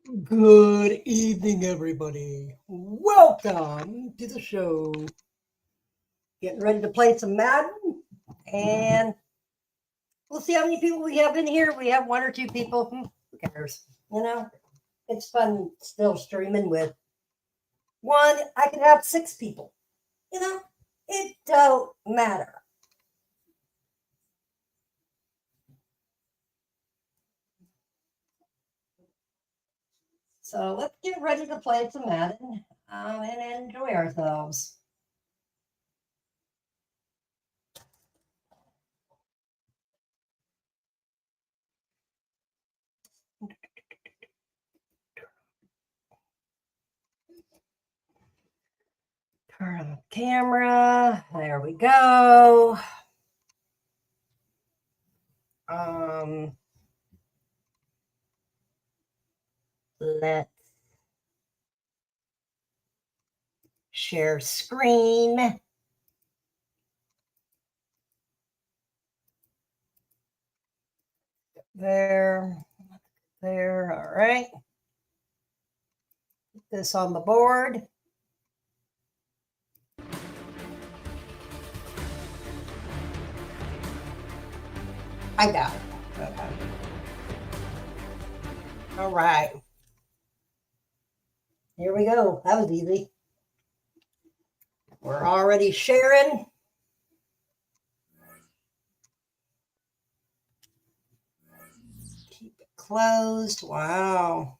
Good evening, everybody. Welcome to the show. Getting ready to play some Madden, and we'll see how many people we have in here. We have one or two people. Who cares? It's fun still streaming with one. I could have six people. It don't matter. So let's get ready to play some Madden and enjoy ourselves. Turn on the camera. There we go. Let's share screen. There. All right. Put this on the board. I got it. Okay. All right. Here we go. That was easy. We're already sharing. Keep it closed. Wow.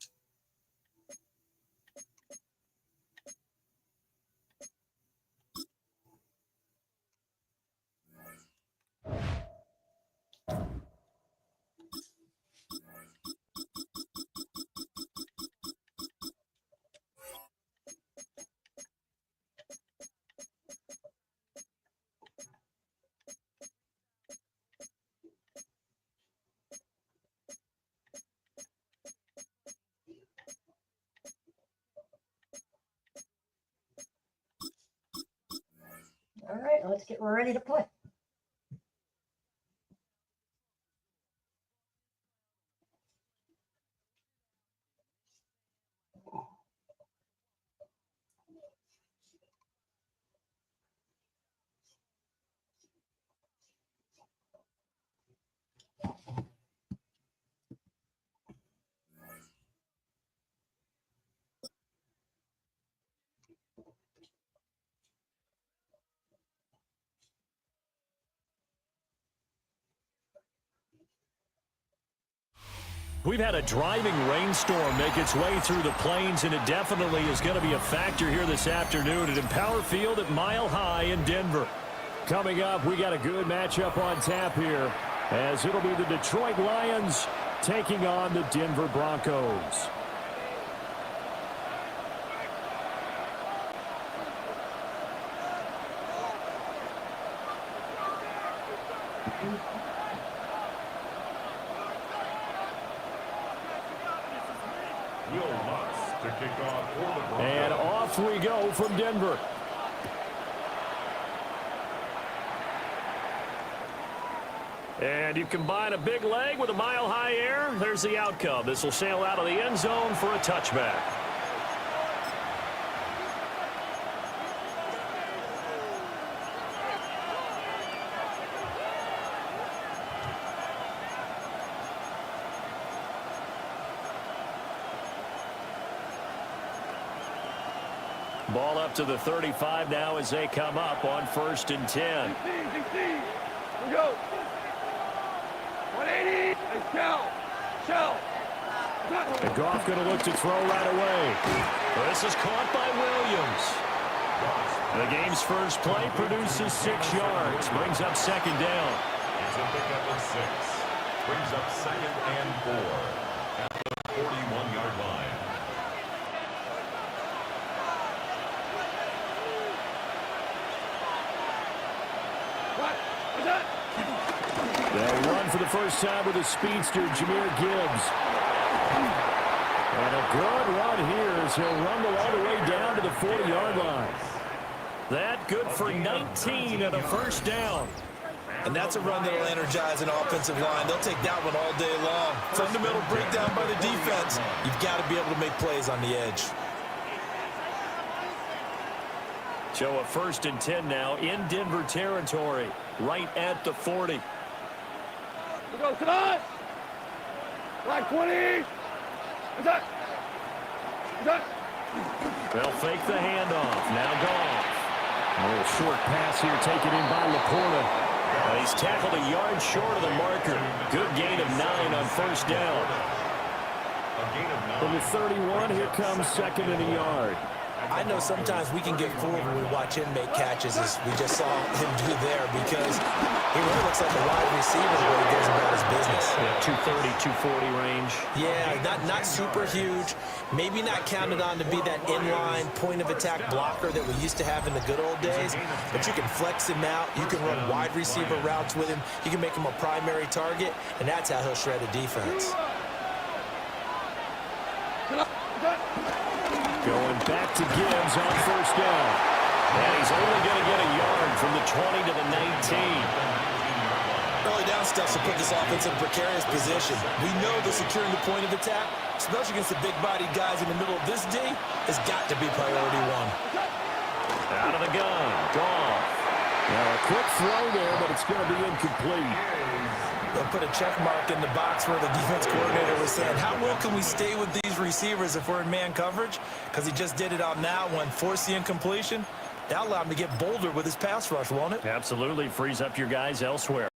All right, let's get ready to play. We've had a driving rainstorm make its way through the plains, and it definitely is going to be a factor here this afternoon at Empower Field at Mile High in Denver. Coming up, we got a good matchup on tap here, as it'll be the Detroit Lions taking on the Denver Broncos. And off we go from Denver. And you combine a big leg with a mile-high air, there's the outcome. This will sail out of the end zone for a touchback. Ball up to the 35 now as they come up on 1st and 10. We go. 180. Shell. And Goff going to look to throw right away. This is caught by Williams. The game's first play produces 6 yards. Brings up 2nd down. It's a pickup of 6. Brings up 2nd and 4 at the 41-yard line. They'll run for the first time with a speedster, Jahmyr Gibbs. And a good run here as he'll rumble all the way down to the 40-yard line. That good for 19 and a first down. And that's a run that'll energize an offensive line. They'll take that one all day long. Fundamental breakdown by the defense. You've got to be able to make plays on the edge. So a 1st and 10 now in Denver territory, right at the 40. We go tonight. Like 20. Attack. Attack. They'll fake the handoff. Now Goff. A little short pass here taken in by Laporta. He's tackled a yard short of the marker. Good gain of 9 on 1st down. From the 31, here comes 2nd and a yard. I know sometimes we can get fooled when we watch him make catches, as we just saw him do there, because he really looks like a wide receiver the way he goes about his business. Yeah, 230, 240 range. Yeah, not super huge. Maybe not counted on to be that inline point-of-attack blocker that we used to have in the good old days, but you can flex him out. You can run wide receiver routes with him. You can make him a primary target, and that's how he'll shred a defense. Going back to Gibbs on 1st down. And he's only going to get a yard from the 20 to the 19. Early down stuff to put this offense in a precarious position. We know that securing the point of attack, especially against the big-bodied guys in the middle of this D, has got to be priority 1. Out of the gun. Goff. Now a quick throw there, but it's going to be incomplete. They'll put a check mark in the box where the defense coordinator was saying, how well can we stay with these receivers if we're in man coverage? Because he just did it on that one, force the incompletion. That'll allow him to get bolder with his pass rush, won't it? Absolutely. Frees up your guys elsewhere.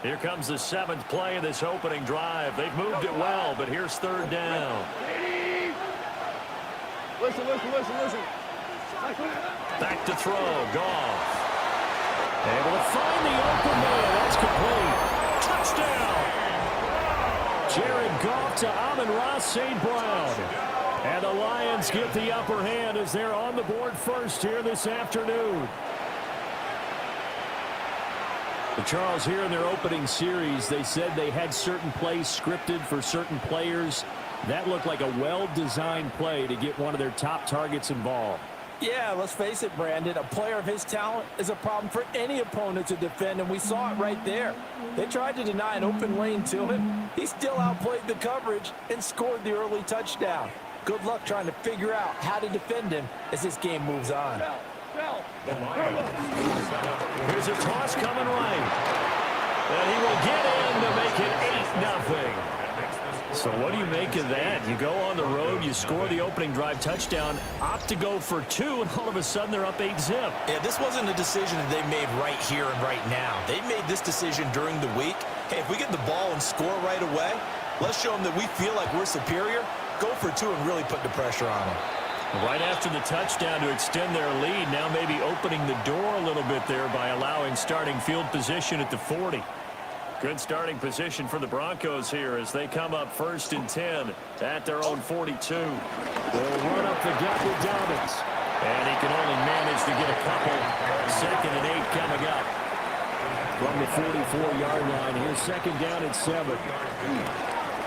Here comes the 7th play of this opening drive. They've moved it well, but here's 3rd down. Listen. Back to throw. Goff. Able to find the open man. That's complete. Touchdown! Jared Goff to Amon-Ra St. Brown. And the Lions get the upper hand as they're on the board first here this afternoon. But Charles, here in their opening series, they said they had certain plays scripted for certain players. That looked like a well-designed play to get one of their top targets involved. Yeah, let's face it, Brandon. A player of his talent is a problem for any opponent to defend, and we saw it right there. They tried to deny an open lane to him. He still outplayed the coverage and scored the early touchdown. Good luck trying to figure out how to defend him as this game moves on. Here's a toss coming right. And he will get in to make it 8-0. So what do you make of that? You go on the road, you score the opening drive touchdown, opt to go for 2, and all of a sudden they're up 8-0. Yeah, this wasn't a decision that they made right here and right now. They made this decision during the week. Hey, if we get the ball and score right away, let's show them that we feel like we're superior. Go for 2 and really put the pressure on them. Right after the touchdown to extend their lead, now maybe opening the door a little bit there by allowing starting field position at the 40. Good starting position for the Broncos here as they come up 1st and 10 at their own 42. They'll run up the gut with Dobbins. And he can only manage to get a couple. 2nd and 8 coming up. From the 44-yard line, here's 2nd down at 7.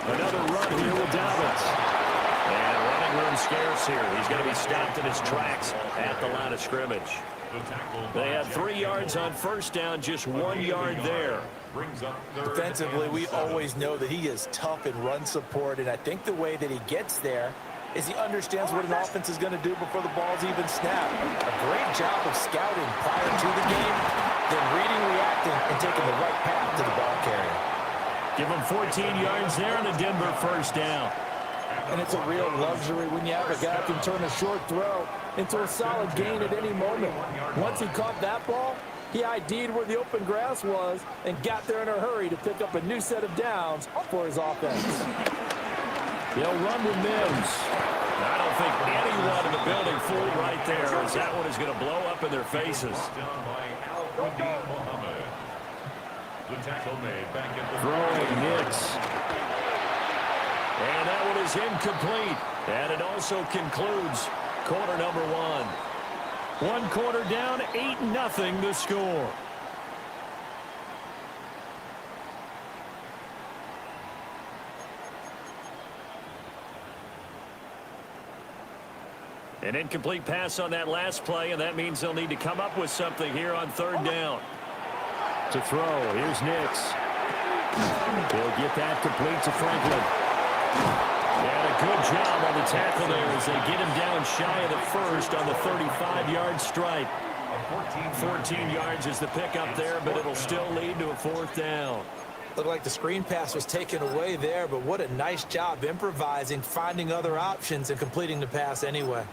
Another run here with Dobbins. And running room scarce here. He's going to be stopped in his tracks at the line of scrimmage. They had 3 yards on 1st down, just 1 yard there. Defensively, we always know that he is tough in run support, and I think the way that he gets there is he understands what an offense is going to do before the ball's even snapped. A great job of scouting prior to the game, then reading, reacting, and taking the right path to the ball carrier. Give him 14 yards there on a Denver 1st down. And it's a real luxury when you have a guy who can turn a short throw into a solid gain at any moment. Once he caught that ball, he ID'd where the open grass was and got there in a hurry to pick up a new set of downs for his offense. They'll run with Mims. I don't think anyone in the building fooled right there, as that one is going to blow up in their faces. Throwing Nix. And that one is incomplete. And it also concludes quarter number 1. 1 quarter down, 8-0 the score. An incomplete pass on that last play, and that means they'll need to come up with something here on 3rd down. To throw, here's Nix. He'll get that complete to Franklin. And a good job on the tackle there as they get him down shy of the first on the 35-yard strike. 14 yards is the pickup there, but it'll still lead to a 4th down. Looked like the screen pass was taken away there, but what a nice job improvising, finding other options, and completing the pass anyway.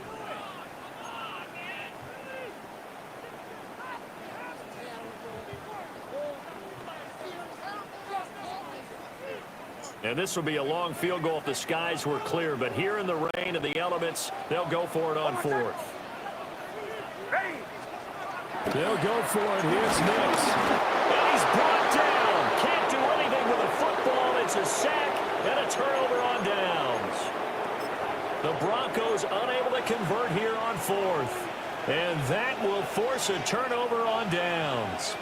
And this will be a long field goal if the skies were clear, but here in the rain of the elements, they'll go for it on 4th. They'll go for it. Here's Nix. And he's brought down. Can't do anything with a football. It's a sack and a turnover on downs. The Broncos unable to convert here on 4th. And that will force a turnover on downs.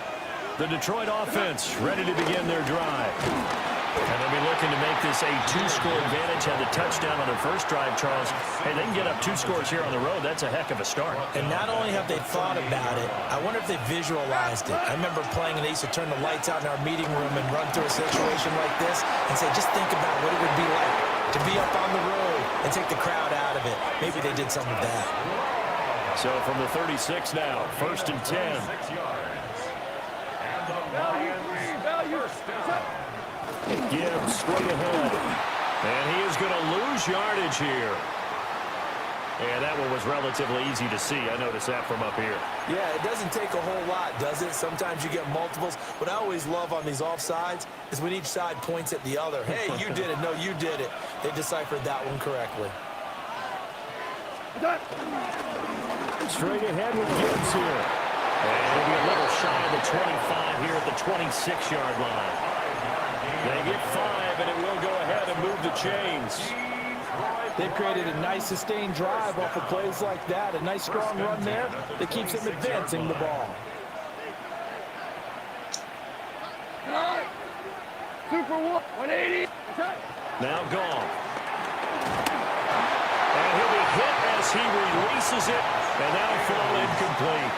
The Detroit offense ready to begin their drive. And they'll be looking to make this a 2-score advantage. Had the touchdown on their first drive, Charles. Hey, they can get up 2 scores here on the road. That's a heck of a start. And not only have they thought about it, I wonder if they visualized it. I remember playing and they used to turn the lights out in our meeting room and run through a situation like this and say, just think about what it would be like to be up on the road and take the crowd out of it. Maybe they did some of that. So from the 36 now, 1st and 10. Gibbs straight ahead. And he is going to lose yardage here. And that one was relatively easy to see. I noticed that from up here. Yeah, it doesn't take a whole lot, does it? Sometimes you get multiples. What I always love on these offsides is when each side points at the other. Hey, you did it. No, you did it. They deciphered that one correctly. Straight ahead with Gibbs here. And it'll be a little shy of the 25 here at the 26-yard line. They get 5, and it will go ahead and move the chains. They've created a nice sustained drive off of plays like that. A nice strong run there that keeps them advancing the ball. Super 180. Now gone. And he'll be hit as he releases it, and that'll fall incomplete.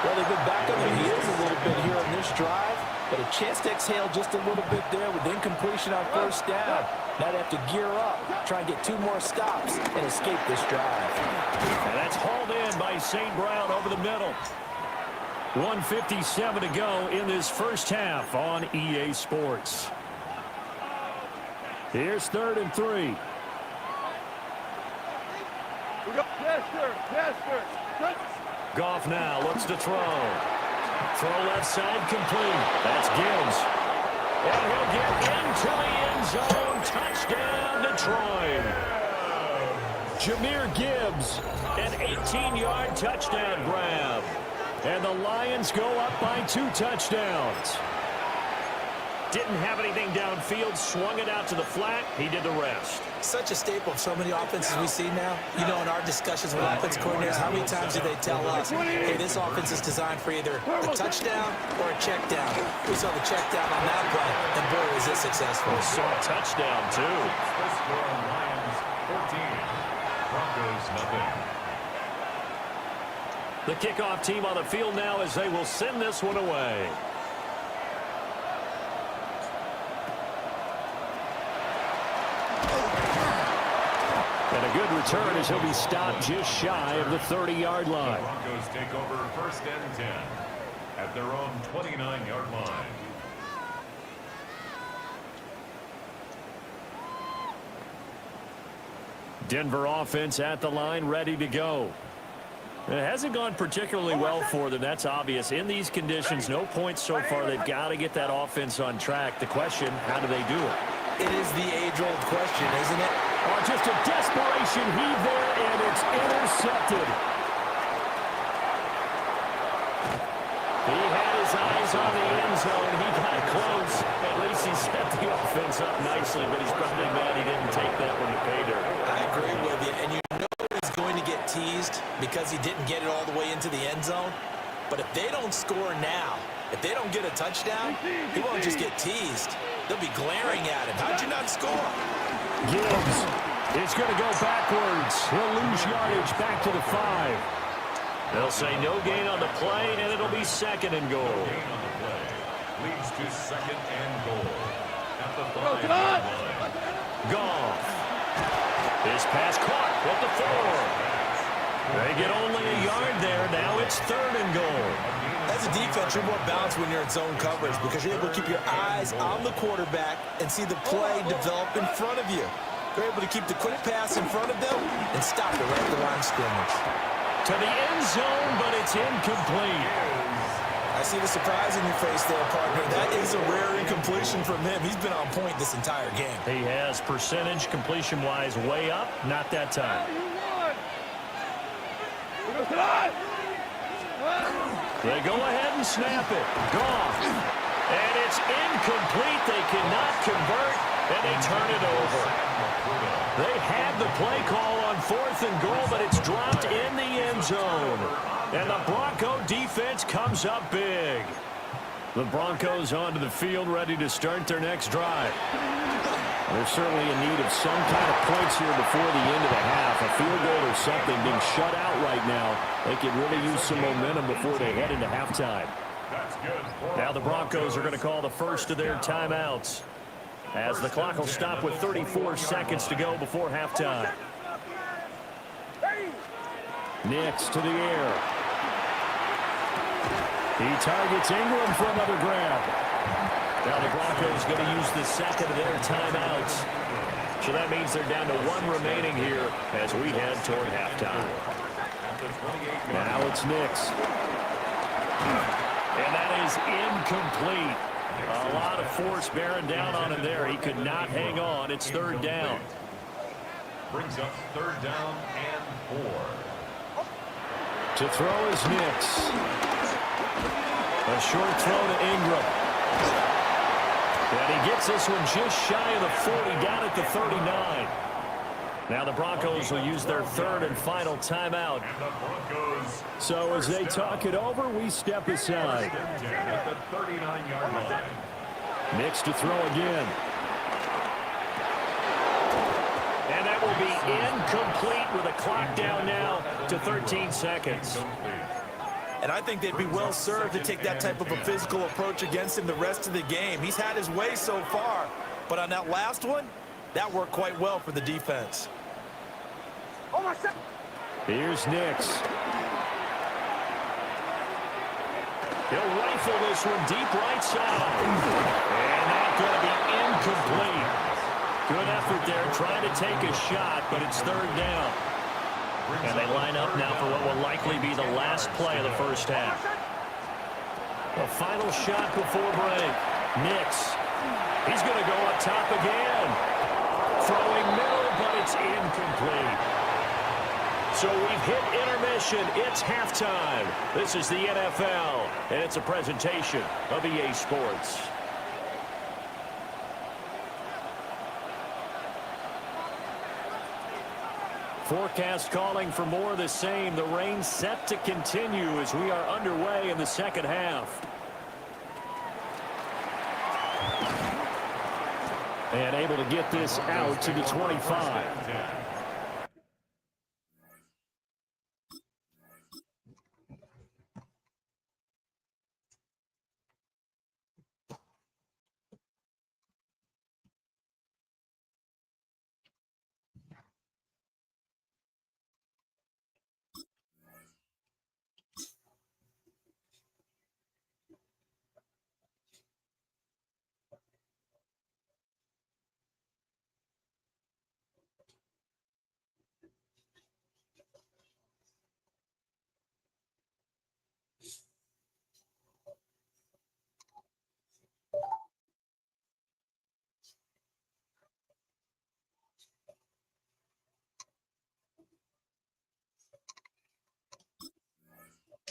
Well, they've been back on their heels a little bit here on this drive, but a chance to exhale just a little bit there with incompletion on 1st down. Now they have to gear up, try and get 2 more stops, and escape this drive. And that's hauled in by St. Brown over the middle. 1:57 to go in this first half on EA Sports. Here's 3rd and 3. Yes, sir. Yes, sir. Goff now looks to throw. Throw left side complete. That's Gibbs. And he'll get into the end zone. Touchdown, Detroit. Jahmyr Gibbs, an 18-yard touchdown grab. And the Lions go up by 2 touchdowns. Didn't have anything downfield, swung it out to the flat. He did the rest. Such a staple of so many offenses we see now. You know, in our discussions with offense coordinators, how many times do they tell us, hey, this offense is designed for either a touchdown or a check down. We saw the check down on that play, and boy, was it successful. We saw a touchdown, too. Lions 14, Broncos nothing. The kickoff team on the field now as they will send this one away. And a good return as he'll be stopped just shy of the 30-yard line. The Broncos take over 1st and 10 at their own 29-yard line. Denver offense at the line, ready to go. It hasn't gone particularly well for them. That's obvious. In these conditions, no points so far. They've got to get that offense on track. The question, how do they do it? It is the age-old question, isn't it? Oh, just a desperation heave there, and it's intercepted. He had his eyes on the end zone. He got close. At least he set the offense up nicely, but he's probably mad he didn't take that one to pay dirt. I agree with you, and you know he's going to get teased because he didn't get it all the way into the end zone. But if they don't score now, if they don't get a touchdown, he won't just get teased. They'll be glaring at him. How'd you not score? Gibbs is going to go backwards. He'll lose yardage back to the 5. They'll say no gain on the play, and it'll be second and goal. No gain on the play. Leads to second and goal. At the 5-yard line. Goff. This pass caught at the 4. They get only a yard there. Now it's third and goal. As a defense, you're more balanced when you're in zone coverage because you're able to keep your eyes on the quarterback and see the play develop in front of you. They're able to keep the quick pass in front of them and stop it right at the line of scrimmage. To the end zone, but it's incomplete. I see the surprise in your face there, partner. That is a rare incompletion from him. He's been on point this entire game. He has percentage completion-wise way up. Not that time. They go ahead and snap it. Goff. And it's incomplete. They cannot convert, and they turn it over. They had the play call on 4th and goal, but it's dropped in the end zone. And the Bronco defense comes up big. The Broncos onto the field, ready to start their next drive. They're certainly in need of some kind of points here before the end of the half. A field goal or something, being shut out right now. They could really use some momentum before they head into halftime. Now the Broncos are going to call the first of their timeouts, as the clock will stop with 34 seconds to go before halftime. Nix to the air. He targets Ingram for another grab. Now the Broncos going to use the second of their timeouts. So that means they're down to 1 remaining here as we head toward halftime. Now it's Nix. And that is incomplete. A lot of force bearing down on him there. He could not hang on. It's third down. Brings up third down and 4. To throw is Nix. A short throw to Ingram. And he gets this one just shy of the 40, down at the 39. Now the Broncos will use their third and final timeout. So as they talk it over, we step aside. At the 39-yard line. Nix to throw again. And that will be incomplete with a clock down now to 13 seconds. And I think they'd be well served to take that type of a physical approach against him the rest of the game. He's had his way so far, but on that last one, that worked quite well for the defense. Here's Nix. He'll rifle this one deep right side. And that's going to be incomplete. Good effort there, trying to take a shot, but it's third down. And they line up now for what will likely be the last play of the first half. The final shot before break. Nix. He's going to go up top again. Throwing middle, but it's incomplete. So we've hit intermission. It's halftime. This is the NFL, and it's a presentation of EA Sports. Forecast calling for more of the same. The rain set to continue as we are underway in the second half. And able to get this out to the 25.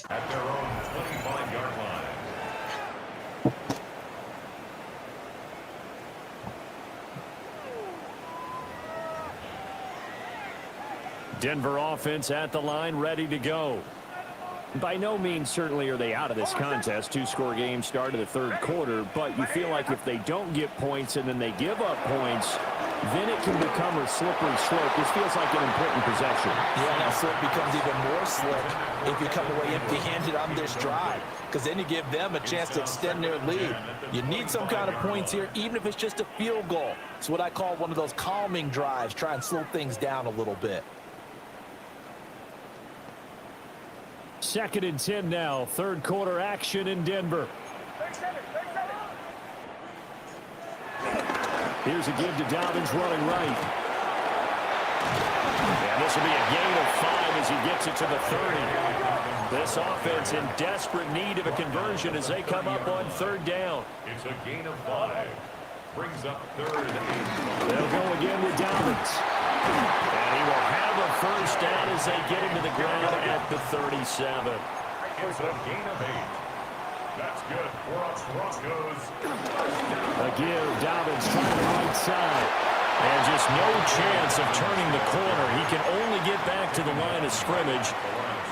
At their own 25-yard line. Denver offense at the line, ready to go. By no means certainly are they out of this contest. 2-score game start of the third quarter, but you feel like if they don't get points and then they give up points, then it can become a slippery slope. This feels like an important possession. Yeah, that slip becomes even more slick if you come away empty-handed on this drive, because then you give them a chance to extend their lead. You need some kind of points here, even if it's just a field goal. It's what I call one of those calming drives. Try and slow things down a little bit. 2nd and 10 now. Third quarter action in Denver. Here's a give to Dobbins running right. And this will be a gain of 5 as he gets it to the 30. This offense in desperate need of a conversion as they come up on 3rd down. It's a gain of 5. Brings up 3rd and 8. They'll go again with Dobbins. And he will have a first down as they get him to the ground at the 37. It's a gain of 8. That's good for us Broncos. A give, Dobbins trying the right side. And just no chance of turning the corner. He can only get back to the line of scrimmage.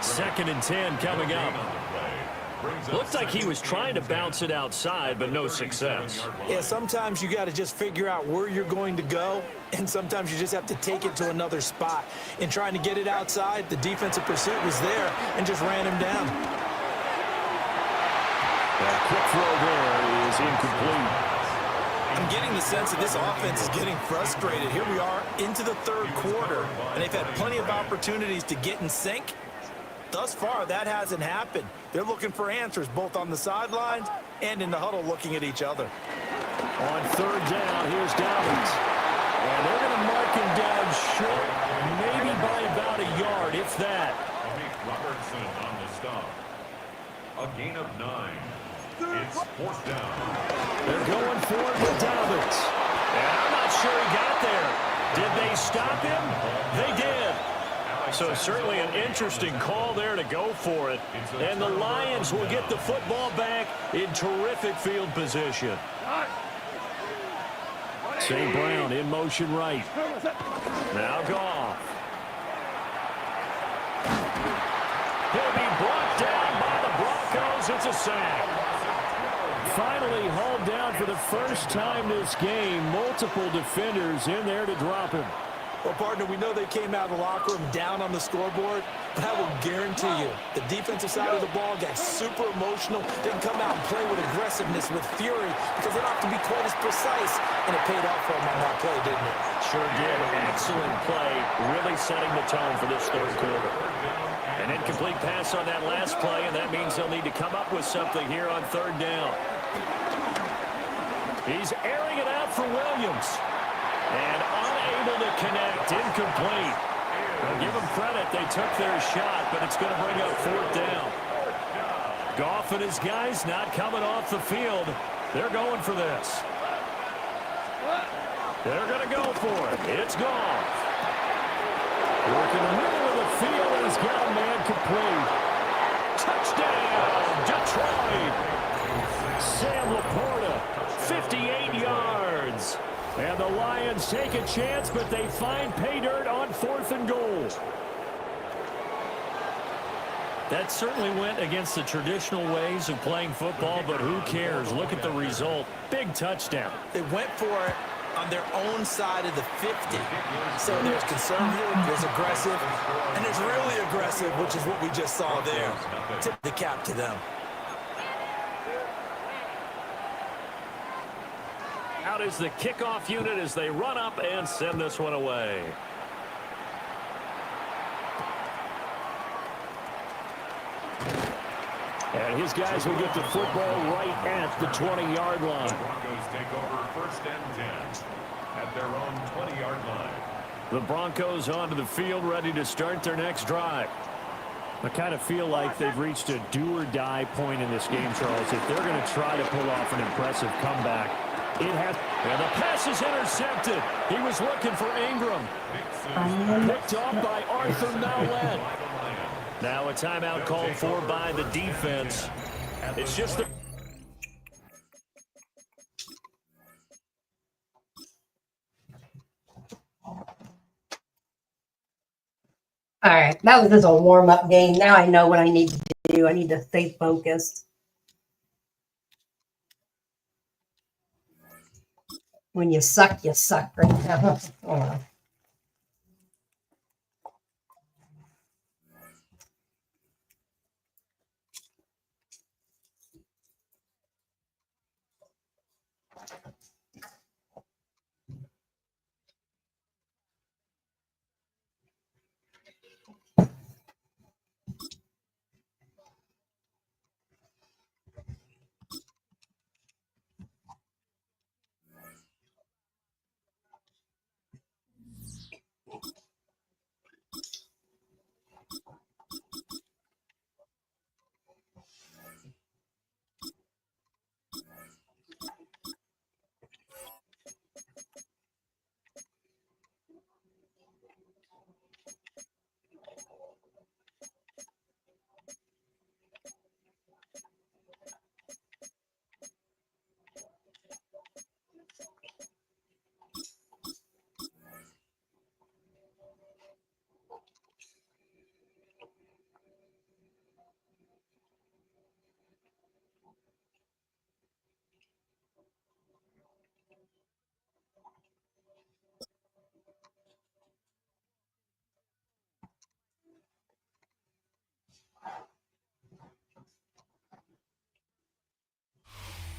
2nd and 10 coming up. Looked like he was trying to bounce it outside, but no success. Yeah, sometimes you got to just figure out where you're going to go, and sometimes you just have to take it to another spot. In trying to get it outside, the defensive pursuit was there and just ran him down. That quick throw there is incomplete. I'm getting the sense that this offense is getting frustrated. Here we are into the 3rd quarter, and they've had plenty of opportunities to get in sync. Thus far, that hasn't happened. They're looking for answers both on the sidelines and in the huddle looking at each other. On 3rd down, here's Dobbins. And they're going to mark him down short, maybe by about a yard, if that. Robertson on the stop. A gain of 9. It's 4th down. They're going for it with Dobbins. And I'm not sure he got there. Did they stop him? They did. So certainly an interesting call there to go for it. And the Lions will get the football back in terrific field position. St. Brown in motion right. Now Goff. He'll be brought down by the Broncos. It's a sack. Finally hauled down for the first time this game. Multiple defenders in there to drop him. Well, partner, we know they came out of the locker room down on the scoreboard, but I will guarantee you the defensive side of the ball got super emotional. They can come out and play with aggressiveness, with fury, because they don't have to be quite as precise, and it paid off for them on that play, didn't it? Sure did. Excellent play, really setting the tone for this 3rd quarter. An incomplete pass on that last play, and that means they'll need to come up with something here on 3rd down. He's airing it out for Williams. And unable to connect, incomplete. Well, give them credit, they took their shot, but it's going to bring up 4th down. Goff and his guys not coming off the field. They're going for this. They're going to go for it. It's Goff. Working the middle of the field, and he's got a man complete. Touchdown, Detroit. Sam Laporta, 58 yards. And the Lions take a chance, but they find pay dirt on 4th and goal. That certainly went against the traditional ways of playing football, but who cares? Look at the result. Big touchdown. They went for it on their own side of the 50. So there's conservative, there's aggressive, and there's really aggressive, which is what we just saw there. Tip the cap to them. Out is the kickoff unit as they run up and send this one away. And his guys will get the football right at the 20-yard line. Broncos take over 1st and 10 at their own 20-yard line. The Broncos onto the field, ready to start their next drive. I kind of feel like they've reached a do-or-die point in this game, Charles. If they're going to try to pull off an impressive comeback, it has. And the pass is intercepted. He was looking for Ingram. Picked off by Arthur Mallett. Now a timeout called for by the defense. It's just the. All right, that was just a warm-up game. Now I know what I need to do. I need to stay focused. When you suck, right now. Oh.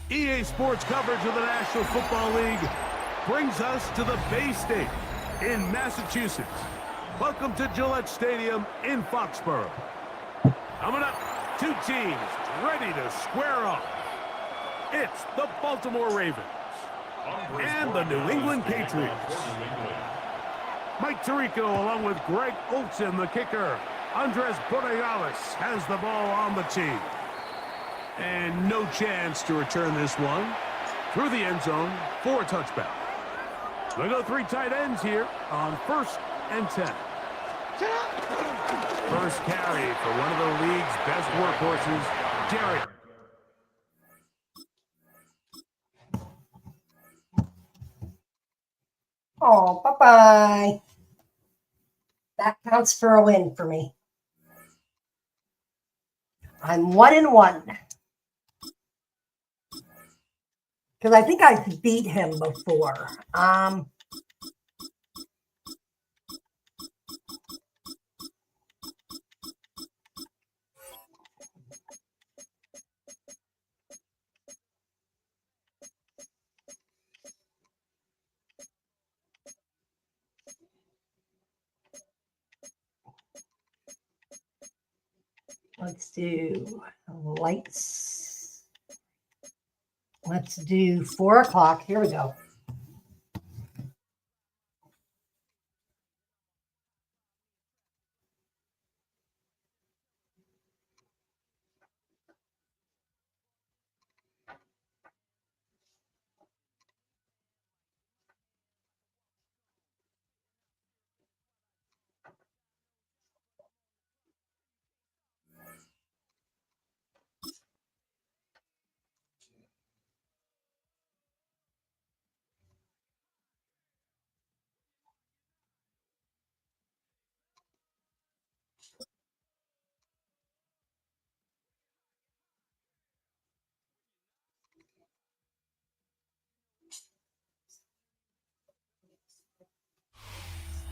EA Sports coverage of the National Football League brings us to the Bay State in Massachusetts. Welcome to Gillette Stadium in Foxborough. Coming up, two teams ready to square off. It's the Baltimore Ravens and the New England Patriots. Mike Tirico along with Greg Olsen, the kicker. Andres Borregales has the ball on the tee. And no chance to return this one through the end zone for a touchback. We go three tight ends here on 1st and 10. First carry for one of the league's best workhorses, Derek. Oh, bye-bye. That counts for a win for me. I'm 1-1. Because I think I beat him before. Let's do lights. Let's do 4 o'clock. Here we go.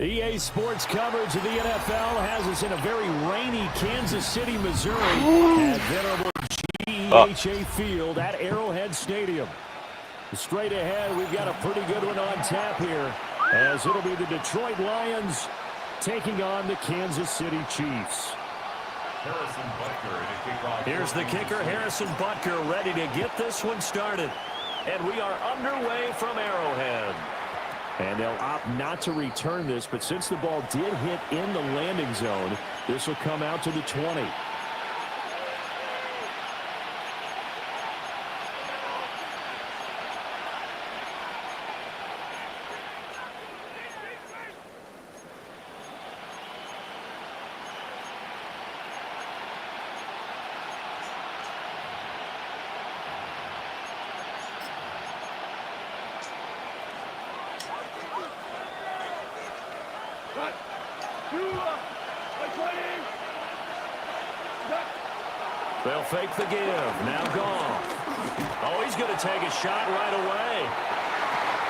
EA Sports coverage of the NFL has us in a very rainy Kansas City, Missouri at venerable GEHA Field at Arrowhead Stadium. Straight ahead, we've got a pretty good one on tap here, as it'll be the Detroit Lions taking on the Kansas City Chiefs. Harrison Butker to kick off. Here's the kicker, Harrison Butker, ready to get this one started. And we are underway from Arrowhead. And they'll opt not to return this, but since the ball did hit in the landing zone, this will come out to the 20. They'll fake the give. Now gone. Oh, he's going to take a shot right away.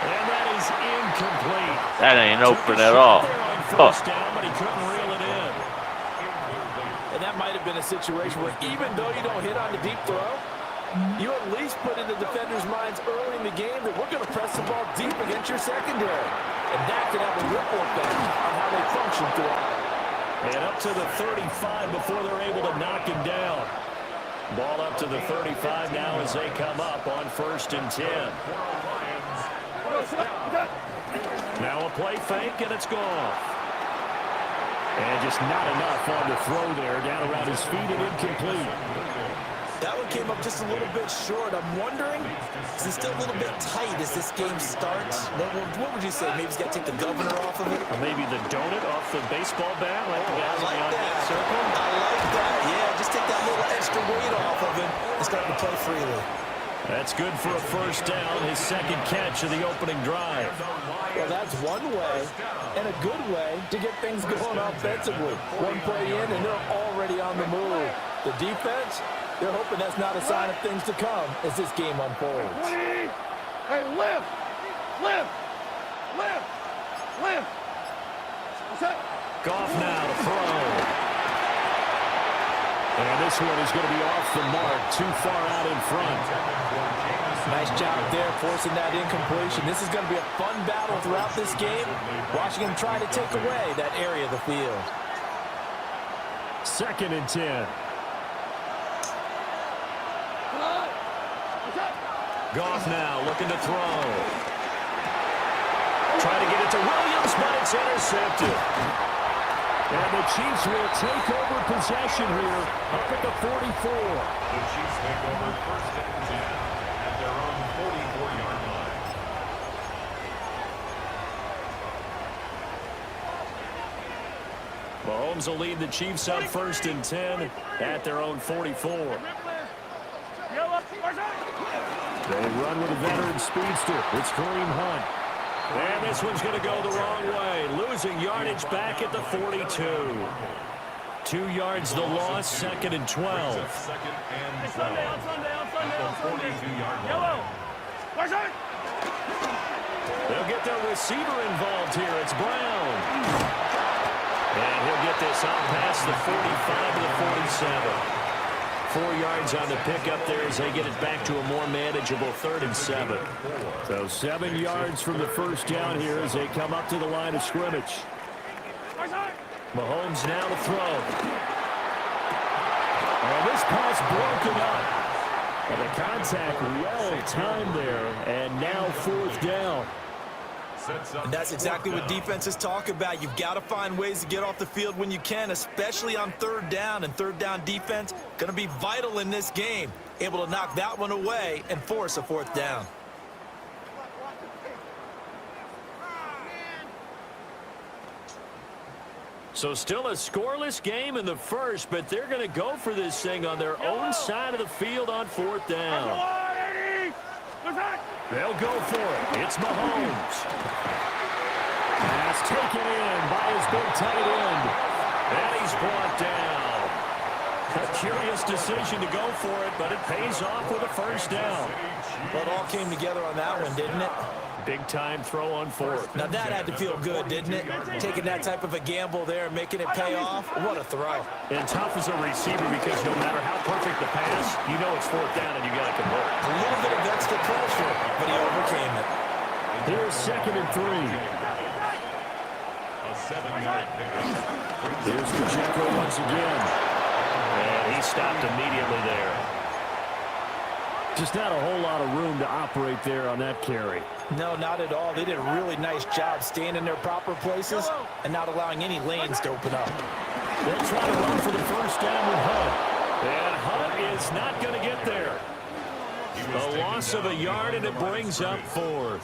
And that is incomplete. That ain't open at all. First down, but he couldn't reel it in. And that might have been a situation where even though you don't hit on the deep throw, you at least put in the defenders' minds early in the game that we're going to press the ball deep against your secondary. And that could have a ripple effect on how they function throughout. And up to the 35 before they're able to knock him down. Ball up to the 35 now as they come up on 1st and 10. Now a play fake, and it's gone. And just not enough on the throw there. Down around his feet and incomplete. That one came up just a little bit short. I'm wondering, is it still a little bit tight as this game starts? What would you say? Maybe he's got to take the governor off of it? Or maybe the donut off the baseball bat. Like the guys I like on that. circle. I like that. Yeah, just take that little extra weight off of him and start to play freely. That's good for a first down. His second catch of the opening drive. Well, that's one way, and a good way, to get things going offensively. One play in, and they're already on the move. The defense, they're hoping that's not a sign of things to come as this game unfolds. Hey, lift! Lift! Lift! Lift! Goff now to throw. And this one is going to be off the mark, too far out in front. Nice job there, forcing that incompletion. This is going to be a fun battle throughout this game. Watching him try to take away that area of the field. 2nd and 10. Goff now looking to throw. Trying to get it to Williams, but it's intercepted. And the Chiefs will take over possession here up at the 44. The Chiefs take over 1st and 10 at their own 44-yard line. Mahomes will lead the Chiefs up 1st and 10 at their own 44. They run with a veteran speedster. It's Kareem Hunt. And this one's going to go the wrong way. Losing yardage back at the 42. 2 yards the loss, 2nd and 12. 2nd and 12 at the 42-yard line. They'll get their receiver involved here. It's Brown. And he'll get this out past the 45 to the 47. 4 yards on the pickup there as they get it back to a more manageable 3rd and 7. So 7 yards from the first down here as they come up to the line of scrimmage. Mahomes now to throw. And this pass broken up. And the contact well timed there. And now 4th down. And that's exactly what defenses talk about. You've got to find ways to get off the field when you can, especially on 3rd down. And 3rd down defense going to be vital in this game. Able to knock that one away and force a 4th down. So still a scoreless game in the first, but they're going to go for this thing on their own side of the field on 4th down. They'll go for it. It's Mahomes. Pass taken in by his big tight end. And he's brought down. A curious decision to go for it, but it pays off with a first down. Well, it all came together on that one, didn't it? Big-time throw on 4th. Now that had to feel good, didn't it? Taking that type of a gamble there and making it pay off. What a throw. And tough as a receiver because no matter how perfect the pass, you know it's 4th down and you got to convert. A little bit of extra pressure, but he overcame it. Here's 2nd and 3. A 7-yard pickup. Here's Pacheco once again. And he stopped immediately there. Just not a whole lot of room to operate there on that carry. No, not at all. They did a really nice job staying in their proper places and not allowing any lanes to open up. They'll try to run for the first down with Hunt. And Hunt is not going to get there. A loss of a yard, and it brings up 4th.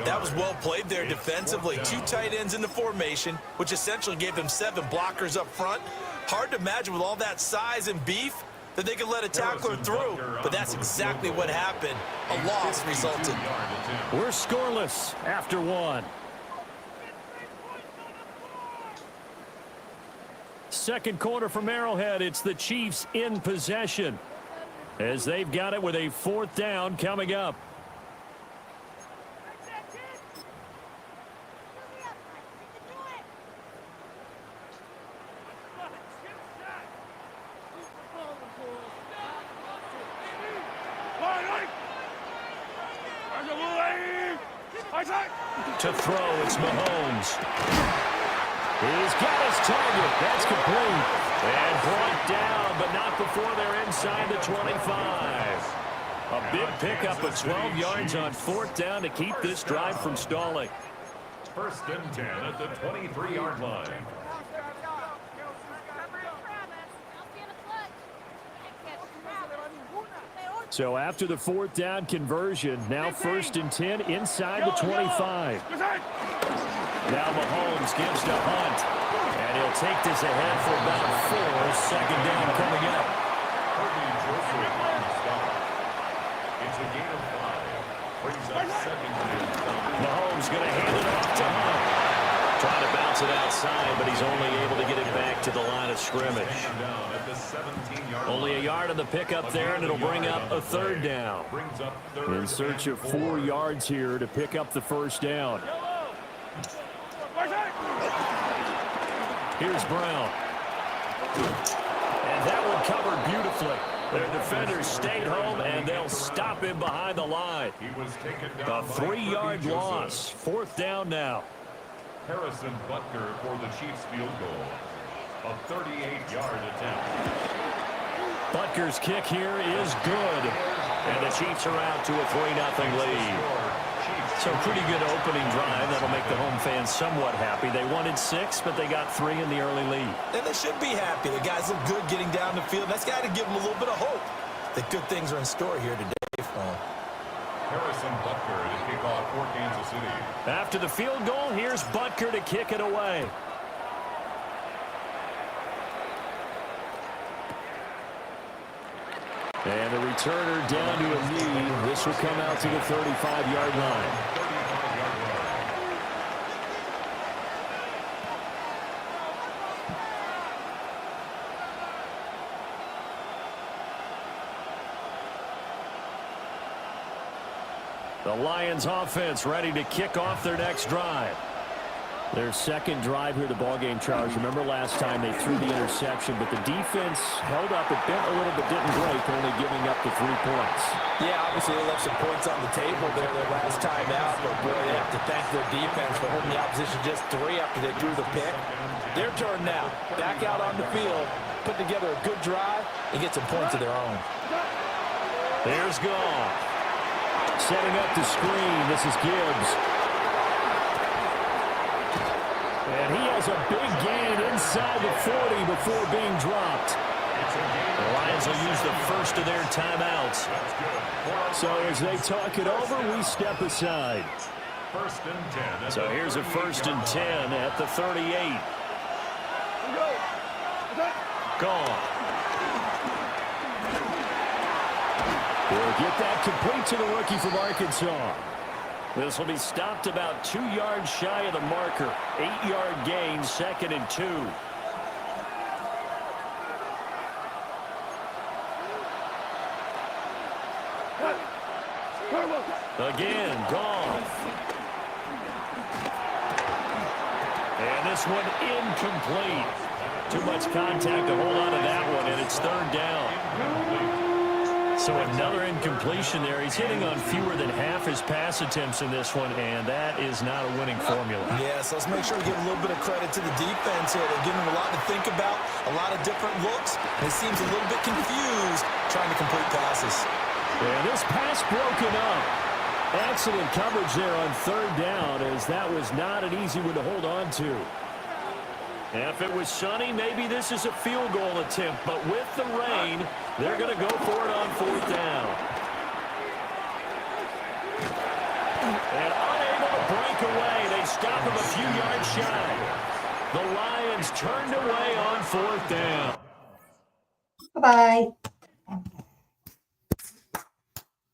That was well played there defensively. 2 tight ends in the formation, which essentially gave them 7 blockers up front. Hard to imagine with all that size and beef that they could let a tackler through, but that's exactly what happened. A loss resulted. We're scoreless after 1. Second quarter from Arrowhead. It's the Chiefs in possession as they've got it with a 4th down coming up. To throw, it's Mahomes. He's got his target. That's complete. And brought down, but not before they're inside the 25. A big pickup of 12 yards on 4th down to keep this drive from stalling. 1st and 10 at the 23-yard line. So after the 4th down conversion, now 1st and 10 inside the 25. Now Mahomes gives to Hunt, and he'll take this ahead for about 4. 2nd down coming up. It's a gain of 5. Brings up 2nd down. Mahomes going to hand it off to Hunt. Trying to bounce it outside, but he's only able to get it back to the line of scrimmage. Only a yard on the pickup there, and it'll bring up a 3rd down. In search of 4 yards here to pick up the 1st down. Here's Brown. And that one covered beautifully. Their defenders stayed home, and they'll stop him behind the line. A 3-yard loss. 4th down now. Harrison Butker for the Chiefs field goal. A 38-yard attempt. Butker's kick here is good. And the Chiefs are out to a 3-0 lead. So pretty good opening drive. That'll make the home fans somewhat happy. They wanted 6, but they got 3 in the early lead. And they should be happy. The guys look good getting down the field. That's got to give them a little bit of hope that good things are in store here today for them. Harrison Butker to kick off for Kansas City. After the field goal, here's Butker to kick it away. And the returner down to a knee. This will come out to the 35-yard line. The Lions offense ready to kick off their next drive. Their second drive here, the ballgame, Charles. Remember last time they threw the interception, but the defense held up. It bent a little but didn't break, only giving up the 3 points. Yeah, obviously they left some points on the table there their last time out, but boy, they have to thank their defense for holding the opposition just 3 after they threw the pick. Their turn now. Back out on the field, put together a good drive, and get some points of their own. There's Goff. Setting up the screen. This is Gibbs. And he has a big gain inside the 40 before being dropped. The Lions will use the first of their timeouts. So as they talk it over, we step aside. 1st and 10. So here's a 1st and 10 at the 38. Gone. They'll get that complete to the rookie from Arkansas. This will be stopped about 2 yards shy of the marker. 8-yard gain, 2nd and 2. Again, Goff. And this one incomplete. Too much contact to hold on to that one, and it's 3rd down. So another incompletion there. He's hitting on fewer than half his pass attempts in this one, and that is not a winning formula. Yeah, so let's make sure we give a little bit of credit to the defense here. They're giving him a lot to think about, a lot of different looks, and he seems a little bit confused trying to complete passes. Yeah, this pass broken up. Excellent coverage there on 3rd down, as that was not an easy one to hold on to. And if it was sunny, maybe this is a field goal attempt. But with the rain, they're going to go for it on 4th down. And unable to break away. They stop him a few yards shy. The Lions turned away on 4th down. Bye-bye.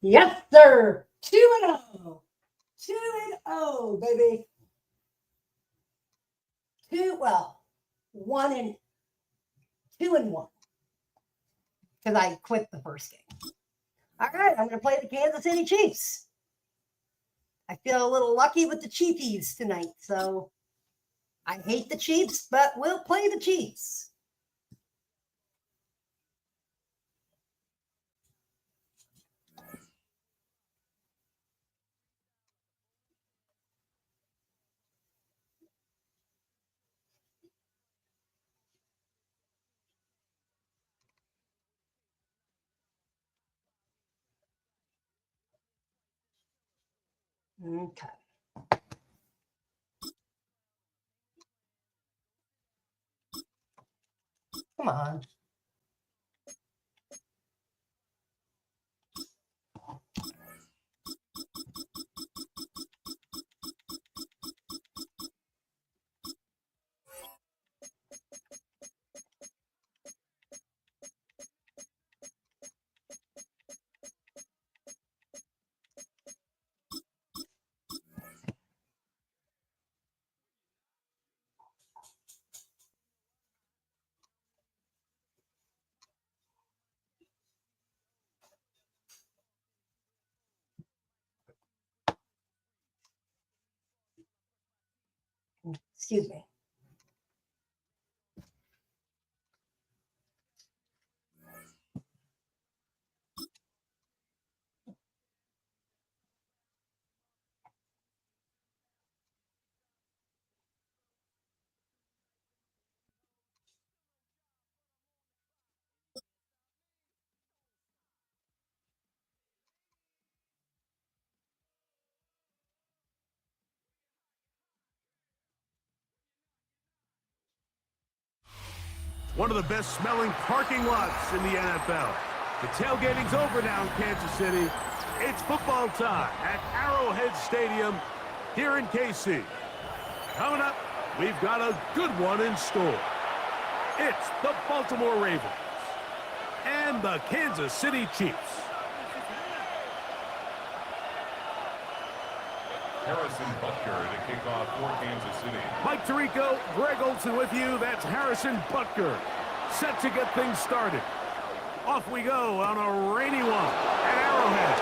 Yes, sir. 2-0. 2-0, baby. 2-1. Because I quit the first game. All right, I'm going to play the Kansas City Chiefs. I feel a little lucky with the Chiefs tonight, so I hate the Chiefs, but we'll play the Chiefs. Okay. Come on. Excuse me. One of the best smelling parking lots in the NFL. The tailgating's over now in Kansas City. It's football time at Arrowhead Stadium here in KC. Coming up, we've got a good one in store. It's the Baltimore Ravens and the Kansas City Chiefs. Harrison Butker to kick off for Kansas City. Mike Tirico, Greg Olson with you. That's Harrison Butker, set to get things started. Off we go on a rainy one at Arrowhead.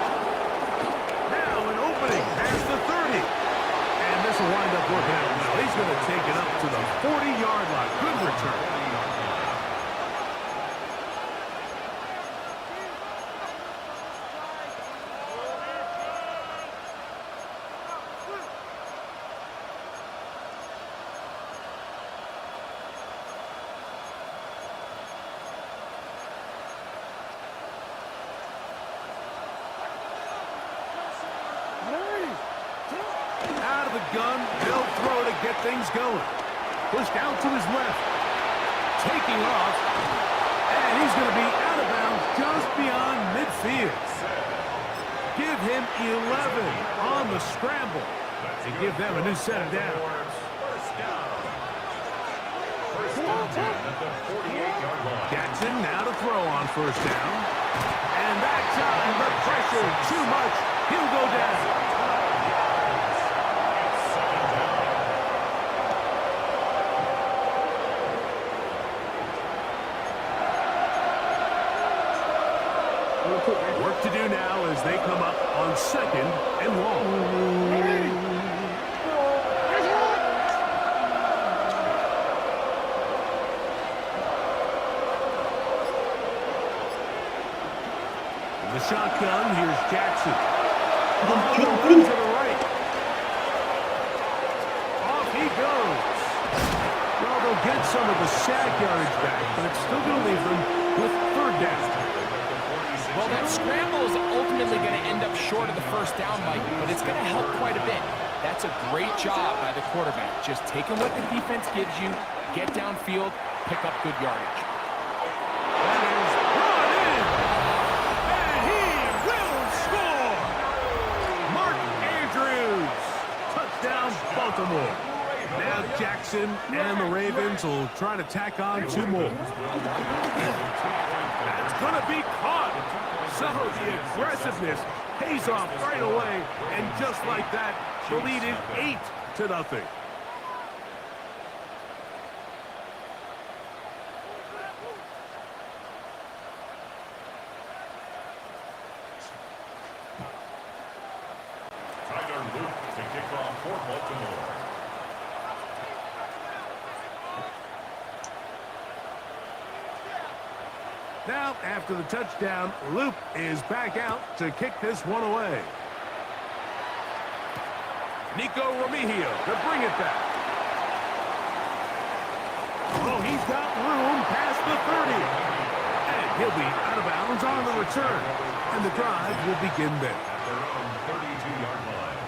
Now an opening past the 30. And this will wind up working out well. He's going to take it up to the 40-yard line. Good return. Out of the gun, they'll throw to get things going. Pushed out to his left. Taking off. And he's going to be out of bounds just beyond midfield. Give him 11 on the scramble. And give them a new set of downs. First and 10 at the 48-yard line. Jackson now to throw on first down. And that time, the pressure too much. He'll go down. Work to do now as they come up on second and long. The shotgun, here's Jackson. To the right. Off he goes. Well, they'll get some of the sack yardage back, but it's still going to leave them with third down. Well, that scramble is ultimately going to end up short of the first down, Mike, but it's going to help quite a bit. That's a great job by the quarterback. Just taking what the defense gives you, get downfield, pick up good yardage. That is brought in, and he will score! Mark Andrews, touchdown Baltimore. Now Jackson and the Ravens will try to tack on two more. That's going to be caught. So the aggressiveness pays off right away, and just like that, the lead is 8-0. Tyler Luke to kick off for Baltimore. Now, after the touchdown, Luke is back out to kick this one away. Nico Remigio to bring it back. Oh, he's got room past the 30. And he'll be out of bounds on the return. And the drive will begin there. At their own 32-yard line.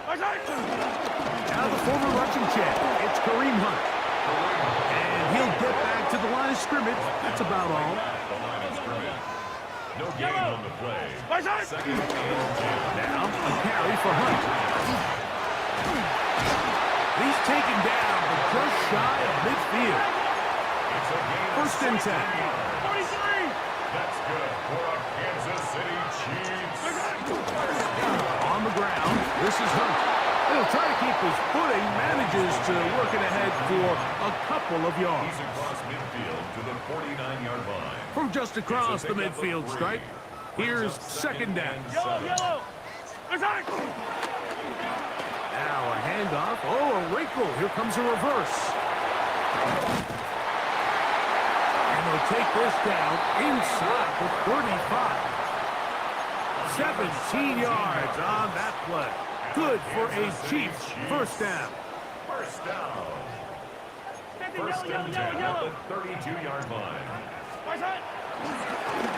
Now the former Russian champ, it's Kareem Hunt. And he'll get back to the line of scrimmage. That's about all. No gain on the play. Second and 10. Now a carry for Hunt. He's taken down, but just shy of midfield. It's a gain of First and 10. 43. That's good for a Kansas City Chiefs. On the ground, this is Hunt. He'll try to keep his footing, manages to work it ahead for a couple of yards. He's across midfield to the 49-yard line. From just across the midfield stripe, here's second down. Yellow. Now a handoff. Oh, a wrinkle. Here comes a reverse. And they'll take this down inside the 35. 17 yards on that play. Good for a Chiefs first down. First down. First and 10 at the 32-yard line.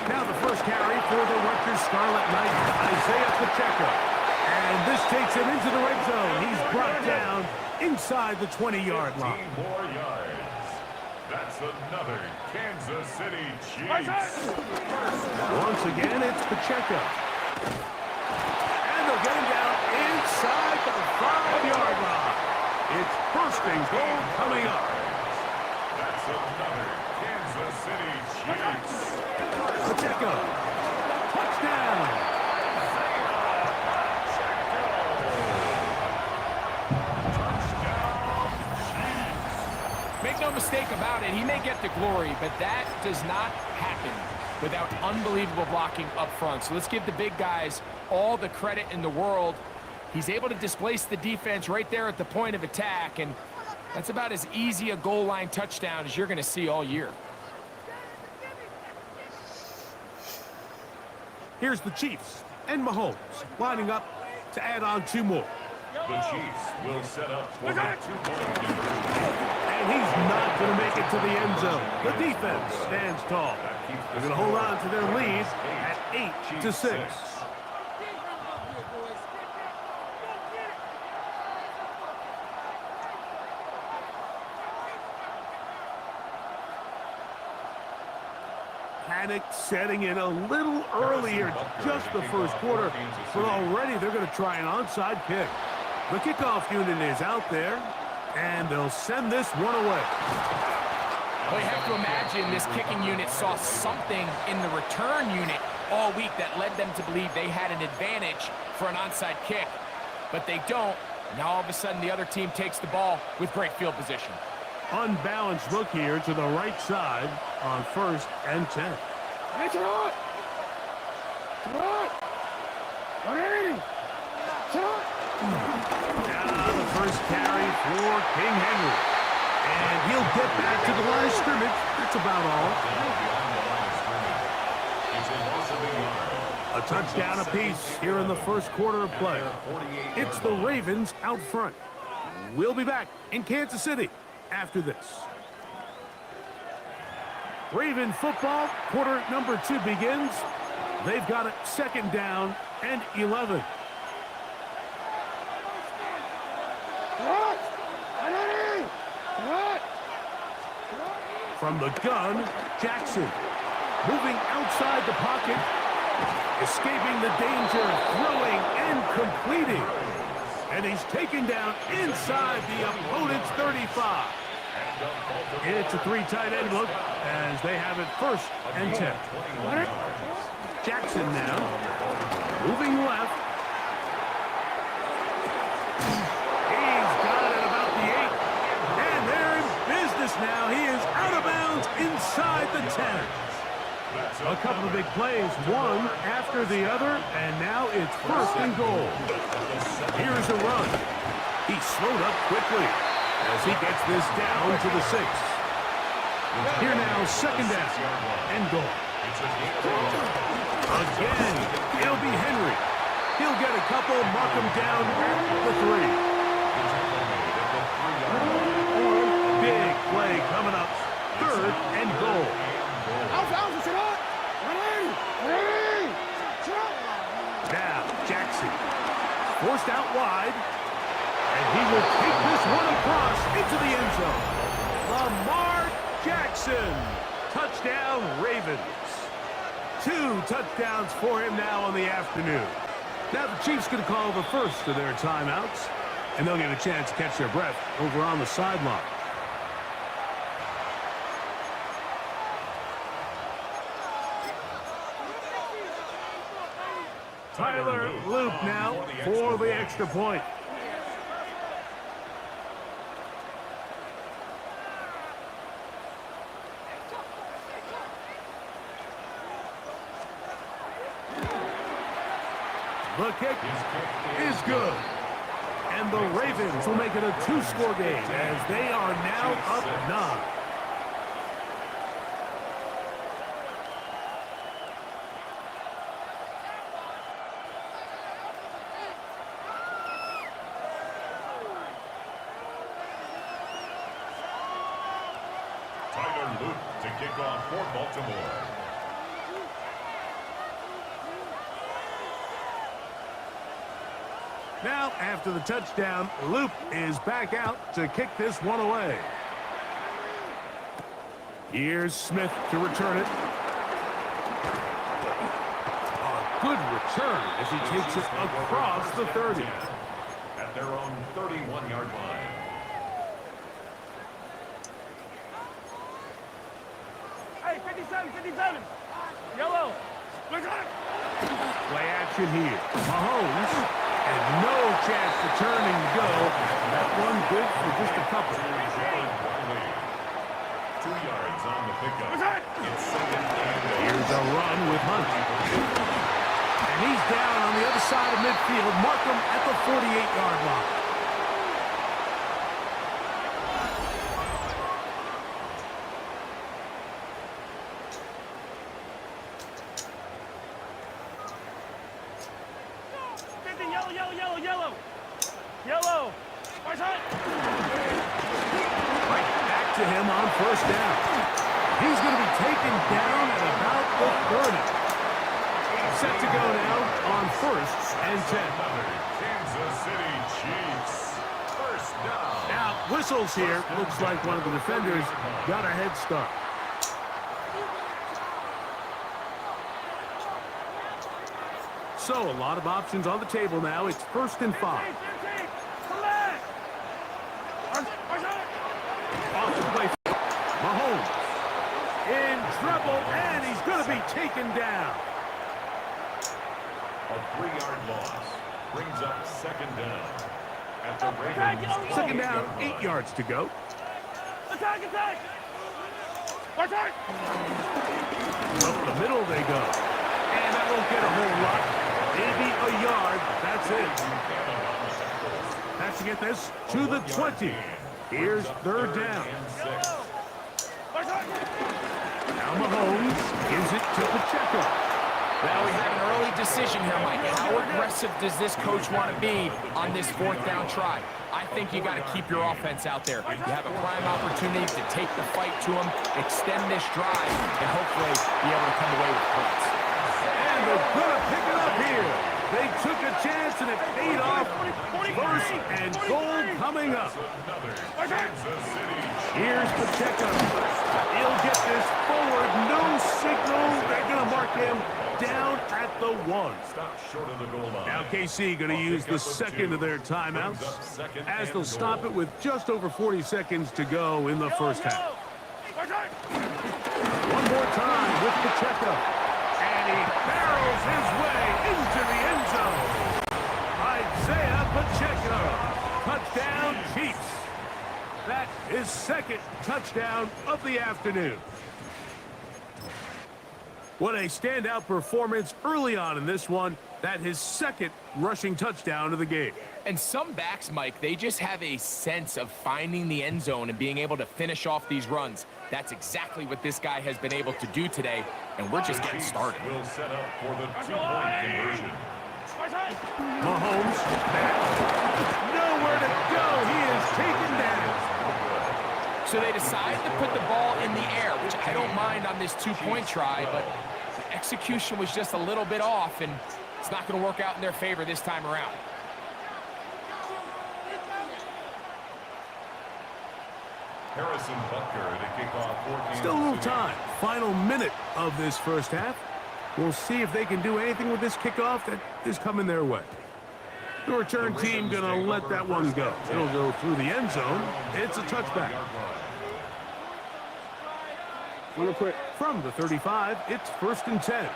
Now the first carry for the Rutgers Scarlet Knights, Isaiah Pacheco. And this takes him into the red zone. He's brought down inside the 20-yard line. 15 more yards. That's another Kansas City Chiefs. Once again, it's Pacheco. And they'll get him down inside the 5-yard line. It's first and goal coming up. That's another Kansas City Chiefs. Pacheco. Touchdown. Make no mistake about it, he may get the glory, but that does not happen without unbelievable blocking up front. So let's give the big guys all the credit in the world. He's able to displace the defense right there at the point of attack, and that's about as easy a goal line touchdown as you're going to see all year. Here's the Chiefs and Mahomes lining up to add on 2 more. The Chiefs will set up for the 2-point conversion. And he's not going to make it to the end zone. The defense stands tall. They're going to hold on to their lead at 8-6. Panic setting in a little earlier, just the first quarter, but already they're going to try an onside kick. The kickoff unit is out there, and they'll send this one away. Well, you have to imagine this kicking unit saw something in the return unit all week that led them to believe they had an advantage for an onside kick, but they don't. Now all of a sudden the other team takes the ball with great field position. Unbalanced look here to the right side on 1st and 10. Now the first carry for King Henry. And he'll get back to the line of scrimmage. That's about all. A touchdown apiece here in the first quarter of play. It's the Ravens out front. We'll be back in Kansas City after this. Raven football, quarter number 2 begins. They've got it 2nd down and 11. From the gun, Jackson. Moving outside the pocket. Escaping the danger, throwing and completing. And he's taken down inside the opponent's 35. It's a 3 tight end look as they have it 1st and 10. Jackson now. Moving left. He's got it at about the 8. And they're in business now. He is out of bounds inside the 10. A couple of big plays, one after the other, and now it's 1st and goal. Here's a run. He slowed up quickly as he gets this down to the 6. Here now, 2nd down and goal. Again, it'll be Henry. He'll get a couple, mark him down at the 3. Big play coming up, 3rd and goal. Now, Jackson. Forced out wide. And he will take this one across into the end zone. Lamar Jackson. Touchdown, Ravens. 2 touchdowns for him now on the afternoon. Now the Chiefs going to call the first of their timeouts, and they'll get a chance to catch their breath over on the sideline. Tyler Loop now for the extra point. The kick is good. And the Ravens will make it a 2-score game as they are now up 9. Tyler Luke to kick off for Baltimore. Now, after the touchdown, Loop is back out to kick this one away. Here's Smith to return it. A good return as he takes it across the 30. At their own 31-yard line. Hey, 57, 57. Yellow. Look at it. Play action here. Mahomes, and no chance to turn and go. That one good for just a couple. 2 yards on the pickup. It's second and Here's a run with Hunt. And he's down on the other side of midfield. Mark him at the 48-yard line. Yellow. Watch out. Right back to him on first down. He's going to be taken down at about the 30. Set to go now on first and 10. Kansas City Chiefs. First down. Now, whistles here. Looks like one of the defenders got a head start. So, a lot of options on the table now. It's 1st and 5. Off the play. Mahomes in trouble, and he's going to be taken down. A 3-yard loss brings up second down. At the Ravens. Second down, 8 yards to go. Attack, attack. Watch out. Up the middle they go. And that won't get a whole lot. Maybe a yard. That's it. Has to get this to the 20. Here's 3rd down. Now Mahomes gives it to Pacheco. Well, we have an early decision here, Mike. How aggressive does this coach want to be on this 4th down try? I think you got to keep your offense out there. You have a prime opportunity to take the fight to them, extend this drive, and hopefully be able to come away with points. And they're going to pick it up here. They took a chance and it paid off. 1st and goal coming up. Here's Pacheco. He'll get this forward. No signal. They're going to mark him down at the 1. Stop short of the goal line. Now KC going to use the second of their timeouts as they'll stop it with just over 40 seconds to go in the first half. One more time with Pacheco. And he barrels his way into the end zone. Isaiah Pacheco. Touchdown Chiefs. That is second touchdown of the afternoon. What a standout performance early on in this one. That his second rushing touchdown of the game. And some backs, Mike, they just have a sense of finding the end zone and being able to finish off these runs. That's exactly what this guy has been able to do today, and we're just getting started. Will set up for the 2-point conversion. Mahomes back. Nowhere to go. He is taken down. So they decide to put the ball in the air, which I don't mind on this 2-point try, but the execution was just a little bit off, and it's not going to work out in their favor this time around. Harrison Butker to kick off for Kansas Still a little City. time. Final minute of this first half. We'll see if they can do anything with this kickoff that is coming their way. The return team going to let that one go. It'll go through the end zone. It's a touchback. From the 35, it's 1st and 10.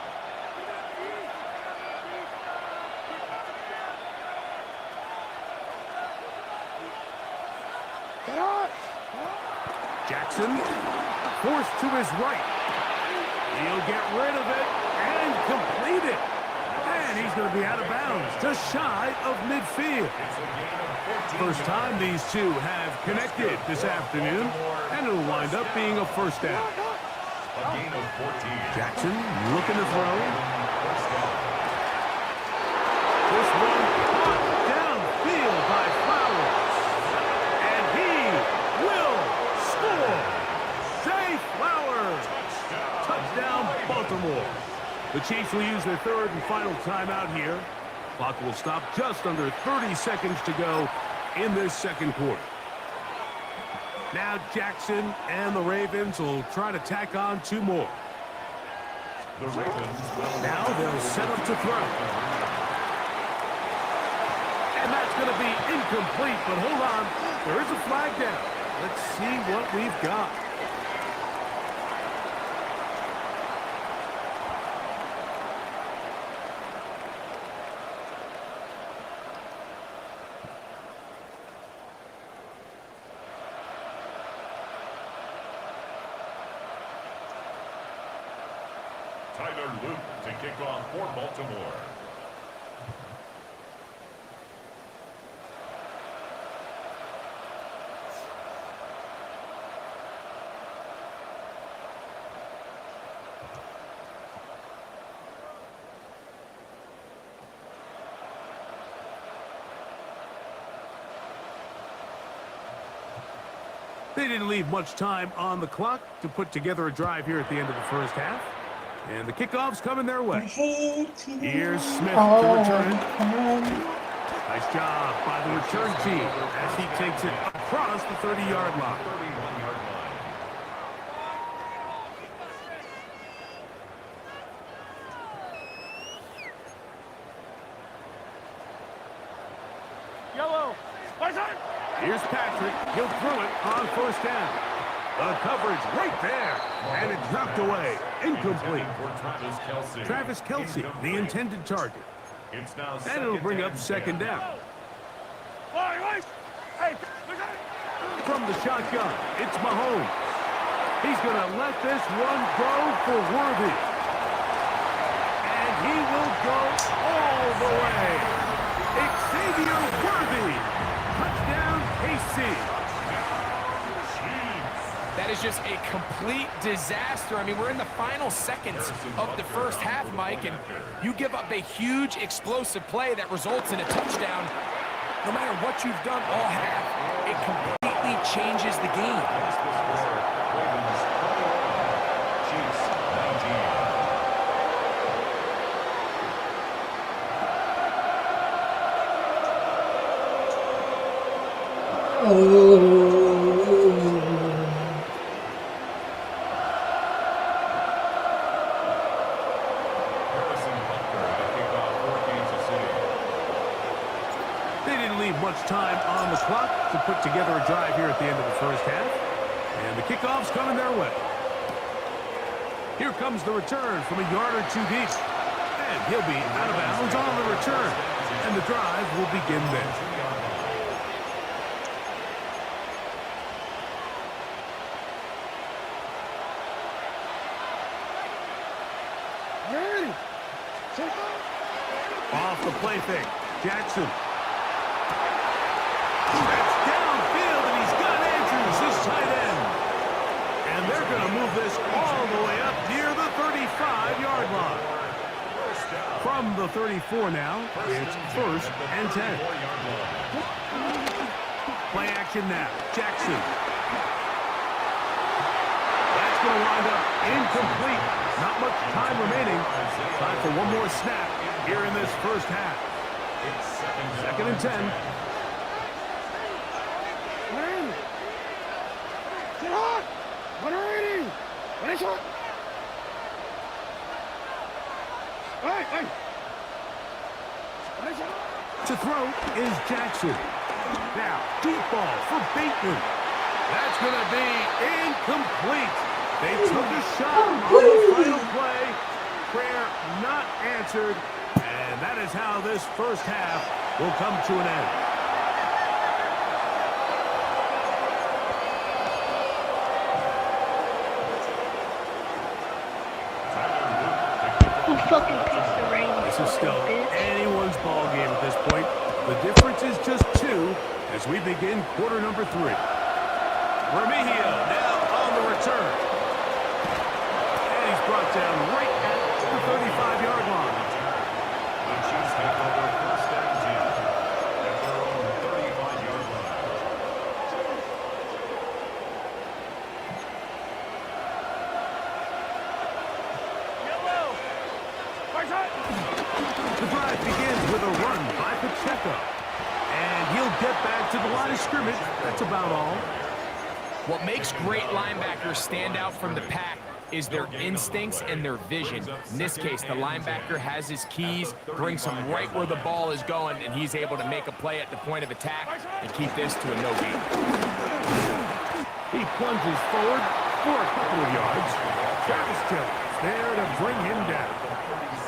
Jackson forced to his right. He'll get rid of it and complete it. And he's going to be out of bounds, just shy of midfield. First time these two have connected this afternoon, and it'll wind up being a first down. A gain of 14. Jackson looking to throw. This one caught downfield by Flowers. And he will score. Zay Flowers. Touchdown, Baltimore. The Chiefs will use their third and final timeout here. Clock will stop just under 30 seconds to go in this second quarter. Now Jackson and the Ravens will try to tack on 2 more. The Ravens will Now they'll set up to throw. And that's going to be incomplete, but hold on. There is a flag down. Let's see what we've got. Tyler Luke to kick off for Baltimore. They didn't leave much time on the clock to put together a drive here at the end of the first half. And the kickoff's coming their way. Here's Smith to return. Nice job by the return team as he takes it across the 30-yard line. 31-yard line. Yellow. Here's Patrick. He'll throw it on first down. The coverage right there. And it dropped away. Incomplete. For Travis Kelce, the intended target. It's now And it'll bring up second down. Hey, From the shotgun, it's Mahomes. He's going to let this one go for Worthy. And he will go all the way. Xavier Worthy. Touchdown, KC. That is just a complete disaster. I mean, we're in the final seconds of the first half, Mike, and you give up a huge explosive play that results in a touchdown. No matter what you've done all half, it completely changes the game. Time on the clock to put together a drive here at the end of the first half. And the kickoff's coming their way. Here comes the return from a yard or 2 deep. And he'll be out of bounds on the return. And the drive will begin there. Off the play fake. Jackson. That's downfield, and he's got Andrews, his tight end. And they're going to move this all the way up near the 35-yard line. From the 34 now, it's 1st and 10. Play action now. Jackson. That's going to wind up incomplete. Not much time remaining. Time for one more snap here in this first half. 2nd and 10. To throw is Jackson. Now, deep ball for Bateman. That's going to be incomplete. They took a shot on the final play. Prayer not answered. And that is how this first half will come to an end. Who fucking picks the rain? This is still anyone's ball game at this point. The difference is just 2 as we begin quarter number 3. Remigio now on the return. And he's brought down right at the 35-yard line. The Chiefs have over first and 10 at their own 35-yard line. Yellow. The drive begins with a run by Pacheco. And he'll get back to the line of scrimmage. That's about all. What makes great linebackers stand out from the pack is their instincts and their vision. In this case, the linebacker has his keys, brings him right where the ball is going, and he's able to make a play at the point of attack and keep this to a no gain. He plunges forward for a couple of yards. Travis Jones there to bring him down.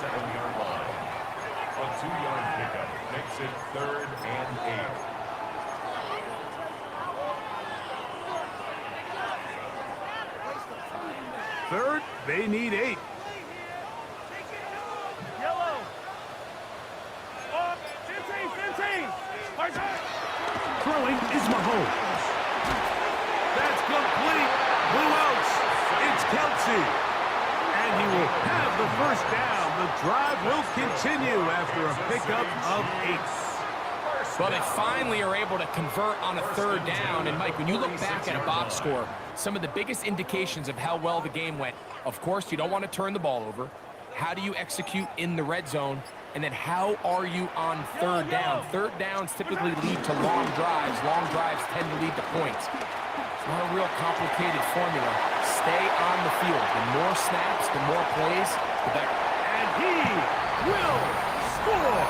37-yard line. A 2-yard pickup makes it 3rd and 8. Third, they need 8. Yellow. 15. Throwing is Mahomes. That's complete. Blue outs. It's Kelsey. And he will have the first down. The drive will continue after a pickup of 8. Well, they finally are able to convert on a 3rd down. And, Mike, when you look back at a box score, some of the biggest indications of how well the game went, of course, you don't want to turn the ball over. How do you execute in the red zone? And then how are you on 3rd down? 3rd downs typically lead to long drives. Long drives tend to lead to points. It's not a real complicated formula. Stay on the field. The more snaps, the more plays, the better. And he will score.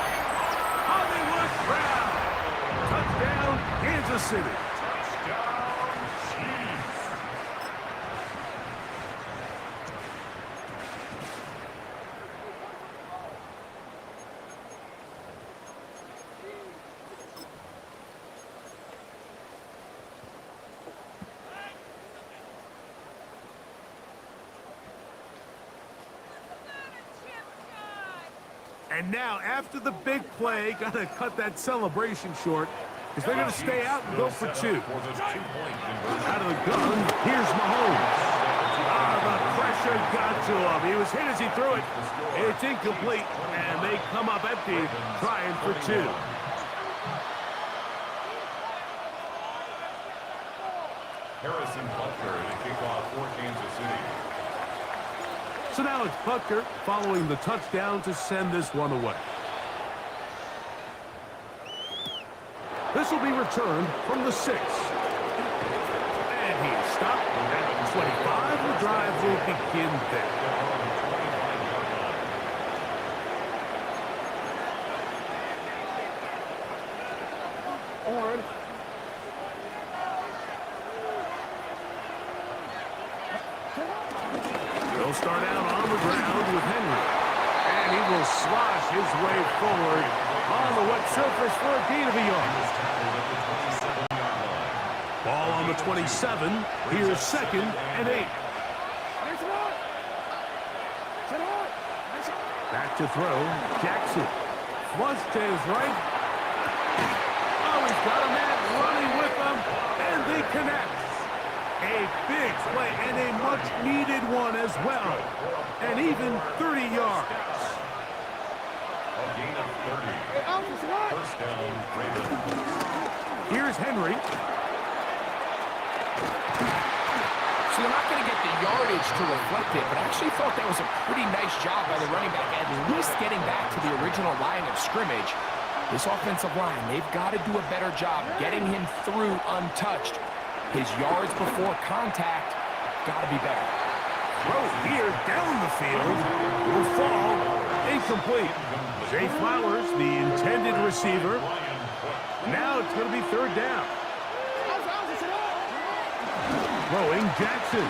Hollywood Brown. Touchdown, Kansas City. And now, after the big play, got to cut that celebration short because they're going to stay out and go for 2. Out of the gun, here's Mahomes. The pressure got to him. He was hit as he threw it. It's incomplete, and they come up empty, trying for 2. Harrison Butker to kick off for Kansas City. So now it's Butker following the touchdown to send this one away. This will be returned from the 6. And he's stopped at 25. The drive will begin there. He'll start out on the ground with Henry. And he will slosh his way forward on the wet surface for a gain of a yard. Ball on the 27. Here's 2nd and 8. Back to throw. Jackson. Flush to his right. Oh, he's got a man running with him. And they connect. A big play and a much-needed one as well. And even 30 yards. A gain of 30. First down, Ravens. Here's Henry. So they're not going to get the yardage to reflect it, but I actually thought that was a pretty nice job by the running back, at least getting back to the original line of scrimmage. This offensive line, they've got to do a better job getting him through untouched. His yards before contact got to be better. Throw here down the field will fall incomplete. Zay Flowers, the intended receiver. Now it's going to be third down. Throwing Jackson.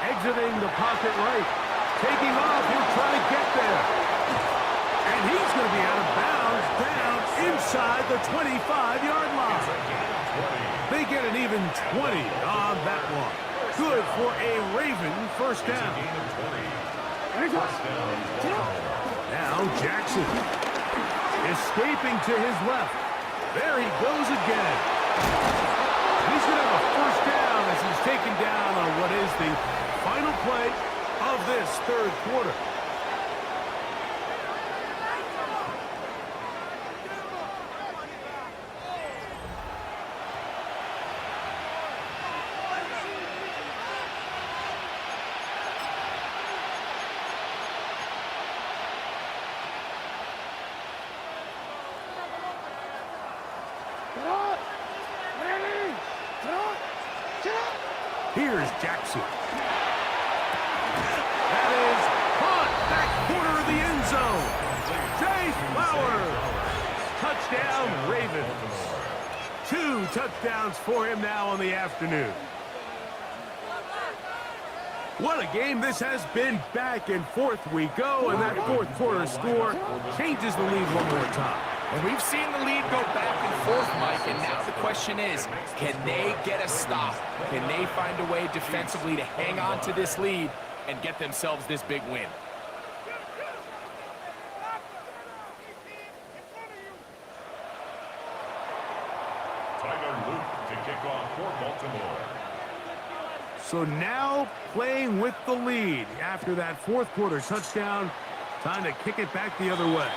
Exiting the pocket right. Taking off. He'll try to get there. And he's going to be out of bounds down inside the 25-yard line. They get an even 20 on that one. Good for a Raven first down. Now Jackson escaping to his left. There he goes again. He's going to have a first down as he's taken down on what is the final play of this third quarter. Here's Jackson. That is caught back corner of the end zone. Zay Flowers. Touchdown, Ravens. 2 touchdowns for him now on the afternoon. What a game this has been. Back and forth we go, and that fourth quarter score changes the lead one more time. And we've seen the lead go back and forth, Mike, and now the question is, can they get a stop? Can they find a way defensively to hang on to this lead and get themselves this big win? Tyler Luke to kick off for Baltimore. So now playing with the lead after that fourth quarter touchdown. Time to kick it back the other way.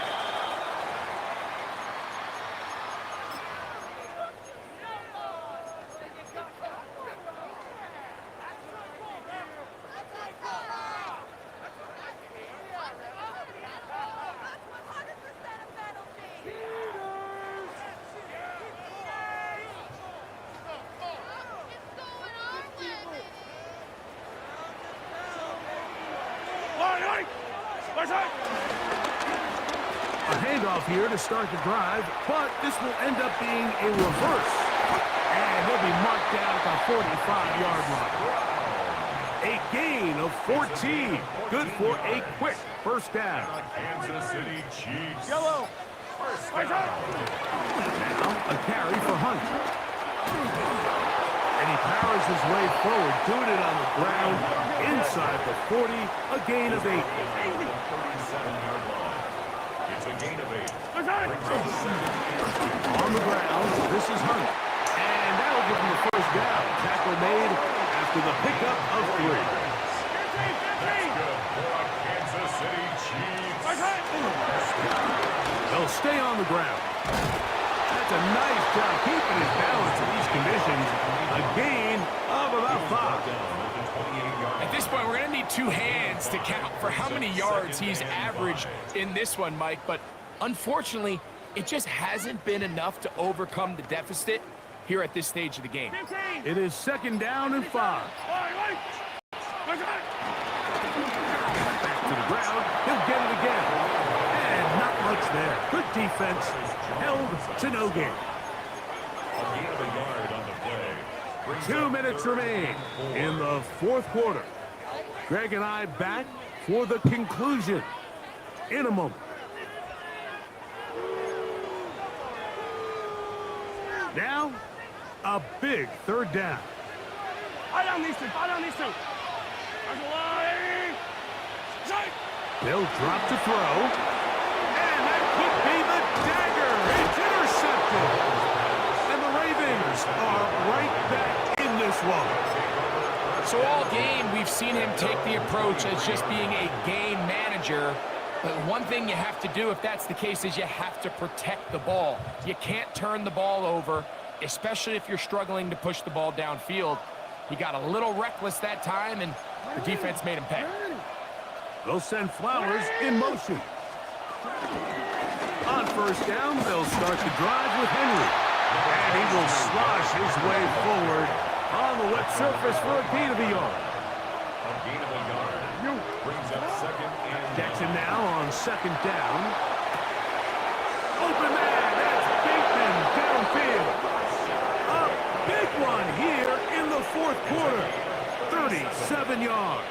A handoff here to start the drive, but this will end up being a reverse. And he'll be marked down at the 45-yard line. A gain of 14. Good for a quick first down. Kansas City Chiefs. Yellow. Now a carry for Hunt. And he powers his way forward, doing it on the ground inside the 40, a gain of 8. 37-yard line. It's a gain of 8. On the ground, this is Hunt. And that'll give him the first down. Tackle made after the pickup of 3. That's good for a Kansas City Chiefs. They'll stay on the ground. That's a nice job keeping his balance in these conditions. A gain of about 5. At this point, we're going to need 2 hands to count for how many yards he's averaged in this one, Mike. But unfortunately, it just hasn't been enough to overcome the deficit here at this stage of the game. It is second down and 5. Back to the ground. He'll get it again. And not much there. Good defense. Held to no gain. A gain of a yard on the play. 2 minutes remain in the fourth quarter. Greg and I back for the conclusion in a moment. Now, a big third down. They'll drop to throw. And that could be the dagger. It's intercepted. And the Ravens are right back in this one. So all game, we've seen him take the approach as just being a game manager. But one thing you have to do if that's the case is you have to protect the ball. You can't turn the ball over, especially if you're struggling to push the ball downfield. He got a little reckless that time, and the defense made him pay. They'll send Flowers in motion. On first down, they'll start the drive with Henry. And he will slosh his way forward On the wet surface for a gain of a yard. A gain of a yard. Brings up second and Jackson now on second down. Open man, that's Bateman downfield. A big one here in the fourth quarter. 37 yards.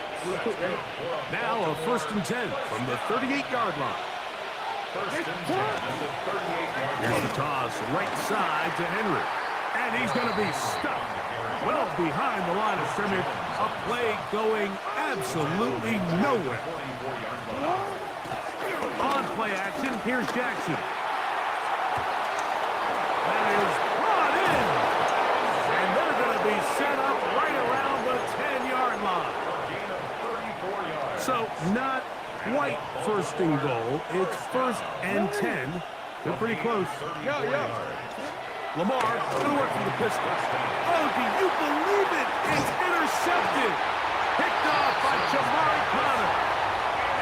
Now a 1st and 10 from the 38-yard line. 1st and 10 at the 38-yard line. Here's the toss right side to Henry. And he's going to be stuck well behind the line of scrimmage. A play going absolutely nowhere. On play action, here's Jackson. That is brought in. And they're going to be set up right around the 10-yard line. So not quite 1st and goal. It's 1st and 10. They're pretty close. Lamar going to work from the pistol. Oh, do you believe it? It's intercepted. Picked off by Jamari Connor.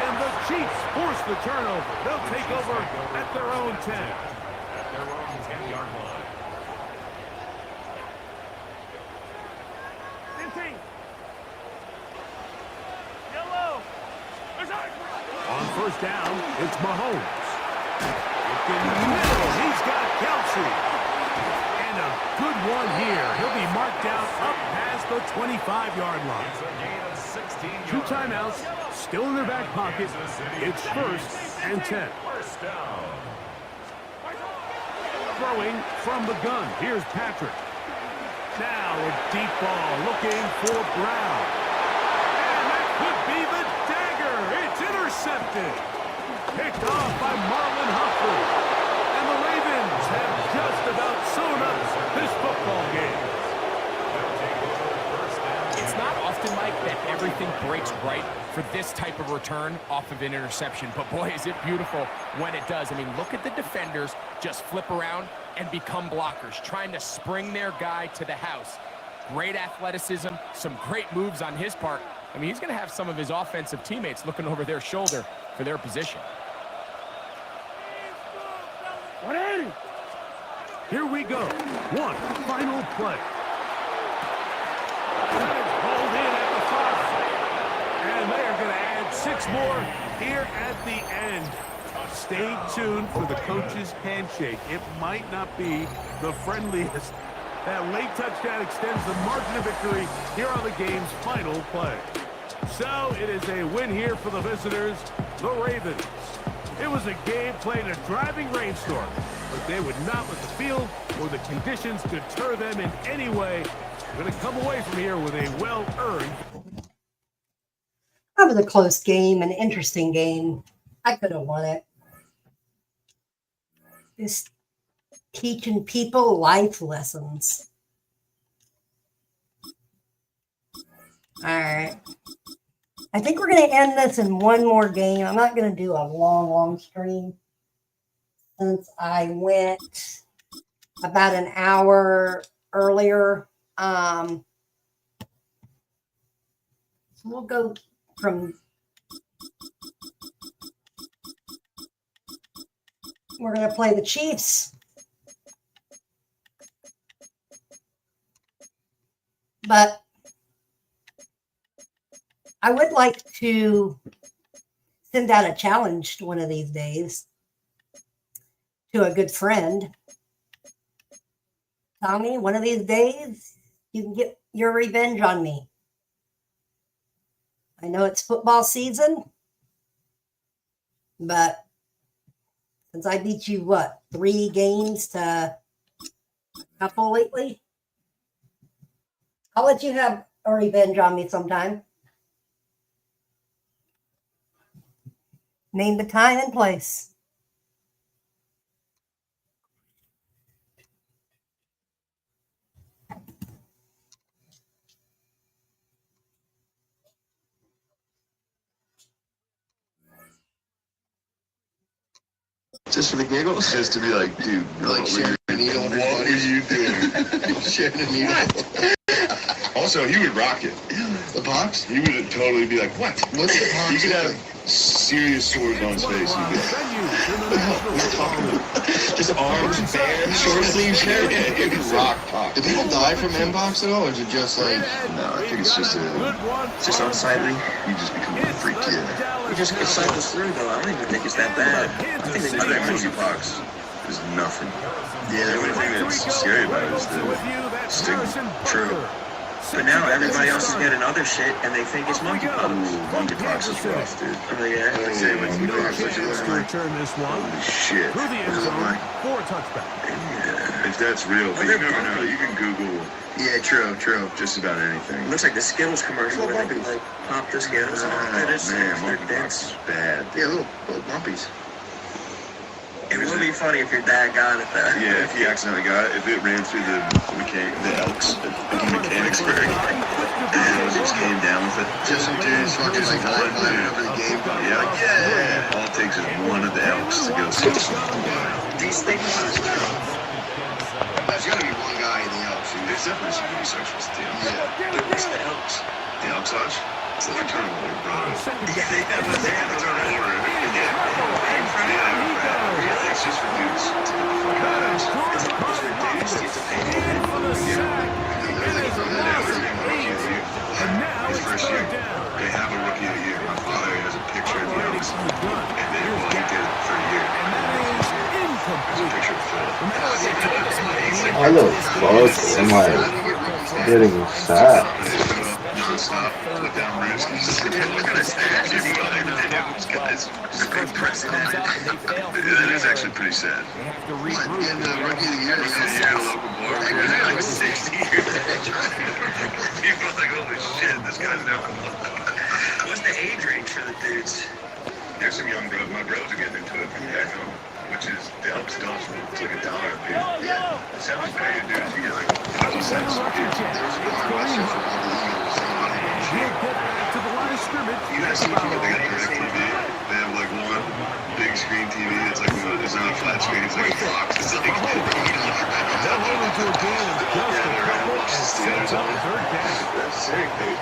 And the Chiefs force the turnover. They'll take over at their own 10. At their own 10-yard line. 15. Yellow. On 1st down, it's Mahomes. In the middle, he's got Kelsey. And a good one here. He'll be marked down up past the 25-yard line. It's a gain of 16 yards. 2 timeouts, still in their back pocket. It's 1st and 10. First down. Throwing from the gun. Here's Patrick. Now a deep ball looking for Brown. And that could be the dagger. It's intercepted. Picked off by Marlon Humphrey. And the Ravens have just about sewn up this football game. It's not often, Mike, that everything breaks right for this type of return off of an interception. But boy, is it beautiful when it does. I mean, look at the defenders just flip around and become blockers, trying to spring their guy to the house. Great athleticism, some great moves on his part. I mean, he's going to have some of his offensive teammates looking over their shoulder for their position. 180. Here we go. One final play. Hold in at the 5. And they are going to add 6 more here at the end. Stay tuned for the coach's handshake. It might not be the friendliest. That late touchdown extends the margin of victory here on the game's final play. So it is a win here for the visitors, the Ravens. It was a game played in a driving rainstorm, but they would not let the field or the conditions deter them in any way. They're going to come away from here with a well-earned. That was a close game, an interesting game. I could have won it. Just teaching people life lessons. All right. I think we're going to end this in one more game. I'm not going to do a long stream since I went about an hour earlier. So we'll go from... We're going to play the Chiefs. But I would like to send out a challenge one of these days to a good friend. Tommy, one of these days, you can get your revenge on me. I know it's football season, but since I beat you, 3 games to a couple lately? I'll let you have a revenge on me sometime. Name the time and place. Just for the giggles? Just to be like, dude, Like sharing a needle with what were you doing? sharing a needle. Also, he would rock it. The box? He would totally be like, what? What's the box? He could have serious swords on his face. He'd be like, Venues in the National what are you Football talking League. about? Just arms, bare, short sleeve shirt. Rock pop. Do people die from Mpox at all, or is it just like? No, I think it's just unsightly. you just become a freak kid. It cycles through though. I don't even think it's that bad. I think they I think monkeypox is nothing. Yeah, the only thing that's scary about it is the stigma. True. But now everybody else is getting other shit, and they think it's monkeypox. Monkeypox is rough, dude. Oh yeah. They say monkeypox is To return this one holy shit. through the end zone for a touchback. Yeah, if that's real, but you never know. You can Google. Yeah, true. Just about anything. It looks like the Skittles commercial where they can like pop the Skittles. Man, monkeypox is bad. Yeah, little bumpies. It would be funny if your dad got it though. Yeah, if he accidentally got it, if it ran through the Elks at Mechanicsburg, and it just came down with it. Just some dudes fucking like high-fiving over the game. Yeah. All it takes is one of the Elks to go see. These things. There's got to be one guy in the Elks. There's definitely some homosexuals at the Elks. Yeah. What's the Elks? The Elks Lodge? It's the fraternal order, bro. Yeah, they have the fraternal order. Yeah, it's just for dudes. For the sack. It is a loss of 8. And now His it's first third year, down. they have a rookie of the year. My father has a picture of the Elks, and then he did it for a year. And that is There's a picture of Phil. How the fuck am I getting sacked? Non-stop, put down risk. That is actually pretty sad. In the rookie of the year, Local bar. Like 60 years. People are like, holy shit, this guy's never won. what's the age range for the dudes? There's some young bros. My bros are getting into it from back home, which is the Elks don't. It's like $1 a piece. Yeah. Sounds bad, dude. You get like 50 cents a piece. There's a bar in Westchester called the Eagles. He'll get back to the line of scrimmage. You guys see what they got direct TV? They have like one big screen TV. It's like it's not a flat screen. It's like a box. It's like They'll hold him to a game in just a couple and sets up third down. That's sick, dude.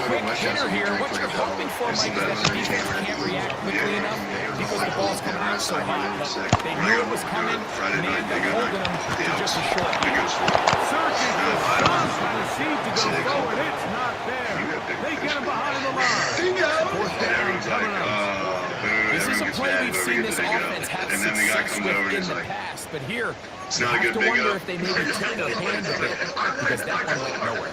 Quick hitter here. What you're hoping for, Mike, is that the defense can't react quickly enough because the ball's coming out so hot. But they knew it was coming, and they ended up holding them to just a short game. Searching for some kind of seed to go forward. It's not there. They get him behind the line. Fourth down Everyone's like, coming up. This is a play we've seen this offense have and then the guy success comes over with and in is the like, past. But here, it's you not a have good to big wonder up. if they maybe took their hand a bit because that one went nowhere.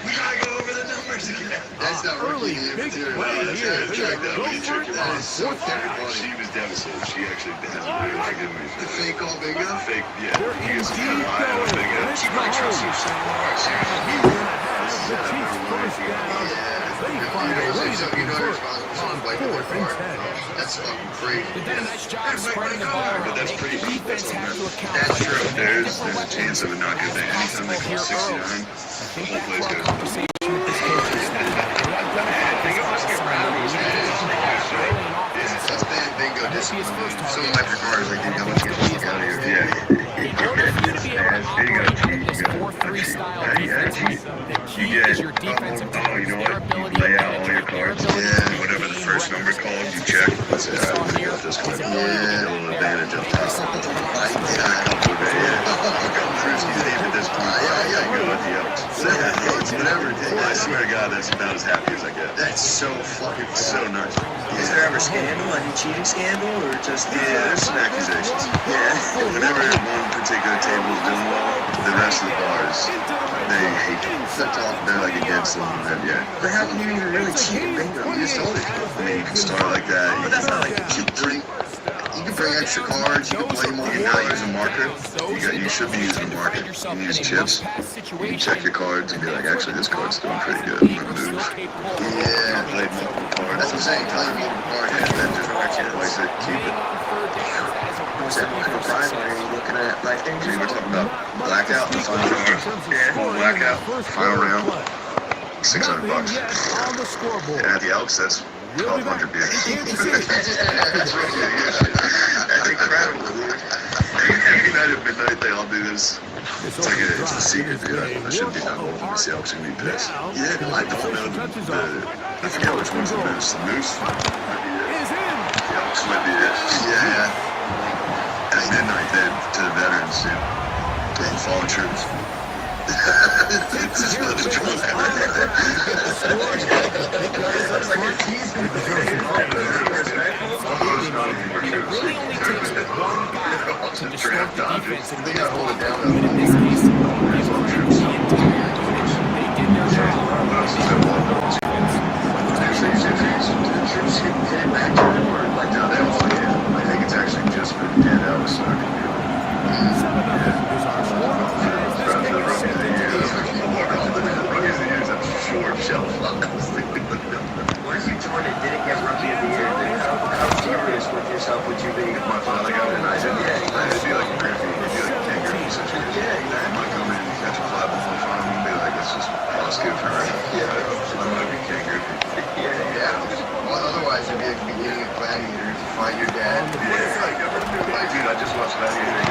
We gotta go over the numbers again. That's not Early big play here. They go for it on fourth down. She was devastated. She actually has a really like good one. The fake all big up? Fake, yeah. They're Because it's indeed kind of wide and going. big up. Let's She might go. trust you so much. He's going to have the Chiefs first down. They find a way to convert on 4th and 10. That's fucking crazy. They did a nice job spreading the ball around. But that's Make pretty the deep. defense have to account That's for true. it. There's a chance of it not good thing. Anytime they call 69, I the think whole that's place where our goes. conversation with this coach is now. They identified this outside early in offense. That's bad bingo This is his first discipline. Some target. electric cars like, dude, how much you get the fuck out of here? Yeah. In order for you to be able to operate in this 4-3 style defense, the key is your defensive tackles, their ability to Lay out all your penetrate, their cards. ability to Whatever the first number calls, you check. And say, all right, we got this one. A little advantage up top. At this point, I go with the Elks. Whatever it takes. I swear to God, that's about as happy as I get. That's so fucking So nice. Is there ever scandal, any cheating scandal, or just Yeah, there's some accusations. Yeah. Whenever one particular table is doing well, the rest of the bars, they hate them. They're like against them. And yeah. But how can you even really cheat at bingo? You just told it. I mean, you can start like that. But that's not like you bring. You can bring extra cards. You can play more. You know, there's a marker. You should be using a marker. You can use chips. You can check your cards and be like, actually, this card's doing pretty good. I'm gonna move. Yeah. I played multiple cards. That's what I'm saying. Tell you multiple cards. And then just like it, keep it. What's that? What kind of prize money are you looking at? Life We danger? were talking about blackout, the final round. Yeah. Blackout, final round, $600. On the scoreboard. And at the Elks, that's 1,200 beers. That's incredible, dude. Every night at midnight, they all do this. It's like it's a secret, dude. I shouldn't be that old. The Seahawks are going to be pissed. Yeah, I don't know. I forget which one's the Moose. The Moose might be it. The Elks might be it. Yeah. friends too. Bro, fallen troops. This is really the troll. Really only takes one guy to distort the defense and win the ball. But in this case, give credit to the entire unit. They did their job. Troops hit it back to them, or like now they all hit. I think it's actually just been 10 hours so I can do it. Short shelf. What if you told it didn't get Rookie of the Year? How serious with yourself would you be? If my father got it, I'd be like Griffey. It'd be like Ken Griffey situation. Yeah, exactly. I'm gonna come in and catch a fly ball in front of him and be like, it's just all good for her. Yeah. I'm gonna be Ken Griffey. Yeah. Well, otherwise, it'd be like the beginning of Gladiator to find your dad. Yeah, like, dude, I just watched Gladiator.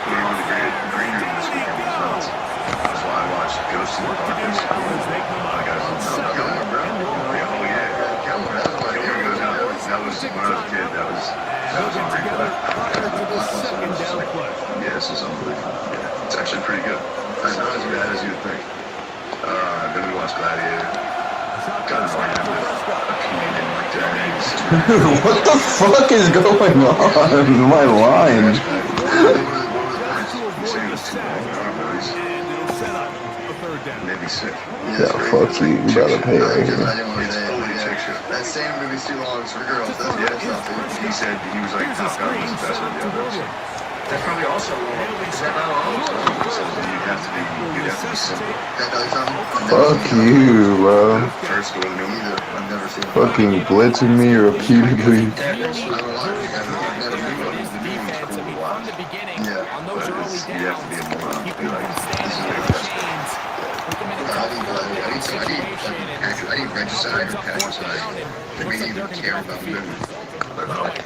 We were in the green room this weekend. That's why I watched Ghost in the Darkness. I got Kilmer, bro. Oh, yeah. Kilmer goes out. That was, when I was a kid, that was on replay. Yeah, this is unbelievable. Yeah. It's actually pretty good. It's not as bad as you'd think. Then we watched Gladiator. Got invited with a comedian like that. What the fuck is going on? My line. Maybe sick. Yeah, fuck you. You gotta pay right here. That same movie's too long for girls. That's real stuff, dude. He said he was like Top Gun was the best one the other episode. That's probably also long. Is that not long? He said you'd have to be simple. Fuck you, bro. First go to the movie. I've never seen it. Fucking blitzing me repeatedly. You have to be a moron to be like, this is the best. I need regicide or patricide. They may even care about the movie.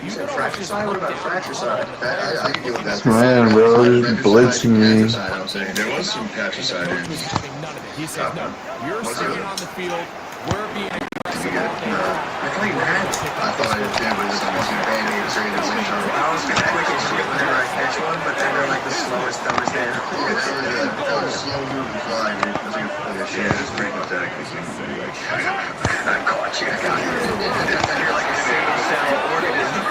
You said fratricide? What about fratricide? I can deal with that. Man, bro, just blitzing me. There was some patricide in. He said, no, you're staying on the field. We're being aggressive out there. I thought you had. I thought I did too, but it's almost a band-aid straight to win. I was going to quick and shit whenever I catch one, but then they're like the slowest thumbers down. That was slow moving flying, dude. Yeah, it's pretty pathetic. I caught you. I got you. You're like a single cell organism.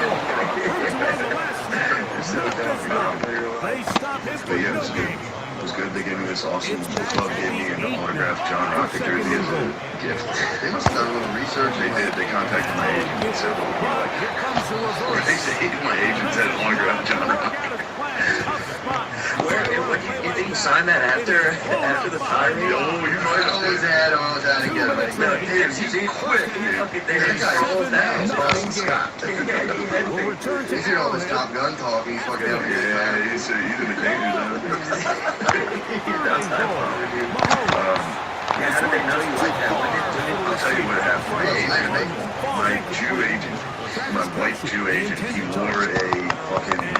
But yeah, it was good. It was good. They gave me this awesome, the club gave me an autographed John Rocket jersey as a gift. They must have done a little research. They did. They contacted my agent and said, they said my agent said autographed John Rocket. You think you signed that after the tirade? Oh, you might have always had all the time to get it. He's quick. That guy slows down. He's hearing all this Top Gun talk and he's fucking out here. Yeah, he's in the danger zone. How did they know you like that? I'll tell you what happened. My Jew agent, my white Jew agent, he wore a fucking...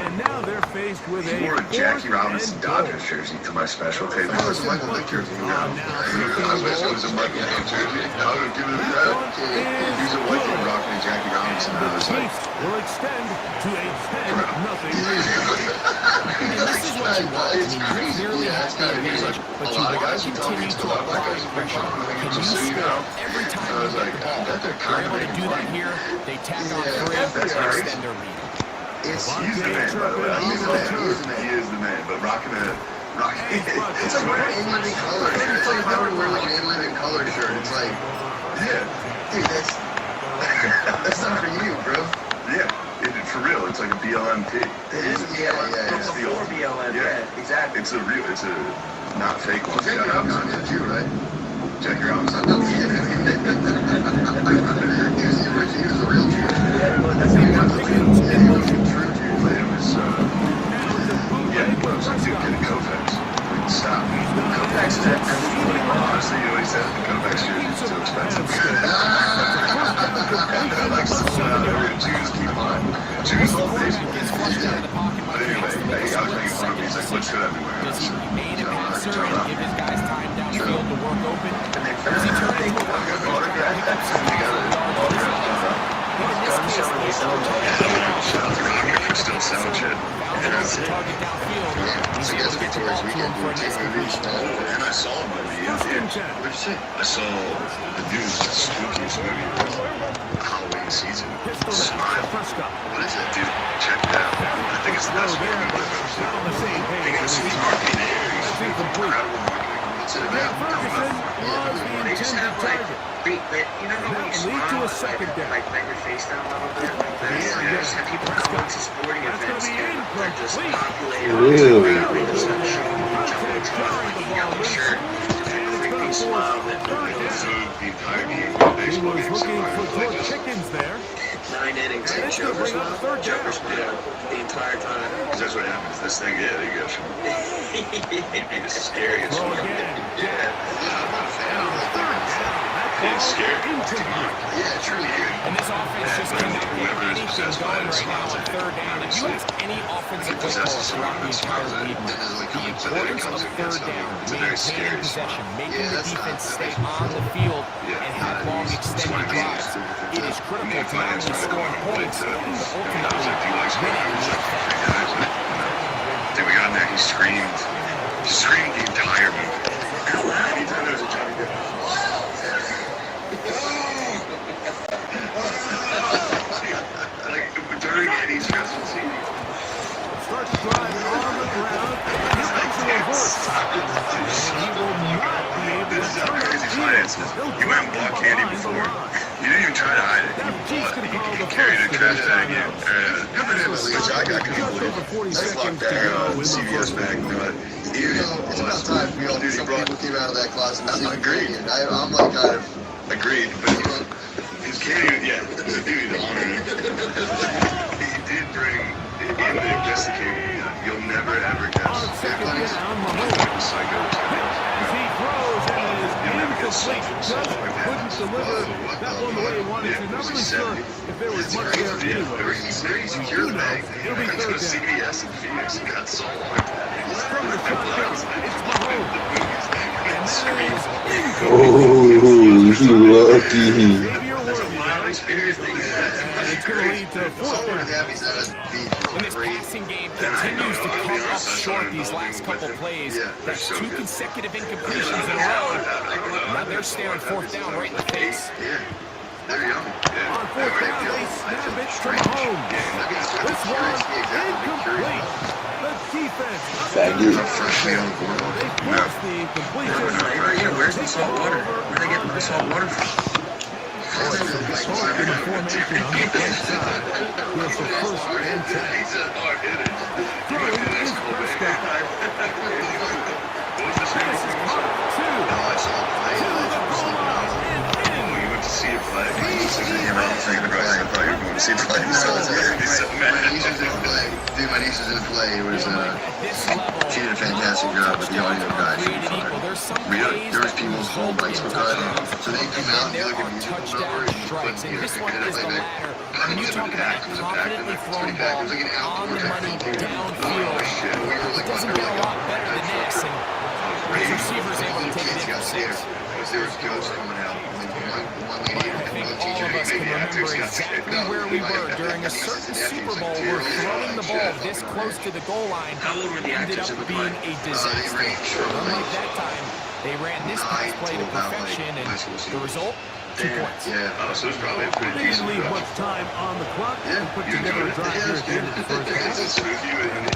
He wore a Jackie Robinson Dodgers jersey to my special table. That was a Michael Vick jersey. I wish it was a Michael Vick jersey. I would give it a credit. He's a white dude rocking a Jackie Robinson. I was like... will extend to a 10-0 This is what you want. It's crazy. Yeah, it's kind of like But a you lot of want guys to who tell me continue it's to a lot. That guy's a big shot. Can you score every time I was you like, get the ball? they're They're kind of able to do that here. They tack on three and extend their lead. It's he's the man, by the way. He is the man. But rocking it's like wearing an in living color shirt. It's like if I were to wear like an in living color shirt. It's like, yeah, dude, that's not for you, bro. Yeah, for real. It's like a BLM tee. It is a BLM. It's the old BLM. Yeah, exactly. It's a not fake one. Jackie Robinson is a Jew, right? Jackie Robinson. He was the real Jew. That's how you got the true Jew. But it was, it was like, dude, get a Kovacs. Like, stop. Kovacs is honestly, you know what he said? The Kovacs jersey is too expensive. Like, sold out every Jews keep on. Jews love baseball. But anyway, I was making fun of him. He's like, looks good everywhere. Does he remain a passer and give his guys time downfield to work open? Does he turn into a Shout out to Rocket for still selling shit. target downfield. get the ball to him for a nice completion. And I saw him movie. What'd you say? I saw the news, the spookiest movie of Halloween season. Smile. What is that, dude? Check it out. I think it's the best movie I've ever seen. You gotta see the marketing there. Incredible marketing. What's it about? They just have like, you know, when you smile, like let your face down a little bit like this. They just have people going to sporting events and they're just populated. Really? Yellow shirt, creepy smile that The entire game. Baseball game. For chickens there. 9 innings and Joker smile, Joker smile the entire time. Because that's what happens. This thing, yeah, there you go. It's the scariest one. Yeah. I'm not a fan of it's scary. Yeah, it truly is. And this offense just cannot get anything going right now on third down. If you ask any offensive play caller throughout the entire league, the importance of third down, maintaining possession, making the defense stay on the field and have long extended drives, it is critical to not only scoring points, but ultimately winning. Then we got in there, he screamed the entire movie. Anytime there's a Johnny Depp. Like, during any stressful scene. Starts driving on the ground. Here comes the reverse. He will not be able This is how crazy finance is. You went and bought candy before. You didn't even try to hide it. You bought it. You carried a trash bag in. Which I got completely. That's locked that CVS bag. It's about time we all some people came out of that closet. Agreed. I'm like kind of agreed, but his candy, yeah, it was a duty to honor him. He did bring in the investigator. You'll never ever guess. Psycho. He throws and is incomplete. Just couldn't deliver that one the way he wanted to. Not really sure if there was much there to do. Very secure bag. I went to CVS in Phoenix and got so long. From the shotgun, it's Mahomes. And that is Oh, lucky. That's a wild experience. And it's going to lead to fourth down. And this passing game continues to come up short these last couple plays. That's 2 consecutive incompletions in a row. Now they're staring fourth down right in the face. There you go. On fourth down, they snap it to Mahomes. This one incomplete. The defense. Thank you. They force the incompletion. Where's the salt water? Where are they getting the salt water from? In the formation on the right side. Here's the first and 10. Throwing is Prescott. This is part 2. You went to see a play. I thought you were going to see a play. Dude, my niece was in a play. It was, she did a fantastic job, but the audio guy, she was fine. There was people's whole mics were cut, so they come out and they look at music over and strikes, and this one is the latter. When you talk about confidently throwing ball on the money downfield, it doesn't get a lot better than this, and his receiver's able to take it in for 6. There was ghosts coming out. I think all of us can remember exactly where we were during a certain Super Bowl where throwing the ball this close to the goal line ended up being a disaster. Unlike that time, they ran this pass play to perfection, and the result, 2 points. Oh, so it's probably a pretty They didn't decent leave much time on the clock and put together a drive here at the end of the first half.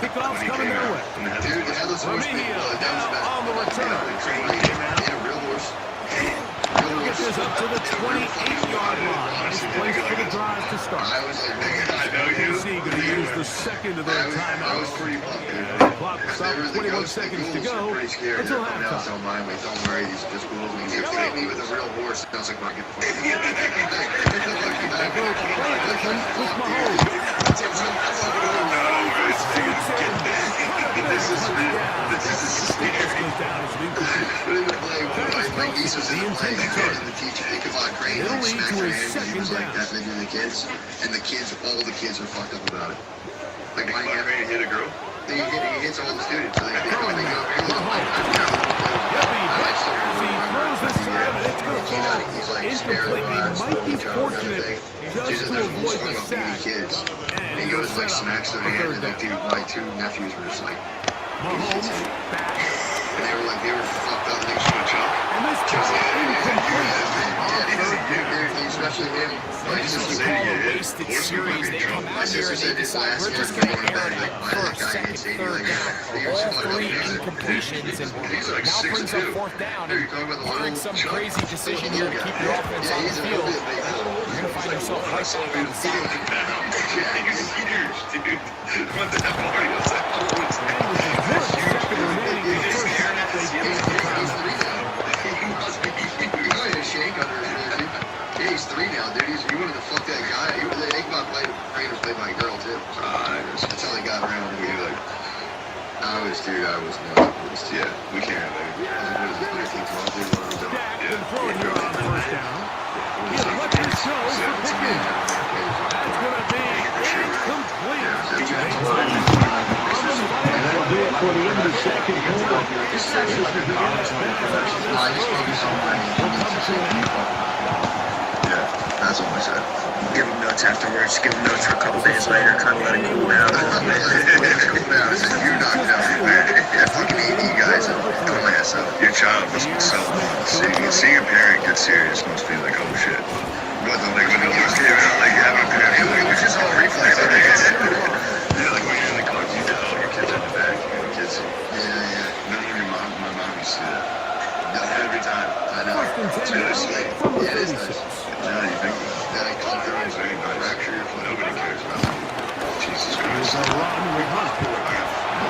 Kickoff's coming their way. Romania now on the return. He'll get this up to the 28-yard line. Nice place for the drive to start. KC going to use the second of their timeouts. The clock stops 21 seconds to go until halftime. Don't worry, these are just rules. When you fight me with a real horse, it sounds like my good point. With Mahomes. My niece was in the play, and the teacher, they come on crazy, like smack their hands, and he was like that, they do the kids, and the kids, all the kids are fucked up about it. Like, why can't they hit a girl? He hits all the students, so they go over here, he's like sterilized, might be fortunate just to avoid the sack. Kids. And he goes like smacks their hand, and like my 2 nephews were just like, Mahomes back. And they were fucked up. They should have jumped. And this ball incomplete. Especially him. This is a wasted series. They come out here and they decide we're just going to air it out first, second, third down. All three incompletions, and now brings up fourth down. And barring some crazy decision here to keep your offense on the field, you're going to find yourself right back on the sideline. He's huge, dude. What the hell are you? He's 3 now, dude. You wanted to fuck that guy. They got trainers played by a girl, too. That's how they got around. I was not. Yeah, we can't have it. Throwing here on first down. He'll let this go for Pickens. That's going to be incomplete. That'll do it for the end of the second quarter. This session is That's what I said. Give him notes afterwards. Give him notes for a couple days later. Kind of let it cool down. You're not down. Fucking 80 guys. Your child must be so seeing a parent get serious must be like, oh shit. But like when the news came out, like having a parent, it was just all reflex. Yeah, like when you're in the car, you know your kids in the back, your kids. Yeah. None of my mom used to do that. Every time. I know. It's really sweet. Yeah, it is nice. Now you think that I come through and say, fracture your foot. Nobody cares about that. Jesus Christ. This is unbelievable.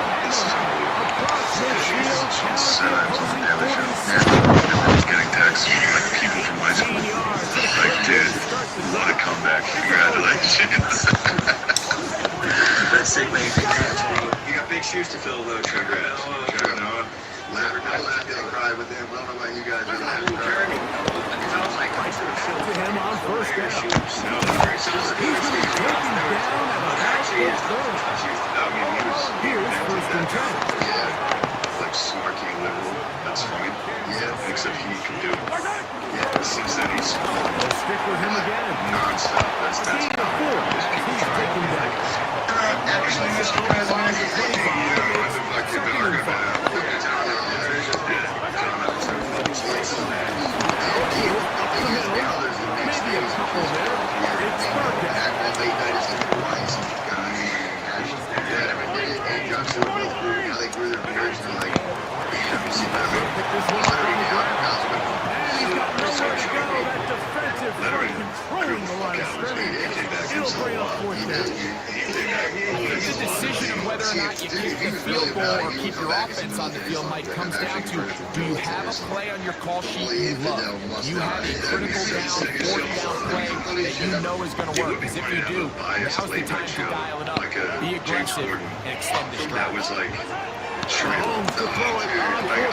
I was on the Daily Show. I was getting texts from like people from my school. Like, dude, what a comeback. Congratulations. That's sick, man. You got big shoes to fill, though, Trevor. I laughed and cried with him. I don't know about you guys. to him on first down. He's going to be taken down at about the 30. Here's first and 10. Like snarky and liberal. That's fine. Yeah. Except he can do it. Yeah. Since then he's They'll stick with him again. non-stop. That's Gain of 4 as he's taken down. actually Mr. President. Second and 5. Maybe a couple there. It's third down. Pick this one up on the ground. And he's got nowhere to go. That defensive front controlling the line of scrimmage. It'll bring up fourth down. The decision of whether or not you kick the field goal or keep your offense on the field, Mike, comes down to, do you have a play on your call sheet you love? Do you have a critical down, fourth down play that you know is going to work? Because if you do, now's the time to dial it up, be aggressive, and extend the drive. That was like Mahomes to throw it on fourth down.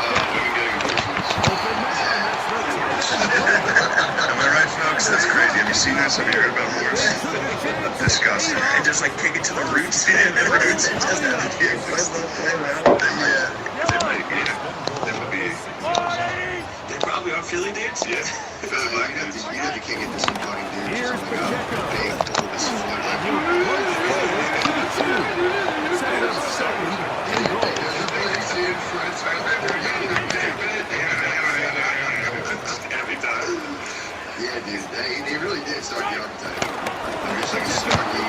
Open man, that's the touchdown. Am I right, folks? That's crazy. Have you seen this? Have you heard about horse? Disgusting. And just like kick it to the roots. And the roots. It does that. They might be. They probably are Philly dudes. Yeah. Philly black dudes. You have to kick it to some fucking dudes. Here's Pacheco. Big, this is what I Set up second and goal. Every time. Yeah, dude. They really did start the archetype. They're just like a snarky,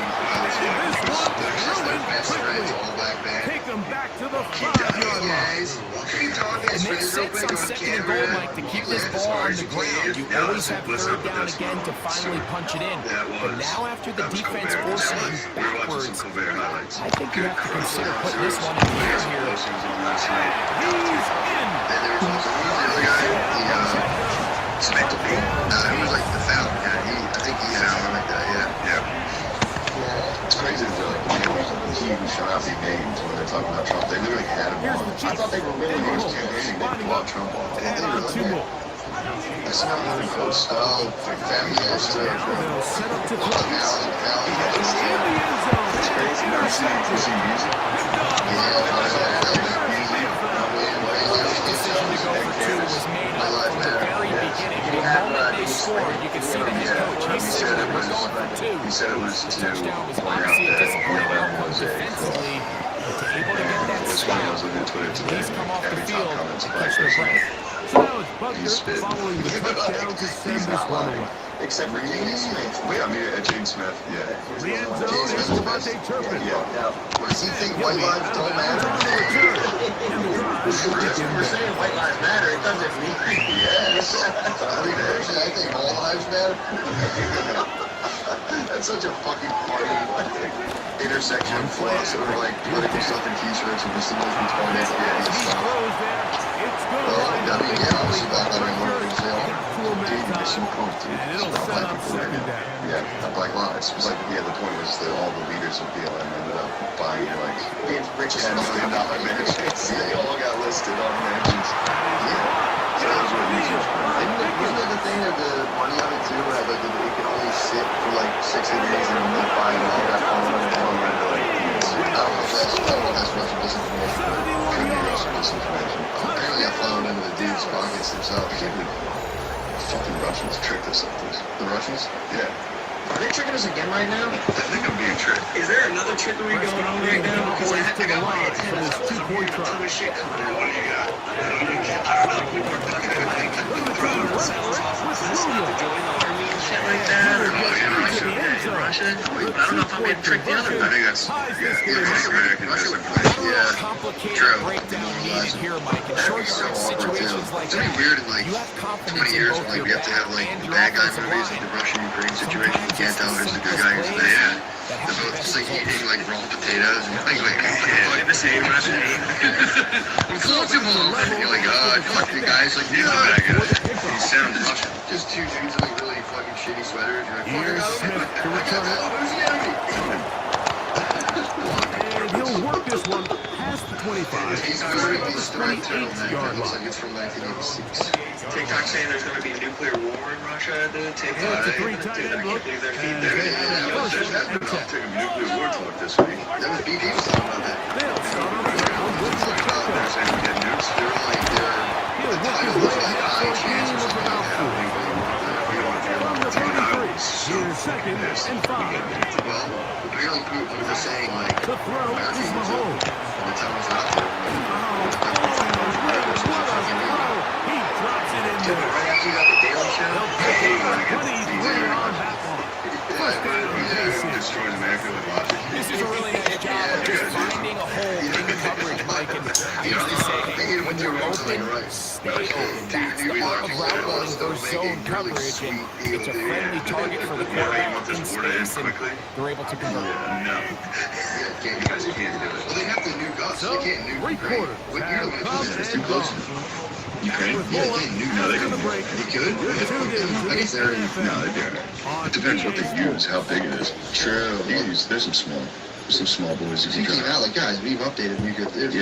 they're just their best friends, all black band. Take them back to the 5-yard line. Guys, keep talking. It makes sense on second and goal, Mike, to keep this ball on the ground. You always have third down again to finally punch it in. But now after the defense forcing him backwards, I think you have to consider putting this one in the air here. He's in. Then there was also another guy, Smith. it was like the foul guy. I think he had something like that, yeah. It's crazy to feel like he even shut out the names when they're talking about Trump. They literally had him on. I thought they were really going to campaigning to block Trump off. To add on 2 more. I saw him on post. Oh, family post. Now they'll set up to throw. Allen. In the end zone. It's crazy. Never seen music. Decision to go for 2 was made up from the very beginning. The moment they scored, you could see the head coach. He said it was going for 2. He said it was The touchdown was obviously a disappointing outcome defensively, but to able to get that this morning I was looking at Twitter today. He's come off the Every field top comment's to black catch their person. breath. So now it's Butker He's spitting. following the touchdown to send He's this not one lying. away. Except for Jaden Smith. Wait, I'm here at Jaden Smith. Yeah. The end zone is Devontae Turpin. Yeah. Does he think white lives don't matter? We're saying white lives matter. It doesn't mean. Yes. I mean, personally, I think all lives matter. That's such a fucking party intersection philosopher, like political stuff and t-shirts and just the most retarded stuff. Obviously back on my morning sale. Dude, mission pump, dude. It's about black people. Yeah, not black lives. It's like, yeah, the point was that all the leaders of BLM ended up buying like $10 million mansions. They all got listed on mansions. Yeah. So that was what users were. Wasn't that the thing that the money of it too, where like it could only sit for like 60 days and then buy it all back home and then run to like I don't know if that's Russian disinformation, but it could be Russian disinformation. Apparently I followed into the dude's pockets themselves. Fucking Russians tricked us like this. The Russians? Yeah. Are they tricking us again right now? I think I'm being tricked. Is there another trickery going on right now? Because I got my antennas up. I'm hearing a ton of shit coming out. What do you got? I don't know. People are talking about like throwing themselves off of cliffs to join the army and shit like that. In Russia? But I don't know if I'm getting tricked either. I think that's, American disinformation. Yeah. Complicated breakdown needed here, Mike. In short situations like that, weird in like you have 20 confidence in years both when like your we have to have like and the your bad guy offensive movies, line. like the Russian-Ukraine situation. You can't tell who's the good guy, who's the bad. They're both just like eating like raw potatoes and you're like, yeah, the same Russian. It's all too long. You're like, fuck the guy's like, he's the bad guy. He sounds Russian. Just two dudes in like really fucking shitty sweaters. You're like, fuck Smith to return it. who's the enemy? And he'll work this one past the 25. He's wearing these thread 28-yard turtleneck. It looks line. like it's from 1986. TikTok saying there's going to be nuclear war in Russia. The TikTok. It's a three-tight end look. There's been nuclear war talk this week. That was BP was talking about that. They'll start on the ground with the They're saying we get nukes. They're like, He'll the work title his was way like out high for a chance gain or of something about like that. 4. From the 33, here's second and 5. Well, apparently Putin was just saying like, The throw is Mahomes. and the time was not there. He drops it in there. Right after you got the Daily Show. They'll take 23 on that one. First down on KC. Destroys America with logic. This is a really nice job of just finding a hole in the coverage, Mike. And I used to say, hey, when you're open, stay open. That's the art of route running versus zone coverage. And it's a friendly target for the quarterback in space, and they're able to convert. No. You guys can't do it. Well, they have to nuke us. So, They can't nuke 3 Ukraine. quarters What have year come was and too close? gone. Ukraine? With Yeah, they more can't nuke. No, they to the can. break. They could. You're tuned in to I guess they're. the No, they do. It depends what they use, how big it is. True. You can use, there's some small boys you You can came try. out like, guys, we've updated nuclear theory.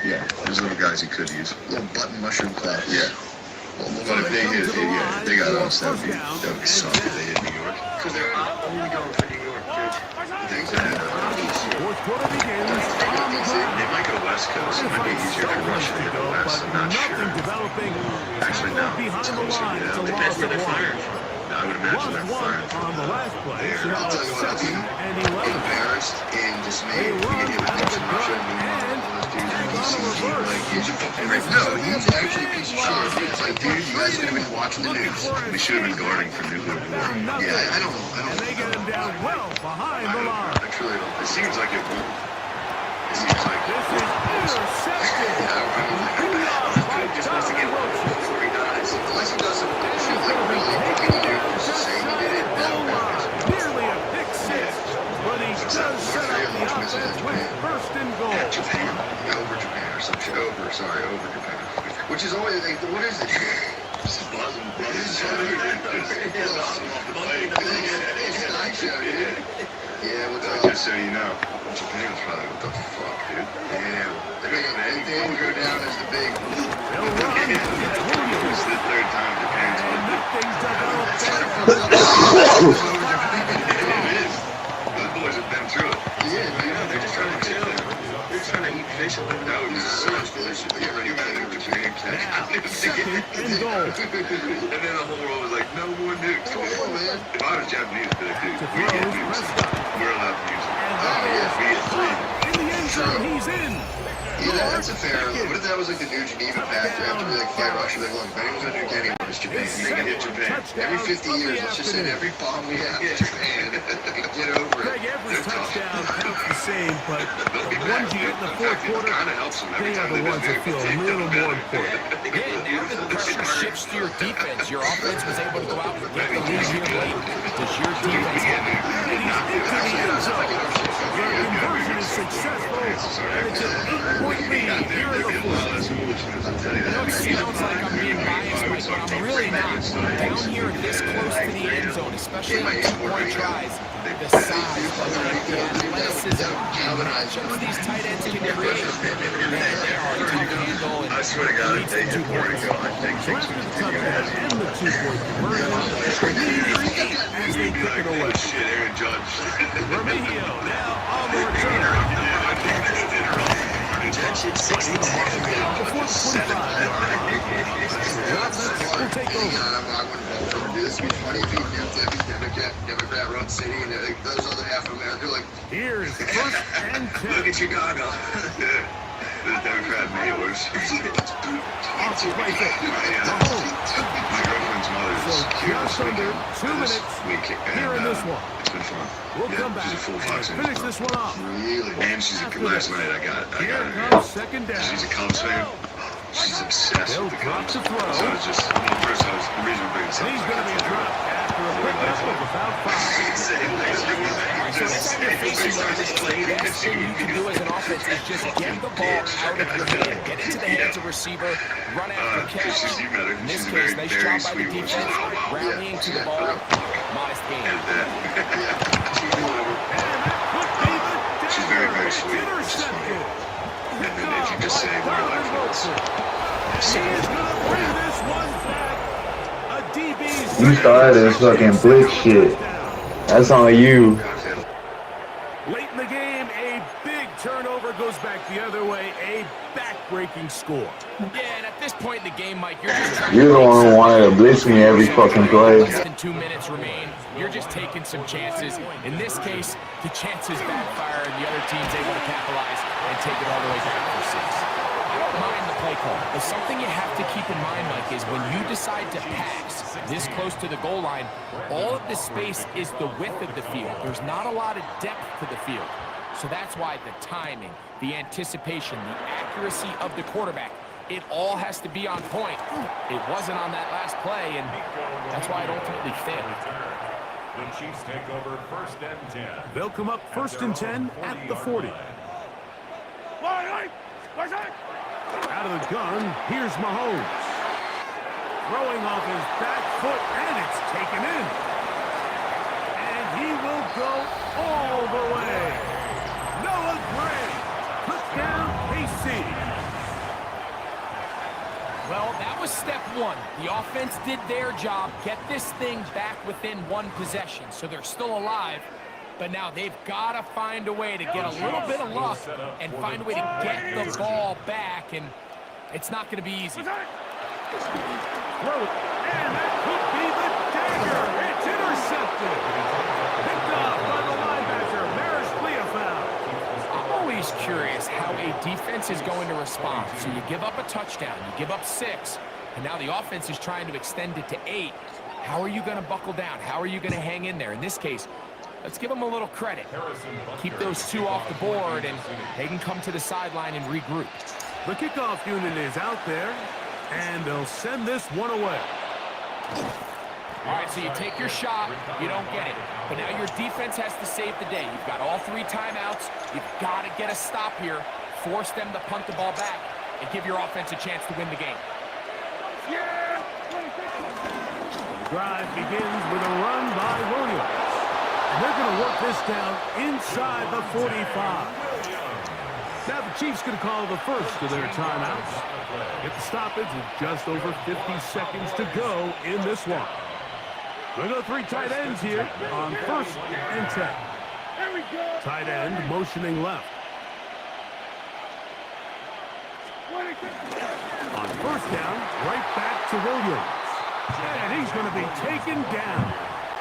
Yeah. There's little guys you could use. Little button mushroom cloud. Yeah. But if they hit it, yeah, they got us. That would be soft if they hit New York. Because they're only going for New York, dude. Fourth quarter begins on the ground. They might go West Coast. It might be easier for Russia to go West. I'm not Nothing sure. developing. Actually, no. Behind It's the closer, line, yeah. it's a Depends loss where of they're 1. firing. I would imagine they're Lost 1 firing on the last play. So I'll now tell it's you what, 2nd and 11. Embarrassed and dismayed. They We run get hit with out of picks the in Russia gun and and all those dudes tag in on a DC reverse. like, he's a fucking no, he's actually a piece of shit. It's like, dude, you guys could have been watching the news. They should have been guarding for nuclear war. Yeah, I don't know. And they get him down well behind the line. I truly don't. It seems like it won't. It seems like This is intercepted. Just wants to get one before he dies. Unless he does some bullshit like really making you just saying he did it, that'll matter. Nearly a pick 6, but he does set up the offense with first and goal. Japan, over Japan or some shit. Over Japan. Which is always like, what is this shit? It's a night show, dude. Yeah, what's up? just so you know, Japan's probably what the fuck, dude. Damn. They're making anything will go down as the big. They'll run. It's the third time Japan's won. Nothing's developed. It is. Those boys have been through it. Yeah, man. They're just trying to chill. They're trying to eat fish and live That would be so much delicious. You imagine Japan catch. Second and goal. And then the whole world was like, no more nukes. Come on, man. If I was Japanese, I'd be like, dude, To we get throw nukes. Prescott. We're allowed to use them. And that is We get 3. in the end zone. He He's in. Yeah, that's a fair. What if that was like the new Geneva Pact? After we like fight Russia, like, look, if anyone's gonna do anyone, it's Japan. Make it hit Japan. Every 50 years, let's just send every bomb we have to Japan. Get over Greg, it. every touchdown counts the same, but the ones you get in the fourth quarter, they are the ones that feel a little more important. Yeah, now that the pressure shifts to your defense, your offense was able to go out and get the lead here late. Does your defense have it? And he's into the end zone. The conversion is successful, and it's an 8-point lead here in the fourth. I know it sounds like I'm being biased, Mike, but I'm really not. Down here this close to the end zone, especially on 2-point tries, the size, the athleticism, the matchups these tight ends can create, man, they are a tough handle. And I swear to God, if they do more to go, I think So after the touchdown and the 2-point conversion, the lead is 8 as they kick it away. shit, Aaron Judge. Remigio now on the return. Attention, 60 Before the 25. Will take over. I wouldn't vote for him. Dude, this would be funny if he Democrat run city and those other half of America like. Here is first and 10. Look at Chicago. The Democrat mayors. Off the play fake. My girlfriend's mother's So here just this under weekend. 2 minutes here in this one. It's been fun. We'll come back She's a full Fox and finish this one off. Really? And she's last night I got Here her. comes second down. She's a Cubs fan. She's obsessed They'll with the drop Cubs. to throw. So it's just, first I was, the reason I'm bringing this And up he's is going to be dropped after a pickup of about 5. So anytime you're facing one of these plays, the best thing you can do as an offense is just get the ball out of your hand. Get into the hands of receiver, run after catch. In this case, nice job by the defense, rallying to the ball. Modest gain. She's very, very sweet. Intercepted. And then if you just say where life is. He is going to bring this one back. A DB's You started this fucking blitz shit. That's on you. late in the game, a big turnover goes back the other way. A back-breaking score. Yeah, and at this point in the game, Mike, you're just trying You're the one who wanted to blitz me every fucking play. Less than 2 minutes remain. You're just taking some chances. In this case, the chances backfire, and the other team's able to capitalize and take it all the way back for 6. I don't mind the play call, but something you have to keep in mind, Mike, is when you decide to pass this close to the goal line, all of the space is the width of the field. There's not a lot of depth to the field. So that's why the timing, the anticipation, the accuracy of the quarterback, it all has to be on point. It wasn't on that last play, and that's why it ultimately failed. The Chiefs take over first and 10. They'll come up first and 10 at the 40. Out of the gun, here's Mahomes. Throwing off his back foot, and it's taken in. And he will go all the way. Noah Gray, touchdown KC. Well, that was step one. The offense did their job, get this thing back within one possession, so they're still alive. But now they've got to find a way to get a little bit of luck and find a way to get the ball back, and it's not going to be easy. Throw it, and that could be the dagger. It's intercepted. Picked off by the linebacker, Maris Cleofound. I'm always curious how a defense is going to respond. So you give up a touchdown, you give up 6, and now the offense is trying to extend it to 8. How are you going to buckle down? How are you going to hang in there? In this case, let's give them a little credit. Keep those 2 off the board, and they can come to the sideline and regroup. The kickoff unit is out there, and they'll send this one away. All right, so you take your shot, you don't get it. But now your defense has to save the day. You've got all 3 timeouts. You've got to get a stop here, force them to punt the ball back, and give your offense a chance to win the game. The drive begins with a run by Williams. They're going to work this down inside the 45. Now the Chiefs going to call the first of their timeouts. Get the stoppage with just over 50 seconds to go in this one. We're going to go 3 tight ends here on first and 10. Tight end motioning left. On first down, right back to Williams. And he's going to be taken down.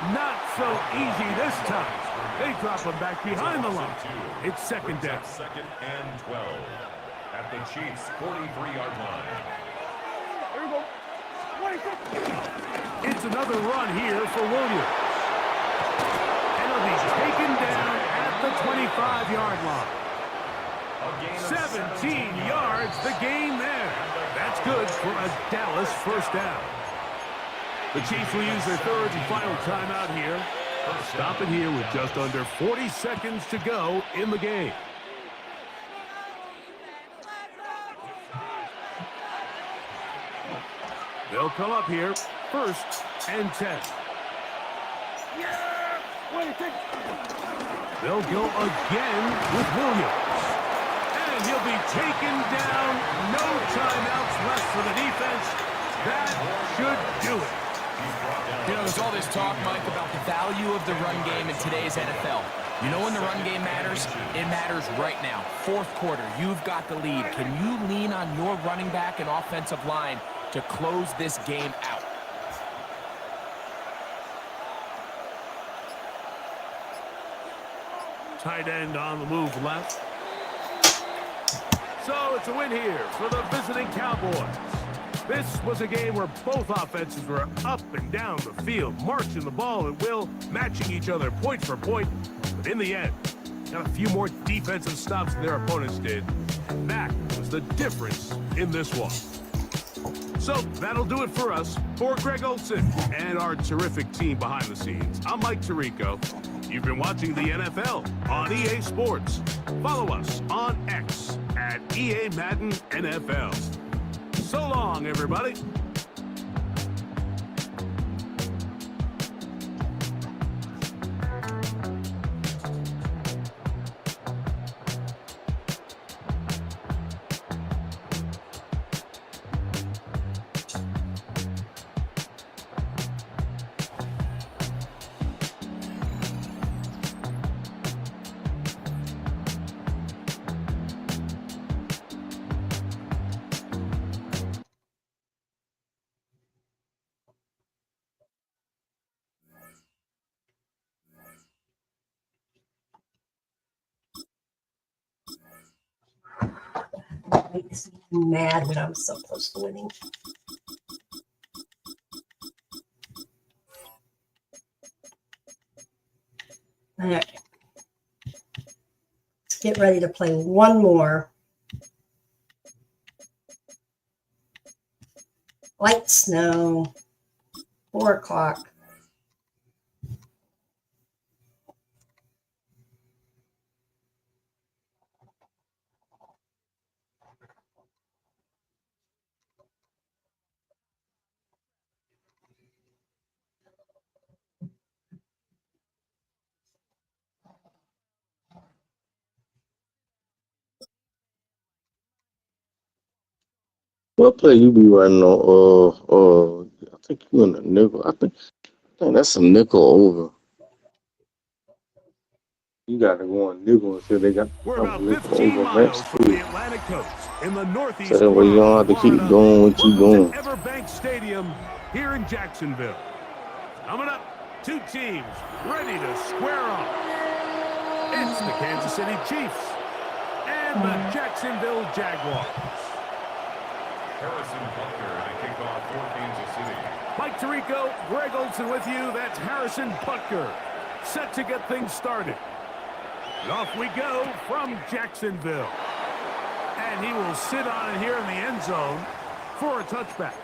Not so easy this time. They drop him back behind the line. It's second down. Second and 12 at the Chiefs' 43-yard line. Here we go. 26. It's another run here for Williams. And he'll be taken down at the 25-yard line. 17 yards, the gain there. That's good for a Dallas first down. The Chiefs will use their third and final timeout here. Stop it here with just under 40 seconds to go in the game. They'll come up here, first and 10. They'll go again with Williams. And he'll be taken down. No timeouts left for the defense. That should do it. You know, there's all this talk, Mike, about the value of the run game in today's NFL. You know when the run game matters? It matters right now. Fourth quarter, you've got the lead. Can you lean on your running back and offensive line to close this game out? Tight end on the move left. So it's a win here for the visiting Cowboys. This was a game where both offenses were up and down the field, marching the ball at will, matching each other point for point. But in the end, got a few more defensive stops than their opponents did. And that was the difference in this one. So that'll do it for us. For Greg Olson and our terrific team behind the scenes, I'm Mike Tirico. You've been watching the NFL on EA Sports. Follow us on X at EA Madden NFL. So long, everybody. Makes me mad that I'm so close to winning. All right. Let's get ready to play one more. Light snow, 4 o'clock. What play you be running on? I think you in the nickel. I think that's a nickel over. You got to go on nickel until they got We're about nickel 15 over miles next from the week. Atlantic coast in the northeast So that way you don't have to keep doing what you doing. Everbank Stadium here in Jacksonville. Coming up, two teams ready to square off. It's the Kansas City Chiefs and the Jacksonville Jaguars. Harrison Butker to kick off for Kansas City. Mike Tirico, Greg Olson with you. That's Harrison Butker, set to get things started. And off we go from Jacksonville. And he will sit on it here in the end zone for a touchback.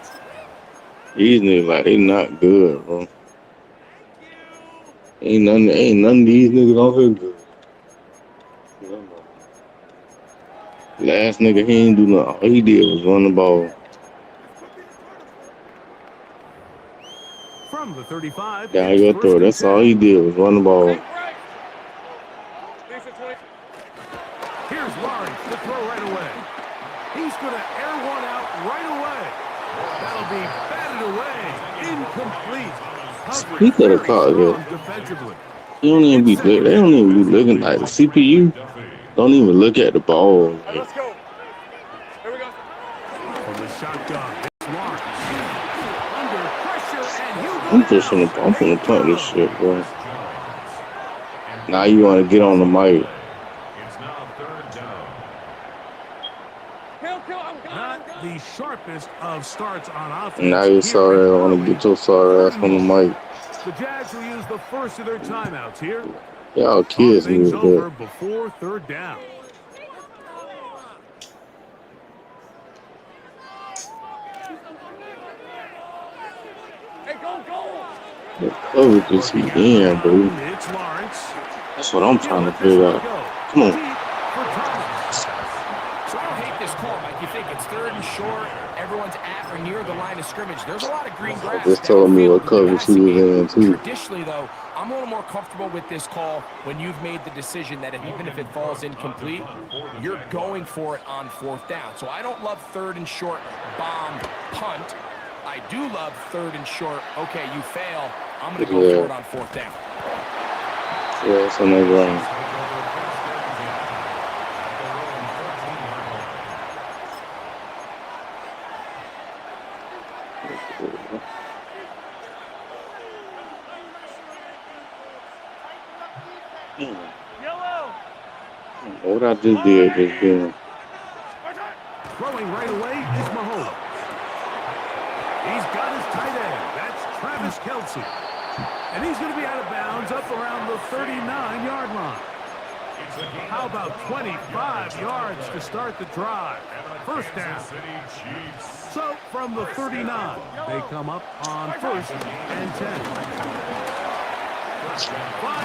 These niggas like they not good, bro. Ain't none of these niggas on here good. Last nigga, he ain't do nothing. All he did was run the ball. From the 35. Down your throw. That's all he did was run the ball. Here's Lawrence to throw right away. He's going to air one out right away. That'll be batted away. Incomplete. He could have caught it. Defensively. They don't even be looking like the CPU. Don't even look at the ball. Right, let's go. Here we go. From the shotgun, it's Lawrence. Under pressure, and he'll go I'm finna punt this shit, bro. Now you want to get on the mic. It's now third down. Not the sharpest of starts on offense. And now you sorry, I want to get your sorry ass on the mic. The Jags will use the first of their timeouts here. Y'all kids things need over that. before third down. What coverage is he in, bro? It's Lawrence. That's what I'm trying to figure out. Come on. So I don't hate this call, Mike. You think it's third and short, everyone's at or near the line of scrimmage. There's a lot of green grass. Just telling me what coverage he was in, too. Traditionally, though, I'm a little more comfortable with this call when you've made the decision that even if it falls incomplete, you're going for it on fourth down. So I don't love third and short, bomb, punt. I do love third and short. Okay, you fail. I'm going to go for it on fourth down. Yeah, it's on the ground. What I just did just then. Throwing right away is Mahomes. He's got his tight end. That's Travis Kelce. And he's going to be out of bounds up around the 39-yard line. How about 25 yards to start the drive? First down. So from the 39, they come up on first and 10.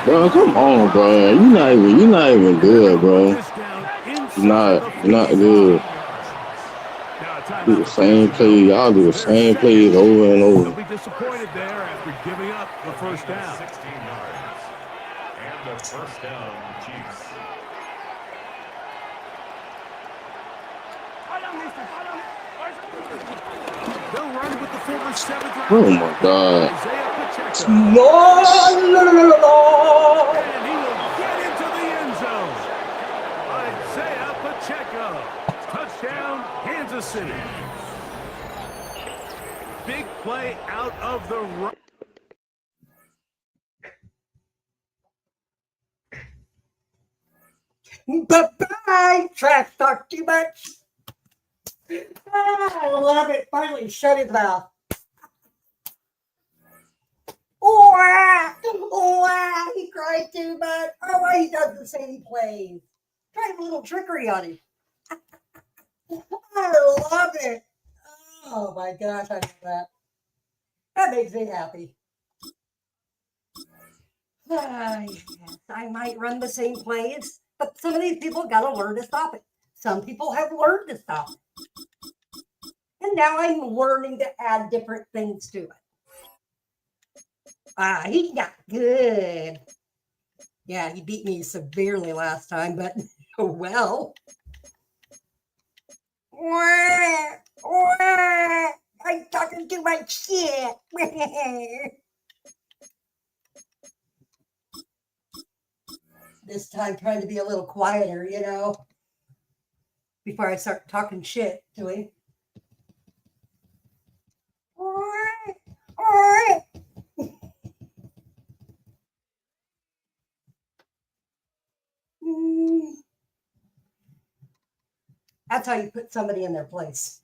Bro, come on, bro. You're not even good, bro. You're not good. Do the same play. Y'all do the same plays over and over. They'll be disappointed there after giving up the first down. 16 yards. And the first down, Chiefs. They'll run with the former 7th round. Oh my God. No. And he will get into the end zone. Isaiah Pacheco. Touchdown, Kansas City. Big play out of the run. Bye-bye. Trash talk too much. I love it. Finally shut his mouth. Oh, he cried too much. Oh, he doesn't say he plays. Try a little trickery on him. I love it. Oh my gosh, I love that. That makes me happy. Yes, I might run the same plays, but some of these people got to learn to stop it. Some people have learned to stop it. And now I'm learning to add different things to it. He got good. Yeah, he beat me severely last time, but oh well. I'm talking too much shit. This time trying to be a little quieter, you know, before I start talking shit to him. That's how you put somebody in their place.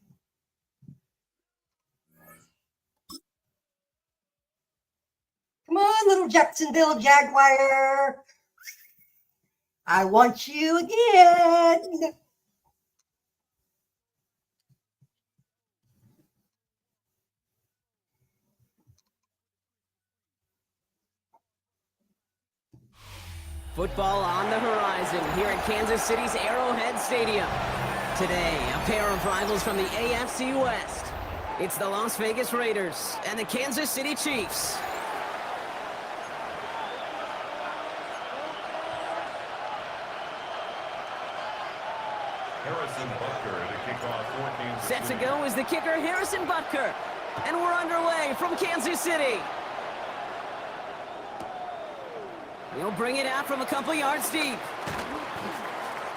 Come on, little Jacksonville Jaguar. I want you again. Football on the horizon here at Kansas City's Arrowhead Stadium. Today, a pair of rivals from the AFC West. It's the Las Vegas Raiders and the Kansas City Chiefs. Harrison Butker to kick off for Kansas Set to City. go is the kicker, Harrison Butker. And we're underway from Kansas City. He'll bring it out from a couple yards deep.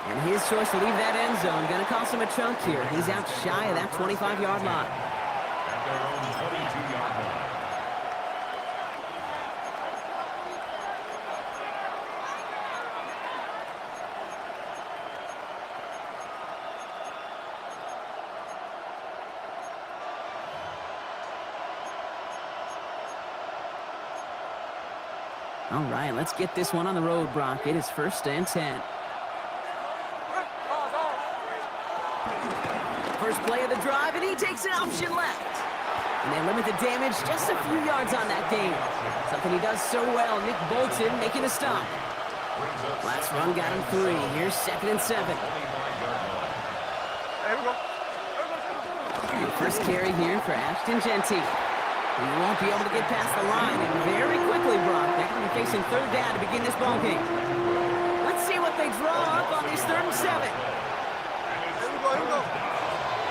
And his choice to leave that end zone going to cost him a chunk here. He's out shy of that 25-yard line. At their own 22-yard line. All right, let's get this one on the road, Brock. It is 1st and 10. First play of the drive, and he takes an option left. And they limit the damage just a few yards on that game. Something he does so well. Nick Bolton making a stop. Last run got him 3. Here's 2nd and 7. First carry here for Ashton Genty. He won't be able to get past the line, and very quickly, Brock, they're going to be facing 3rd down to begin this ball game. Let's see what they draw up on this 3rd and 7.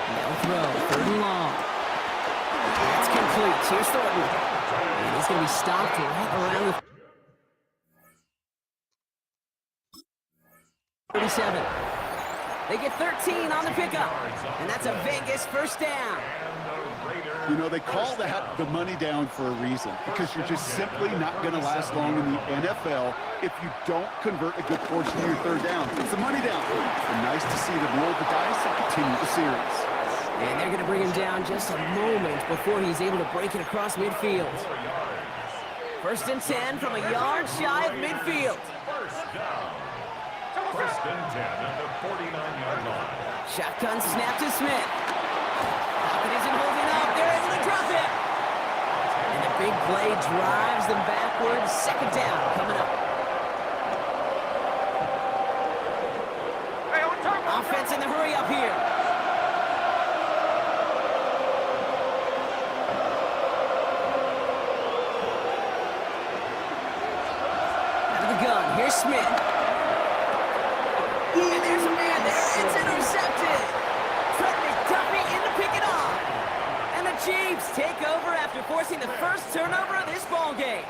They'll throw, 3rd and long. That's complete. Here's Thornton. And he's going to be stopped right around the 37. They get 13 on the pickup, and that's a Vegas 1st down. You know, they call that the money down for a reason, because you're just simply not going to last long in the NFL if you don't convert a good portion of your 3rd down. It's the money down. And nice to see them roll the dice and continue the series. And they're going to bring him down just a moment before he's able to break it across midfield. 1st and 10 from a yard shy of midfield. 1st and 10 at the 49-yard line. Shotgun snap to Smith. Falcon isn't holding up. They're able to drop it. And the big play drives them backwards. 2nd down coming up. Offense in the hurry up here. Out of the gun. Here's Smith. And there's a man there. It's intercepted. Trent McDuffie in to pick it off. And the Chiefs take over after forcing the first turnover of this ball game.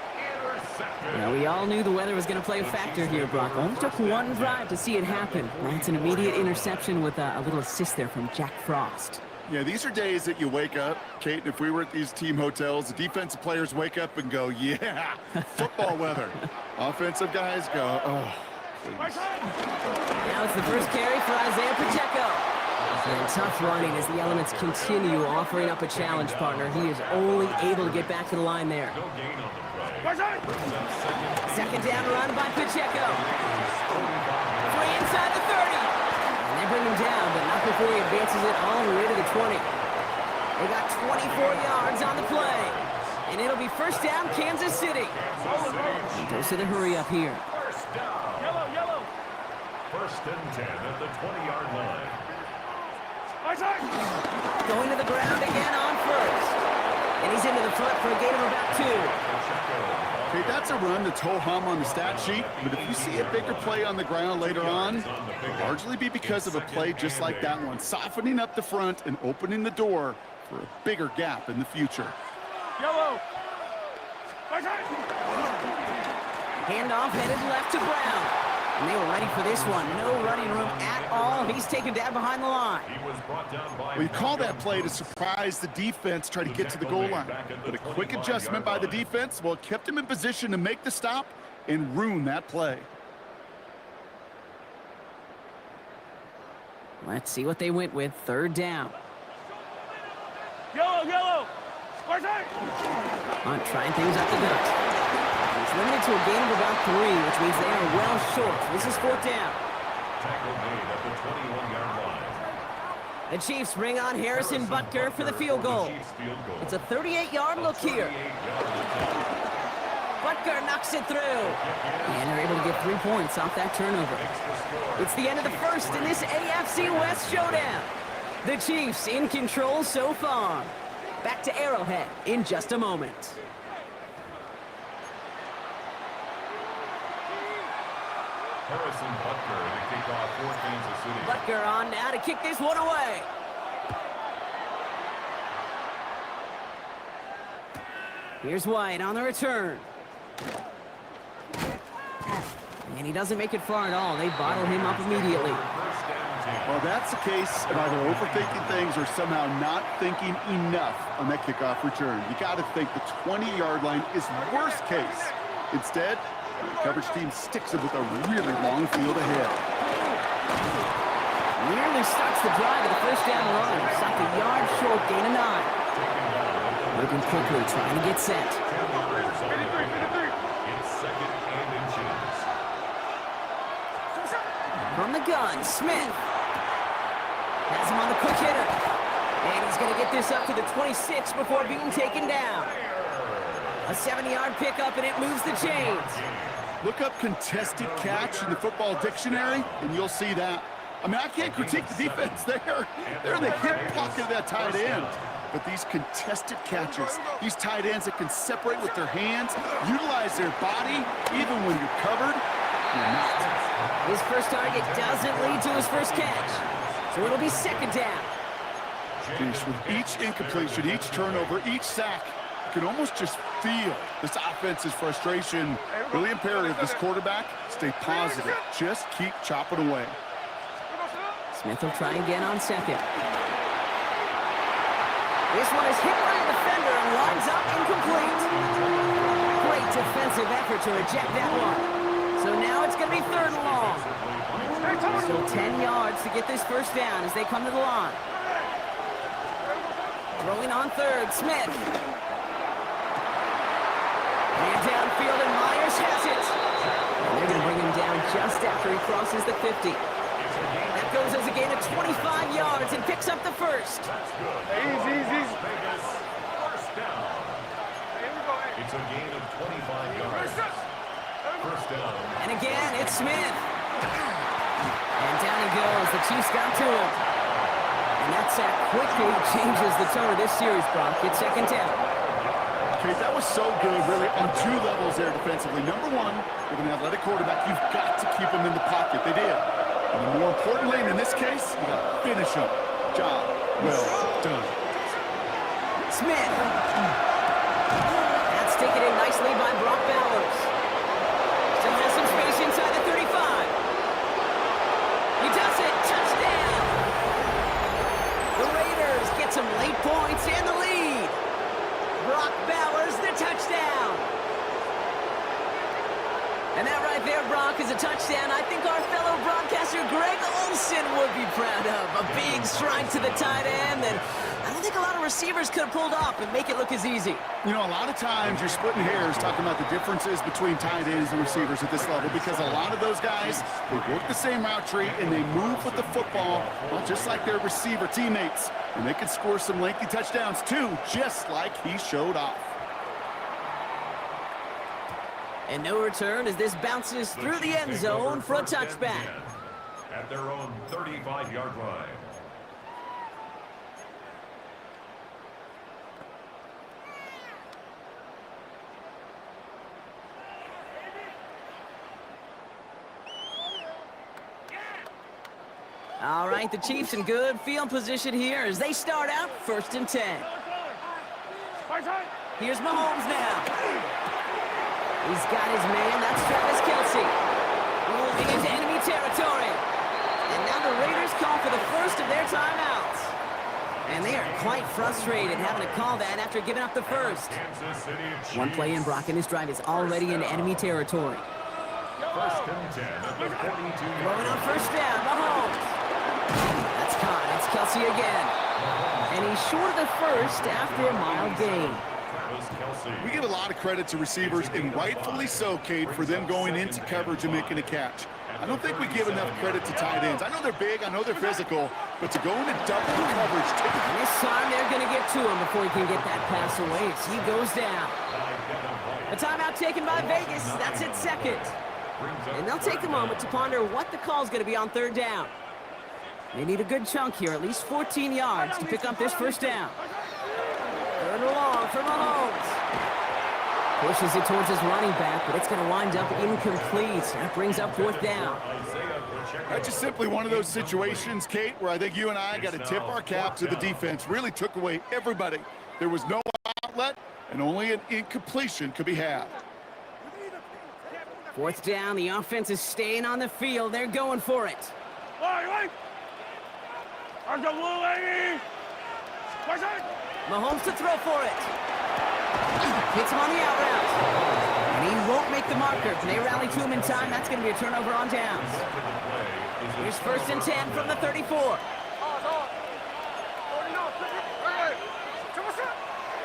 Now, we all knew the weather was going to play a factor here, Brock. Only took one drive to see it happen. That's an immediate interception with a little assist there from Jack Frost. Yeah, these are days that you wake up, Kate, and if we were at these team hotels, the defensive players wake up and go, yeah, football weather. Offensive guys go, oh. Now it's the first carry for Isaiah Pacheco. And tough running as the elements continue offering up a challenge, partner. He is only able to get back to the line there. 2nd down run by Pacheco. 3 inside the 30. And they bring him down, but not before he advances it all the way to the 20. They got 24 yards on the play. And it'll be 1st down, Kansas City. He goes to the hurry up here. 1st and 10 at the 20-yard line. Going to the ground again on 1st. And he's into the front for a gain of about 2. Okay, that's a run that's ho-hum on the stat sheet, but if you see a bigger play on the ground later on, it'll largely be because of a play just like that one, softening up the front and opening the door for a bigger gap in the future. Handoff headed left to Brown. And they were ready for this one. No running room at all. He's taken down behind the line. Well, you call that play to surprise the defense, try to get to the goal line. But a quick adjustment by the defense, well, it kept him in position to make the stop and ruin that play. Let's see what they went with. 3rd down. Yellow. Hunt trying things up the gut. It's limited to a gain of about 3, which means they are well short. This is 4th down. Tackle made at the 21-yard line. The Chiefs bring on Harrison Butker for the field goal. It's a 38-yard look here. Butker knocks it through. And they're able to get 3 points off that turnover. It's the end of the 1st in this AFC West showdown. The Chiefs in control so far. Back to Arrowhead in just a moment. Harrison Butker to kick off for Kansas City. Butker on now to kick this one away. Here's White on the return. And he doesn't make it far at all. They bottle him up immediately. Well, that's the case of either overthinking things or somehow not thinking enough on that kickoff return. You got to think the 20-yard line is worst case. Instead, the coverage team sticks it with a really long field ahead. Nearly starts the drive of the 1st down run. Stopped a yard short, gain of 9. Moving quickly, trying to get set. second and inches. From the gun, Smith. Has him on the quick hitter. And he's going to get this up to the 26 before being taken down. A 70-yard pickup, and it moves the chains. Look up contested catch in the football dictionary, and you'll see that. I mean, I can't critique the defense there. They're in the hip pocket of that tight end. But these contested catches, these tight ends that can separate with their hands, utilize their body, even when you're covered, you're not. His first target doesn't lead to his first catch. So it'll be second down. With each incompletion, each turnover, each sack, you can almost just feel this offense's frustration. Really imperative this quarterback stay positive. Just keep chopping away. Smith will try again on second. This one is hit by a defender and lines up incomplete. Great defensive effort to reject that one. So now it's going to be third and long. Still 10 yards to get this first down as they come to the line. Throwing on third, Smith. And downfield, and Myers has it. And they're going to bring him down just after he crosses the 50. That goes as a gain of 25 yards and picks up the first. Easy. First down. It's a gain of 25 yards. First down. And again, it's Smith. And down he goes. The Chiefs got to him. And that sack quickly changes the tone of this series, Brock. It's second down. Okay, that was so good, really, on two levels there defensively. Number one, with an athletic quarterback, you've got to keep him in the pocket. They did. And more importantly, and in this case, you got to finish him. Job well done. Smith. That's taken in nicely by Brock Bowers. Still has some space inside the 35. He does it. Touchdown. The Raiders get some late points and the lead. Brock Bowers, the touchdown. And that right there, Brock, is a touchdown I think our fellow broadcaster Greg Olsen would be proud of. A big strike to the tight end, and I don't think a lot of receivers could have pulled off and make it look as easy. You know, a lot of times you're splitting hairs talking about the differences between tight ends and receivers at this level because a lot of those guys, they work the same route tree and they move with the football, well, just like their receiver teammates. And they can score some lengthy touchdowns too, just like he showed off. And no return as this bounces through the end zone for a touchback. At their own 35-yard line. All right, the Chiefs in good field position here as they start out first and 10. Here's Mahomes now. He's got his man, that's Travis Kelce. Moving into enemy territory. And now the Raiders call for the first of their timeouts. And they are quite frustrated having to call that after giving up the first. One play in, Brock, and his drive is already in enemy territory. First and 10 at the 42. Throwing on first down, Mahomes. That's caught, it's Kelce again. And he's short of the first after a mild gain. We give a lot of credit to receivers, and rightfully so, Kate, for them going into coverage and making a catch. I don't think we give enough credit to tight ends. I know they're big, I know they're physical, but to go into double coverage... This time they're going to get to him before he can get that pass away as he goes down. A timeout taken by Vegas. That's it, second. And they'll take a moment to ponder what the call is going to be on third down. They need a good chunk here, at least 14 yards to pick up this first down. Third and long for Mahomes. Pushes it towards his running back, but it's going to wind up incomplete. That brings up fourth down. That's just simply one of those situations, Kate, where I think you and I got to tip our cap to the defense. Really took away everybody. There was no outlet, and only an incompletion could be had. Fourth down, the offense is staying on the field. They're going for it. Mahomes to throw for it. Hits him on the out route. And he won't make the marker. They rally to him in time. That's going to be a turnover on downs. Here's first and 10 from the 34.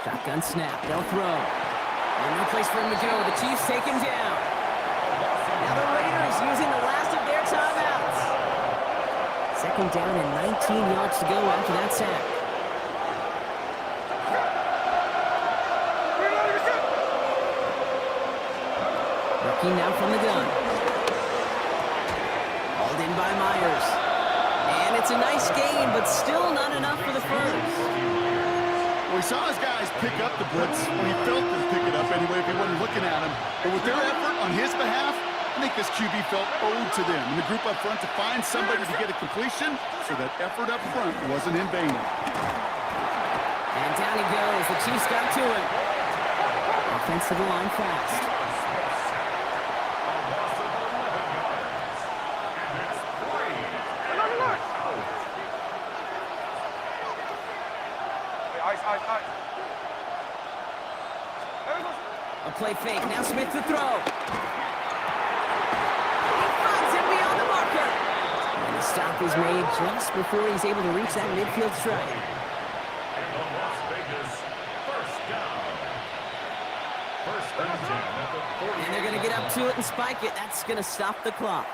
Shotgun snap. They'll throw. And no place for him to go. The Chiefs take him down. Now the Raiders using the last of their timeouts. Second down and 19 yards to go after that sack. Rookie now from the gun. Hauled in by Myers. And it's a nice game, but still not enough for the first. Well, he saw his guys pick up the blitz. Well, he felt them pick it up anyway if he wasn't looking at him. But with their effort on his behalf, I think this QB felt owed to them and the group up front to find somebody to get a completion, so that effort up front wasn't in vain. And down he goes. The Chiefs got to him. Offensive line fast. A play fake. Now Smith to throw. He finds him beyond the marker. And the stop is made just before he's able to reach that midfield strike. And they're going to get up to it and spike it. That's going to stop the clock.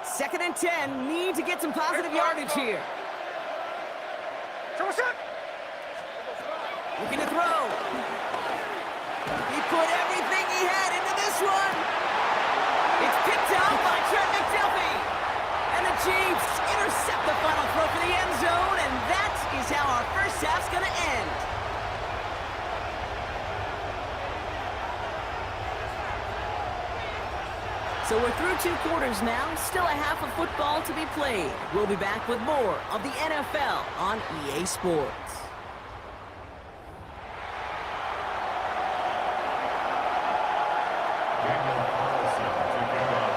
Second and 10. Need to get some positive yardage here. Looking to throw. He put everything he had into this one. It's picked up by Trent McDuffie. And the Chiefs intercept the final throw for the end zone. And that is how our first half's going to end. So we're through 2 quarters now, still a half of football to be played. We'll be back with more of the NFL on EA Sports.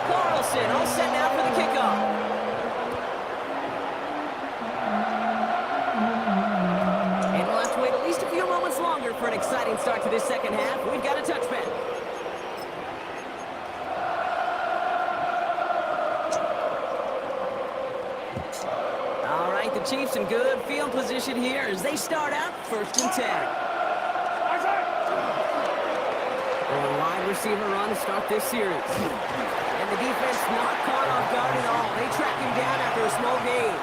Carlson all set now for the kickoff. And we'll have to wait at least a few moments longer for an exciting start to this second half. We've got a touchback. The Chiefs in good field position here as they start out 1st and 10. A wide receiver run to start this series. And the defense not caught off guard at all. They track him down after a small gain.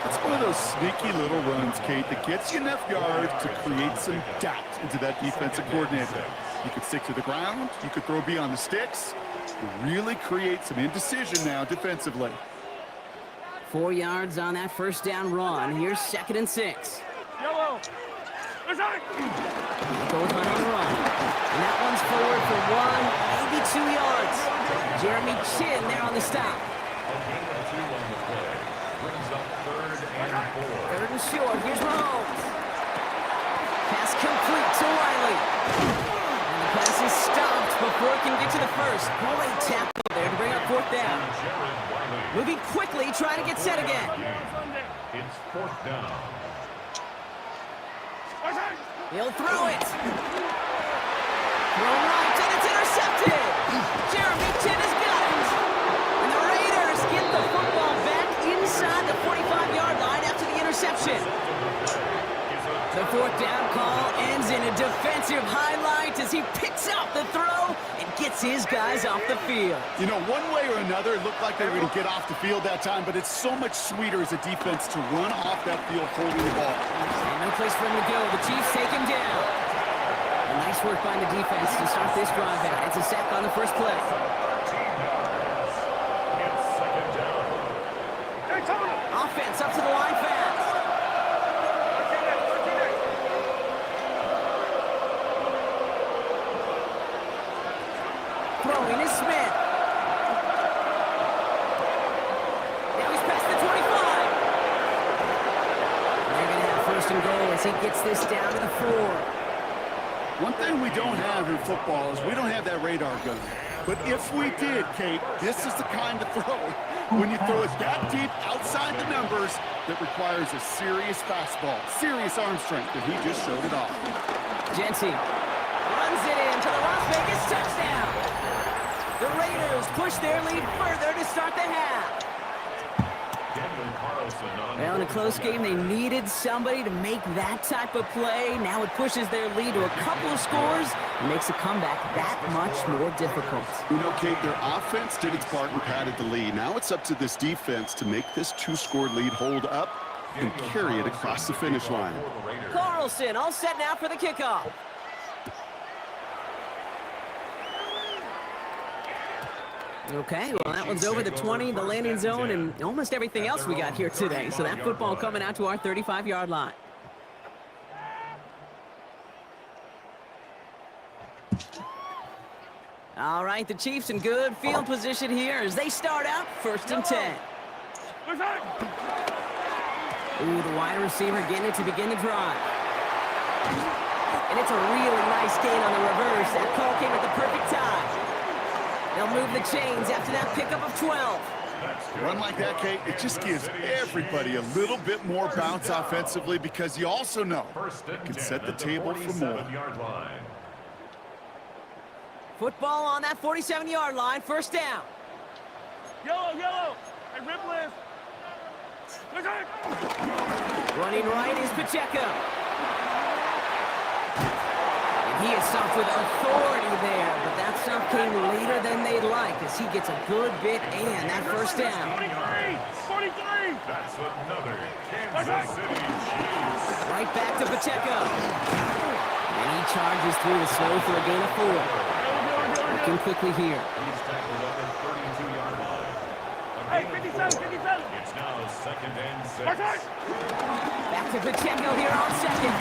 It's one of those sneaky little runs, Kate, that gets you enough yards to create some doubt into that defensive coordinator. You could stick to the ground. You could throw beyond the sticks. Really create some indecision now defensively. 4 yards on that first down run. Here's 2nd and 6. Yellow. Goes on the run. And that one's forward for 1, maybe 2 yards. Jeremy Chin there on the stop. 3rd and short. Here's Mahomes. Pass complete to Riley. And the pass is stopped before it can get to the first. Great tackle there to bring up 4th down. Moving quickly, trying to get set again. It's 4th down. He'll throw it. Throw right, and it's intercepted. Jeremy Chin has got it. And the Raiders get the football back inside the 45-yard line after the interception. The 4th down call ends in a defensive highlight as he picks out the throw and gets his guys off the field. You know, one way or another, it looked like they were going to get off the field that time, but it's so much sweeter as a defense to run off that field holding the ball. And no place for him to go. The Chiefs take him down. And nice work by the defense to start this drive out. It's a sack on the first play. Offense up to the line fast. Throwing is Smith. Now he's past the 25. And they're going to have 1st and goal as he gets this down to the 4. One thing we don't have in football is we don't have that radar gun. But if we did, Kate, this is the kind of throw when you throw it that deep outside the numbers that requires a serious fastball, serious arm strength, and he just showed it off. Jency runs it in to the Las Vegas touchdown. The Raiders push their lead further to start the half. Well, in a close game, they needed somebody to make that type of play. Now it pushes their lead to a couple of scores and makes a comeback that much more difficult. You know, Kate, their offense did its part and padded the lead. Now it's up to this defense to make this 2-score lead hold up and carry it across the finish line. Carlson all set now for the kickoff. Okay, well, that one's over the 20, the landing zone, and almost everything else we got here today. So that football coming out to our 35-yard line. All right, the Chiefs in good field position here as they start out 1st and 10. Ooh, the wide receiver getting it to begin the drive. And it's a really nice gain on the reverse. That call came at the perfect time. They'll move the chains after that pickup of 12. A run like that, Kate, it just gives everybody a little bit more bounce offensively because you also know it can set the table for more. Football on that 47-yard line, 1st down. Yellow. Hey, Ripley. Running right is Pacheco. And he is stopped with authority there, but that stop came later than they'd like as he gets a good bit and that 1st down. 43. That's another Kansas City Chiefs. Right back to Pacheco. And he charges through the snow for a gain of 4. Looking quickly here. He's tackled up at 32-yard line. Hey, 57. It's now 2nd and 6. Back to Pacheco here on 2nd.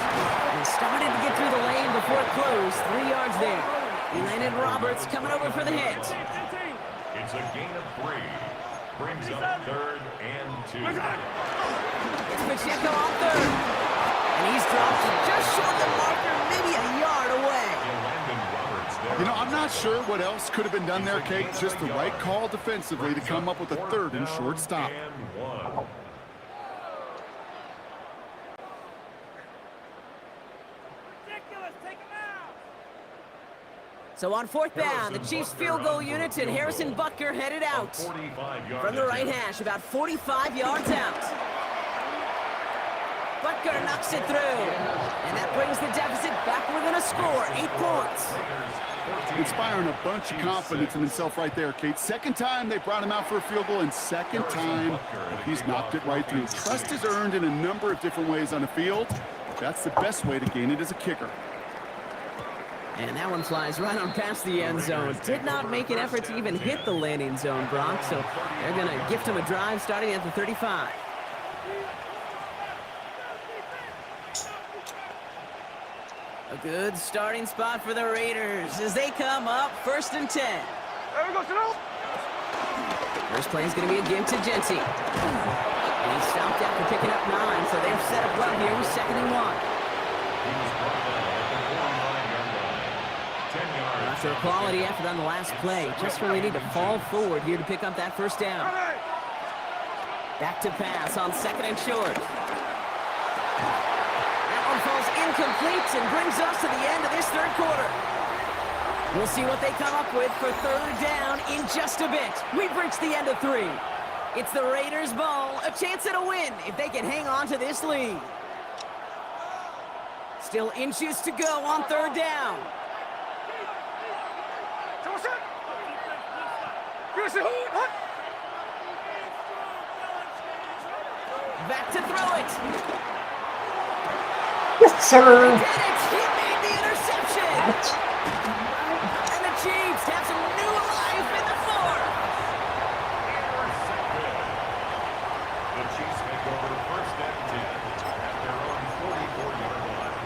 He started to get through the lane before it closed. 3 yards there. He landed Roberts coming over for the hit. It's a gain of 3. Brings up 3rd and 2. It's Pacheco on 3rd. And he's dropped just short of the marker, maybe a yard away. You know, I'm not sure what else could have been done there, Kate. Just the right call defensively to come up with a 3rd and short stop. So on 4th down, the Chiefs field goal unit and Harrison Butker headed out from the right hash, about 45 yards out. Butker knocks it through, and that brings the deficit back within a score, 8 points. Inspiring a bunch of confidence in himself right there, Kate. 2nd time they brought him out for a field goal, and 2nd time he's knocked it right through. Trust is earned in a number of different ways on the field. That's the best way to gain it as a kicker. And that one flies right on past the end zone. Did not make an effort to even hit the landing zone, Brock, so they're going to gift him a drive starting at the 35. A good starting spot for the Raiders as they come up 1st and 10. There we go, Sano. First play is going to be a give to Genty. And he stopped after picking up 9, so they're set up well here with 2nd and 1. After a quality effort on the last play, just really need to fall forward here to pick up that 1st down. Back to pass on 2nd and short. That one falls incomplete and brings us to the end of this 3rd quarter. We'll see what they come up with for 3rd down in just a bit. We've reached the end of 3. It's the Raiders' ball, a chance at a win if they can hang on to this lead. Still inches to go on 3rd down. Back to throw it. Yes, sir. He did it. He made the interception. And the Chiefs have some new life in the 4th. The Chiefs make over 1st and 10 at their own 44-yard line.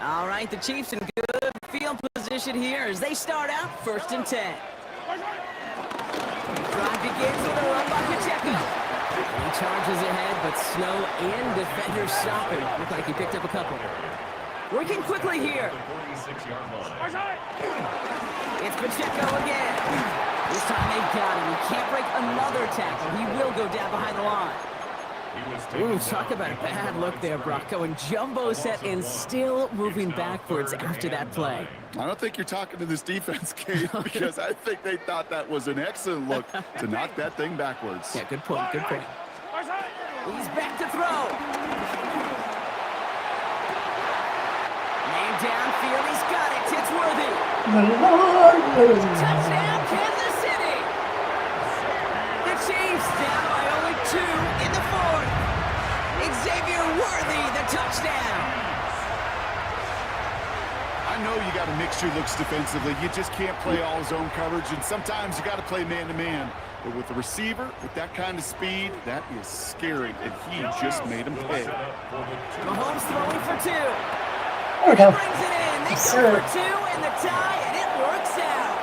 All right, the Chiefs in good field position here as they start out 1st and 10. Drive begins with a run by Pacheco. He charges ahead, but snow and defenders stop him. Look like he picked up a couple. Working quickly here. It's Pacheco again. This time they got him. He can't break another tackle. He will go down behind the line. Ooh, talk about a bad look there, Brock. Going jumbo set and still moving backwards after that play. I don't think you're talking to this defense, Kate, because I think they thought that was an excellent look to knock that thing backwards. Yeah, good point, good point. He's back to throw. Man downfield, he's got it. It's Worthy. Touchdown, Kansas City. The Chiefs down by only 2 in the 4th. Xavier Worthy, the touchdown. I know you got to mix your looks defensively. You just can't play all zone coverage, and sometimes you got to play man-to-man. But with the receiver, with that kind of speed, that is scary, and he just made him pay. Mahomes throwing for 2. There we go. Brings it in. They Yes, go sir. for 2 and the tie, and it works out.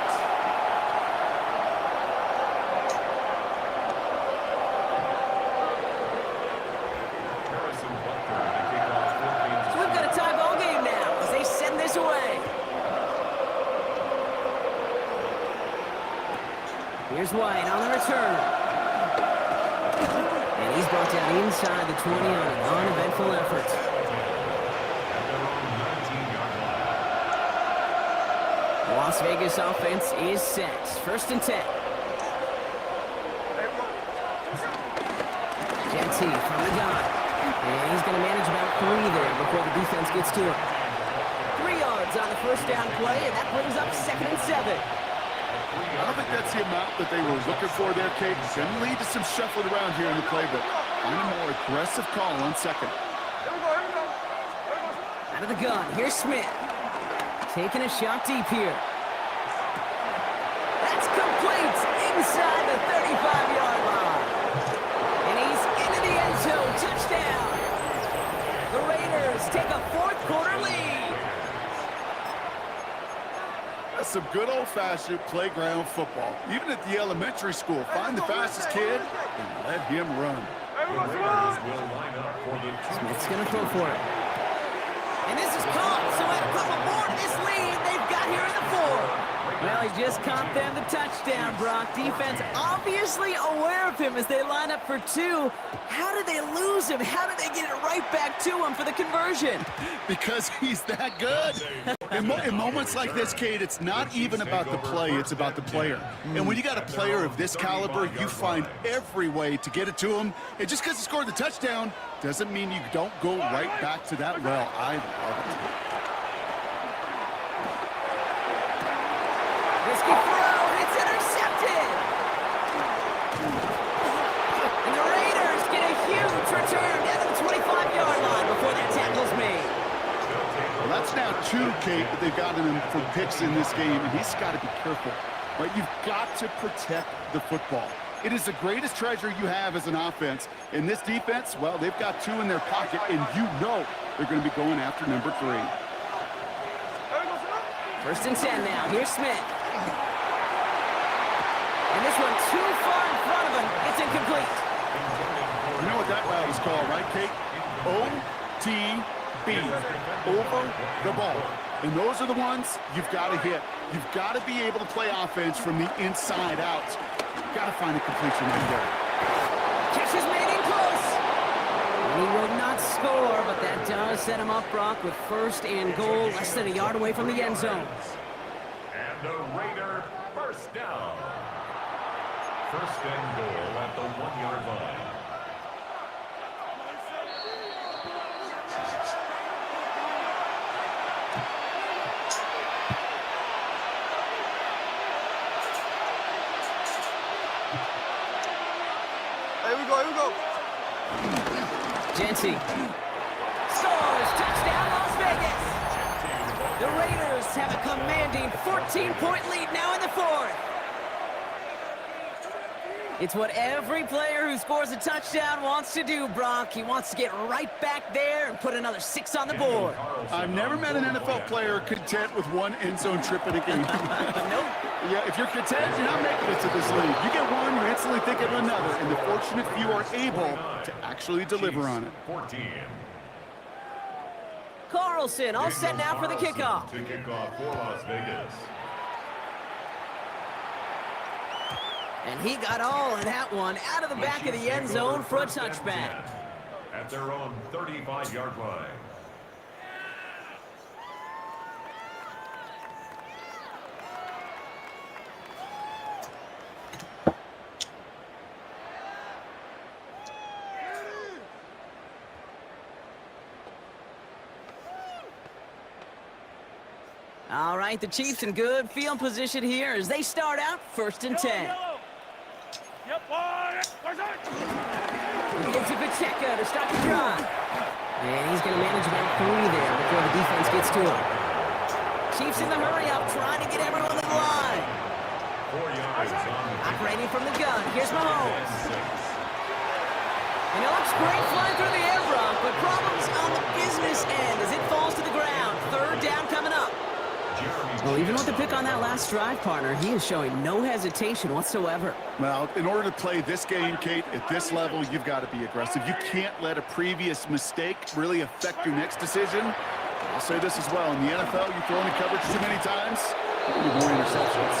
So we've got a tie ball game now as they send this away. Here's White on the return. And he's brought down inside the 20 on an uneventful effort. The Las Vegas offense is set. 1st and 10. Genty from the gun. And he's going to manage about 3 there before the defense gets to him. 3 yards on the 1st down play, and that brings up 2nd and 7. I don't think that's the amount that they were looking for there, Kate. It's going to lead to some shuffling around here in the playbook. Find a more aggressive call on 2nd. Out of the gun, here's Smith. Taking a shot deep here. That's complete inside the 35-yard line. And he's into the end zone. Touchdown. The Raiders take a 4th quarter lead. That's some good old-fashioned playground football. Even at the elementary school, find the fastest kid and let him run. Smith's going to throw for it. And this is caught, so add a couple more to this lead they've got here in the 4th. Well, he just caught them the touchdown, Brock. Defense obviously aware of him as they line up for 2. How did they lose him? How did they get it right back to him for the conversion? Because he's that good. In moments like this, Kate, it's not even about the play, it's about the player. And when you got a player of this caliber, you find every way to get it to him. And just because he scored the touchdown doesn't mean you don't go right back to that well. I love it. Risky throw, it's intercepted. And the Raiders get a huge return down to the 25-yard line before that tackle's made. Well, that's now 2, Kate, that they've gotten him for picks in this game, and he's got to be careful. Right? You've got to protect the football. It is the greatest treasure you have as an offense. In this defense, well, they've got 2 in their pocket, and you know they're going to be going after number 3. 1st and 10 now. Here's Smith. And this one too far in front of him. It's incomplete. You know what that route is called, right, Kate? OTB, over the ball. And those are the ones you've got to hit. You've got to be able to play offense from the inside out. You've got to find a completion right there. Catch is made in close. And he will not score, but that does set him up, Brock, with 1st and goal, less than a yard away from the end zone. And the Raider 1st down. 1st and goal at the 1-yard line. Here we go. Genty scores. Touchdown, Las Vegas. The Raiders have a commanding 14-point lead now in the 4th. It's what every player who scores a touchdown wants to do, Brock. He wants to get right back there and put another 6 on the board. I've never met an NFL player content with 1 end zone trip in a game. Nope. Yeah, if you're content, you're not making it to this league. You get 1, you're instantly thinking of another, and the fortunate few are able to actually deliver on it. 14. Carlson all set now for the kickoff. To kick off for Las Vegas. And he got all of that one out of the back of the end zone for a touchback. at their own 35-yard line. All right, the Chiefs in good field position here as they start out 1st and 10. Yep, boy. He gives it Pacheco to stop the drive. And he's going to manage about 3 there before the defense gets to him. Chiefs in the hurry-up, trying to get everyone in line. 4 yards on the Operating from the gun. Here's Mahomes. And it looks great flying through the air, Brock, but problems on the business end as it falls to the ground. 3rd down coming up. Well, even with the pick on that last drive, partner, he is showing no hesitation whatsoever. Well, in order to play this game, Kate, at this level, you've got to be aggressive. You can't let a previous mistake really affect your next decision. I'll say this as well. In the NFL, you throw into coverage too many times, you get more interceptions.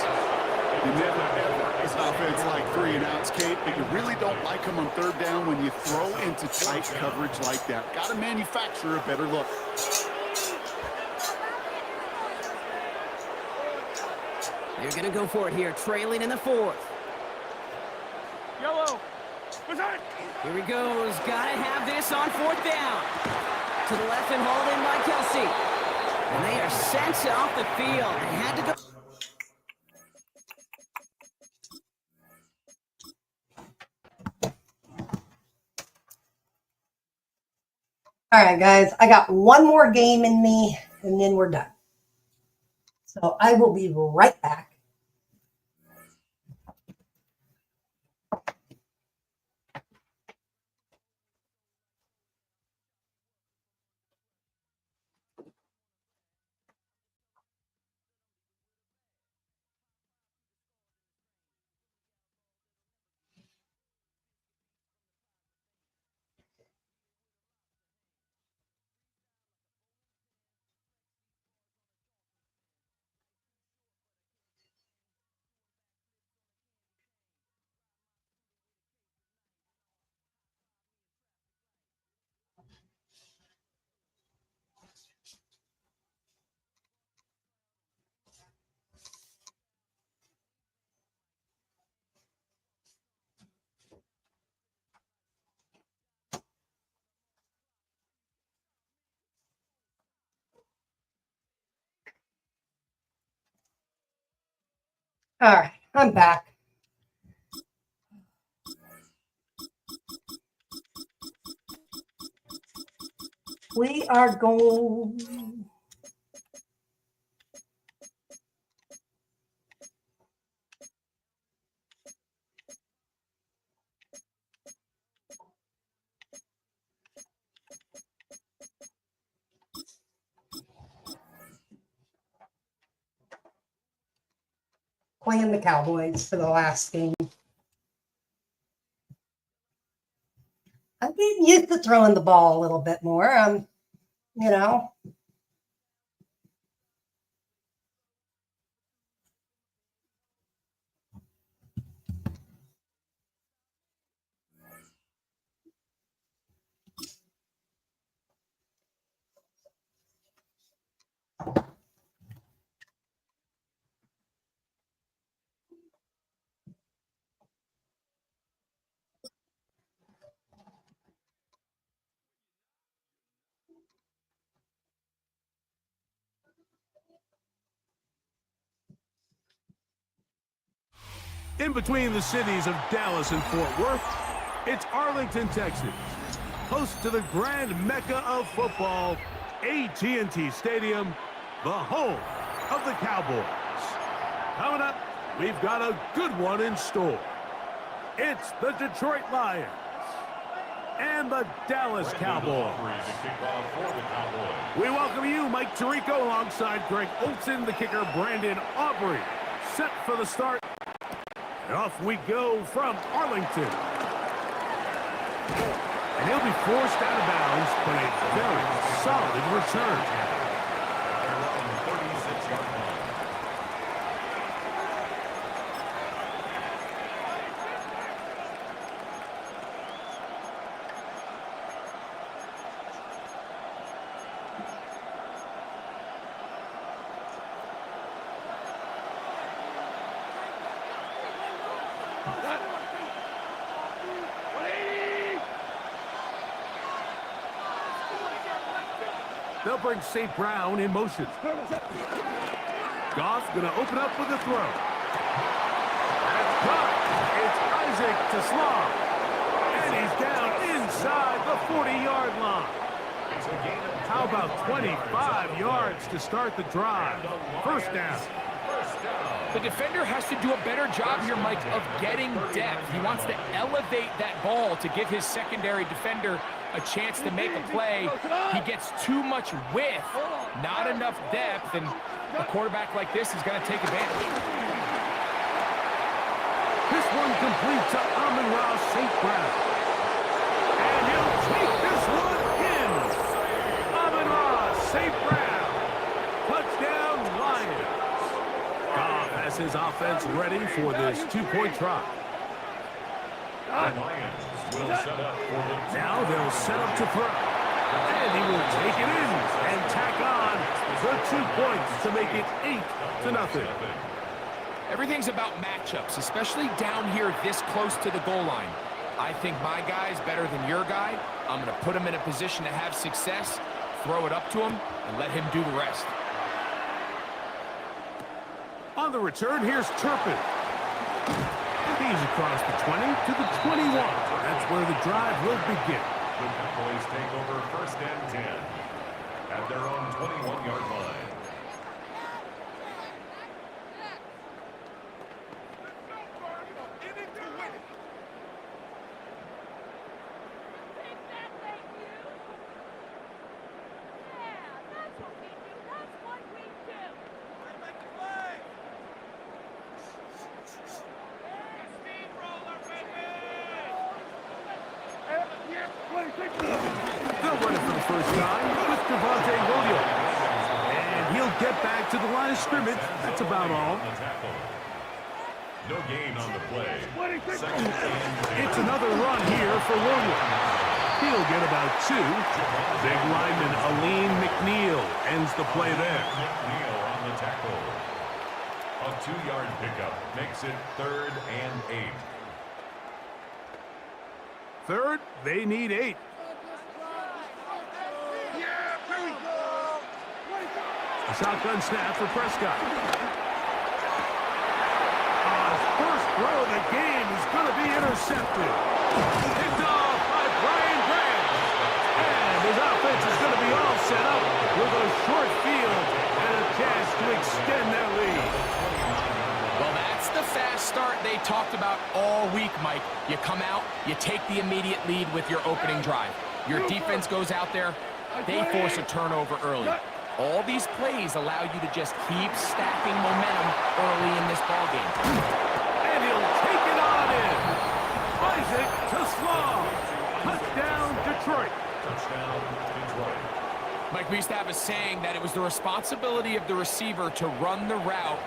You never, ever, as an offense, like 3 and outs, Kate, but you really don't like them on 3rd down when you throw into tight coverage like that. Got to manufacture a better look. They're going to go for it here, trailing in the 4th. Yellow. Here he goes. Got to have this on 4th down. To the left and hauled in by Kelsey. And they are sent off the field. They had to go. All right, guys, I got one more game in me, and then we're done. So I will be right back. All right, I'm back. We are going. Playing the Cowboys for the last game. I'm getting used to throwing the ball a little bit more. You know. In between the cities of Dallas and Fort Worth, it's Arlington, Texas, host to the grand mecca of football, AT&T Stadium, the home of the Cowboys. Coming up, we've got a good one in store. It's the Detroit Lions and the Dallas Cowboys. We welcome you, Mike Tirico, alongside Greg Olson, the kicker, Brandon Aubrey, set for the start. And off we go from Arlington. And he'll be forced out of bounds, but a very solid return. They'll bring St. Brown in motion. Goff going to open up with a throw. That's caught. It's Isaac to Slaw. And he's down inside the 40-yard line. How about 25 yards to start the drive? First down. The defender has to do a better job here, Mike, of getting depth. He wants to elevate that ball to give his secondary defender a chance to make a play. He gets too much width, not enough depth, and a quarterback like this is going to take advantage. This one complete to Amon-Ra St. Brown. And he'll take this one in. Amon-Ra St. Brown. Touchdown, Lions. Goff has his offense ready for this two-point try. Now they'll set up to throw. And he will take it in and tack on the 2 points to make it 8-0. Everything's about matchups, especially down here this close to the goal line. I think my guy's better than your guy. I'm going to put him in a position to have success, throw it up to him, and let him do the rest. On the return, here's Turpin. He's across the 20 to the 21. That's where the drive will begin. The Cowboys take over first and 10 at their own 21-yard line. They'll run it for the first time with Devontae Williams. And he'll get back to the line of scrimmage. That's about all. No gain on the play. It's another run here for Williams. He'll get about 2. Big lineman Aline McNeil ends the play there. McNeil on the tackle. A 2-yard pickup makes it 3rd and 8. Third, they need 8. A shotgun snap for Prescott. His first throw of the game is going to be intercepted. Picked off by Brian Grant. And his offense is going to be all set up with a short field and a chance to extend their lead. Well, that's the fast start they talked about all week, Mike. You come out, you take the immediate lead with your opening drive. Your defense goes out there, they force a turnover early. All these plays allow you to just keep stacking momentum early in this ballgame. And he'll take it on in. Isaac to Slaw. Touchdown, Detroit. Touchdown, Detroit. Mike, we used to have a saying that it was the responsibility of the receiver to run the route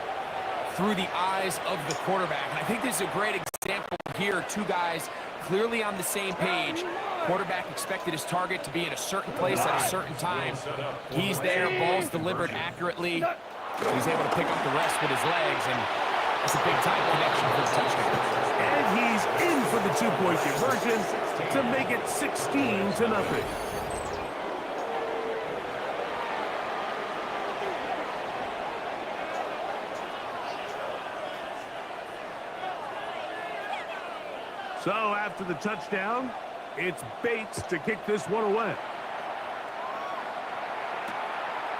through the eyes of the quarterback. And I think this is a great example here. 2 guys clearly on the same page. Quarterback expected his target to be in a certain place at a certain time. He's there, ball's delivered accurately. He's able to pick up the rest with his legs, and it's a big-time connection for the touchdown. And he's in for the 2-point conversion to make it 16-0. So after the touchdown, it's Bates to kick this one away.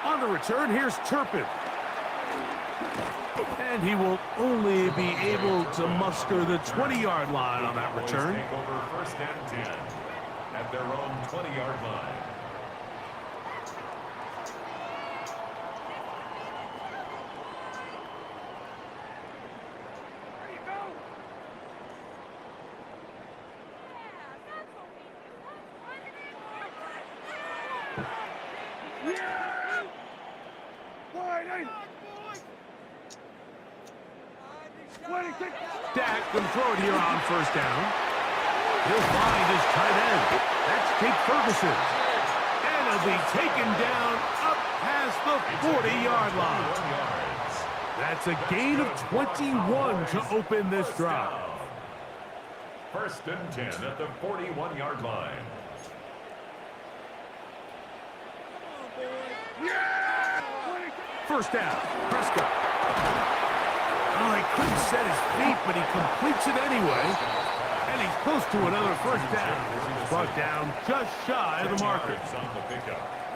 On the return, here's Turpin. And he will only be able to muster the 20-yard line on that return. Take over first and 10 at their own 20-yard line. Dak can throw it here on first down. He'll find his tight end. That's Jake Ferguson. And he'll be taken down up past the 40-yard line. That's a gain of 21 to open this drive. First and 10 at the 41-yard line. First down, Prescott. Oh, he couldn't set his feet, but he completes it anyway. And he's close to another first down. He's brought down just shy of the marker.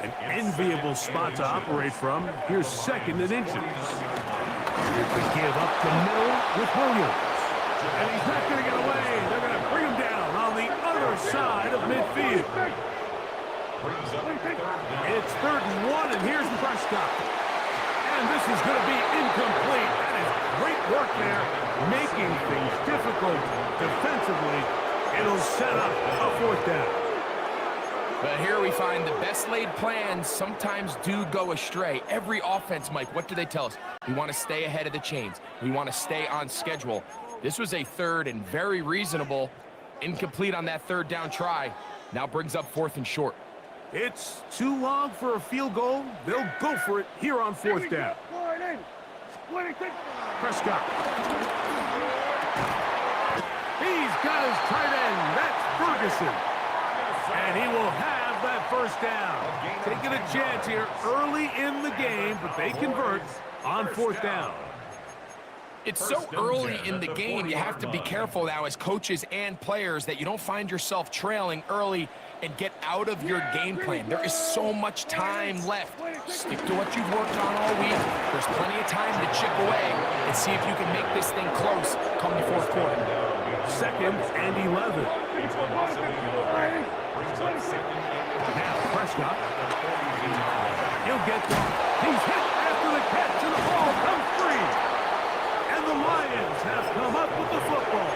An enviable spot to operate from. Here's second and inches. Here's the give up the middle with Williams. And he's not going to get away. They're going to bring him down on the other side of midfield. It's 3rd and 1, and here's Prescott. And this is going to be incomplete. That is great work there, making things difficult defensively. It'll set up a 4th down. But here we find the best laid plans sometimes do go astray. Every offense, Mike, what do they tell us? We want to stay ahead of the chains. We want to stay on schedule. This was a 3rd and very reasonable. Incomplete on that 3rd down try. Now brings up 4th and short. It's too long for a field goal. They'll go for it here on 4th down. Prescott. He's got his tight end. That's Ferguson. And he will have that first down. Taking a chance here early in the game, but they convert on 4th down. It's so early in the game, you have to be careful now as coaches and players that you don't find yourself trailing early and get out of your game plan. There is so much time left. Stick to what you've worked on all week. There's plenty of time to chip away and see if you can make this thing close come the 4th quarter. 2nd and 11. Now Prescott. He'll get there. He's hit after the catch, and the ball comes free. And the Lions have come up with the football.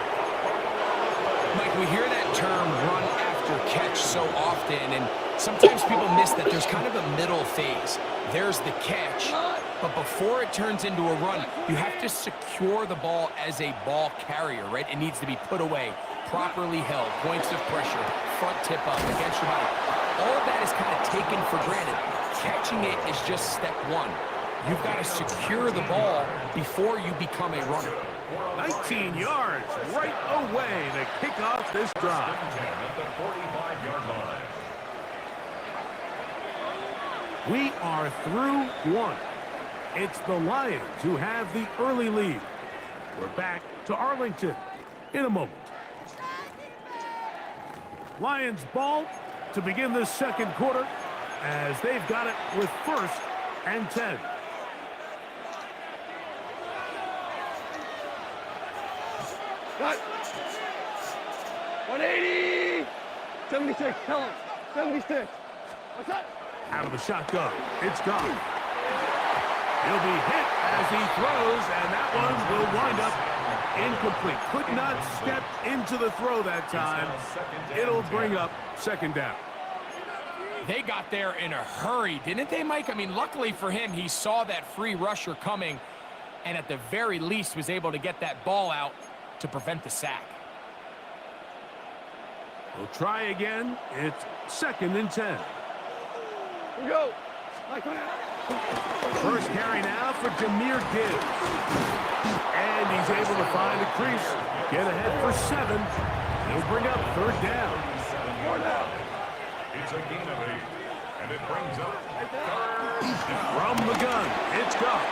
Mike, we hear that term run after catch so often, and sometimes people miss that there's kind of a middle phase. There's the catch, but before it turns into a run, you have to secure the ball as a ball carrier, right? It needs to be put away, properly held, points of pressure, front tip up against your body. All of that is kind of taken for granted. Catching it is just step one. You've got to secure the ball before you become a runner. 19 yards right away to kick off this drive. We are through 1. It's the Lions who have the early lead. We're back to Arlington in a moment. Lions ball to begin the 2nd quarter as they've got it with 1st and 10. Cut. 180. 76. Tell him. 76. What's up? Out of the shotgun. It's gone. He'll be hit as he throws, and that one will wind up incomplete. Could not step into the throw that time. It'll bring up 2nd down. They got there in a hurry, didn't they, Mike? I mean, luckily for him, he saw that free rusher coming, and at the very least was able to get that ball out to prevent the sack. We'll try again. It's 2nd and 10. Here we go. First carry now for Jahmyr Gibbs. And he's able to find a crease. Get ahead for 7. He'll bring up 3rd down. It's a gain of 8. And it brings up 3rd from the gun. It's gone.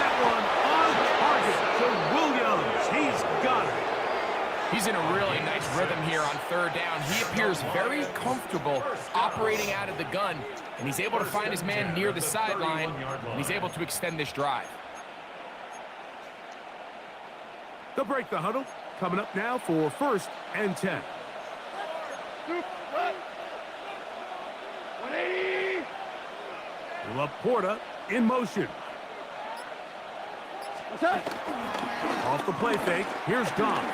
That one on target to Williams. He's got it. He's in a really nice rhythm here on 3rd down. He appears very comfortable operating out of the gun, and he's able to find his man near the sideline, and he's able to extend this drive. They'll break the huddle. Coming up now for 1st and 10. 180. Laporta in motion. What's up? Off the play fake. Here's Gone.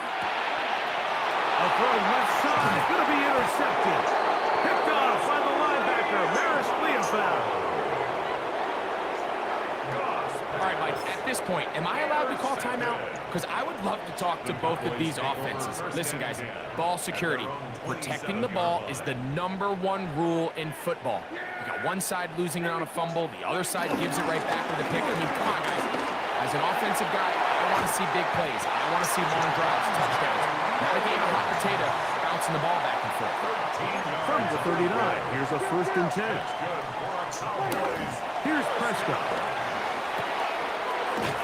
A throw left side. Going to be intercepted. Picked off by the linebacker, Maris Leofau. All right, Mike, at this point, am I allowed to call timeout? Because I would love to talk to both of these offenses. Listen, guys, ball security. Protecting the ball is the #1 rule in football. You got one side losing it on a fumble, the other side gives it right back with a pick. I mean, come on, guys. As an offensive guy, I want to see big plays. I want to see long drives, touchdowns. Not a game of hot potato, bouncing the ball back and forth. From the 39, here's a 1st and 10. Here's Prescott.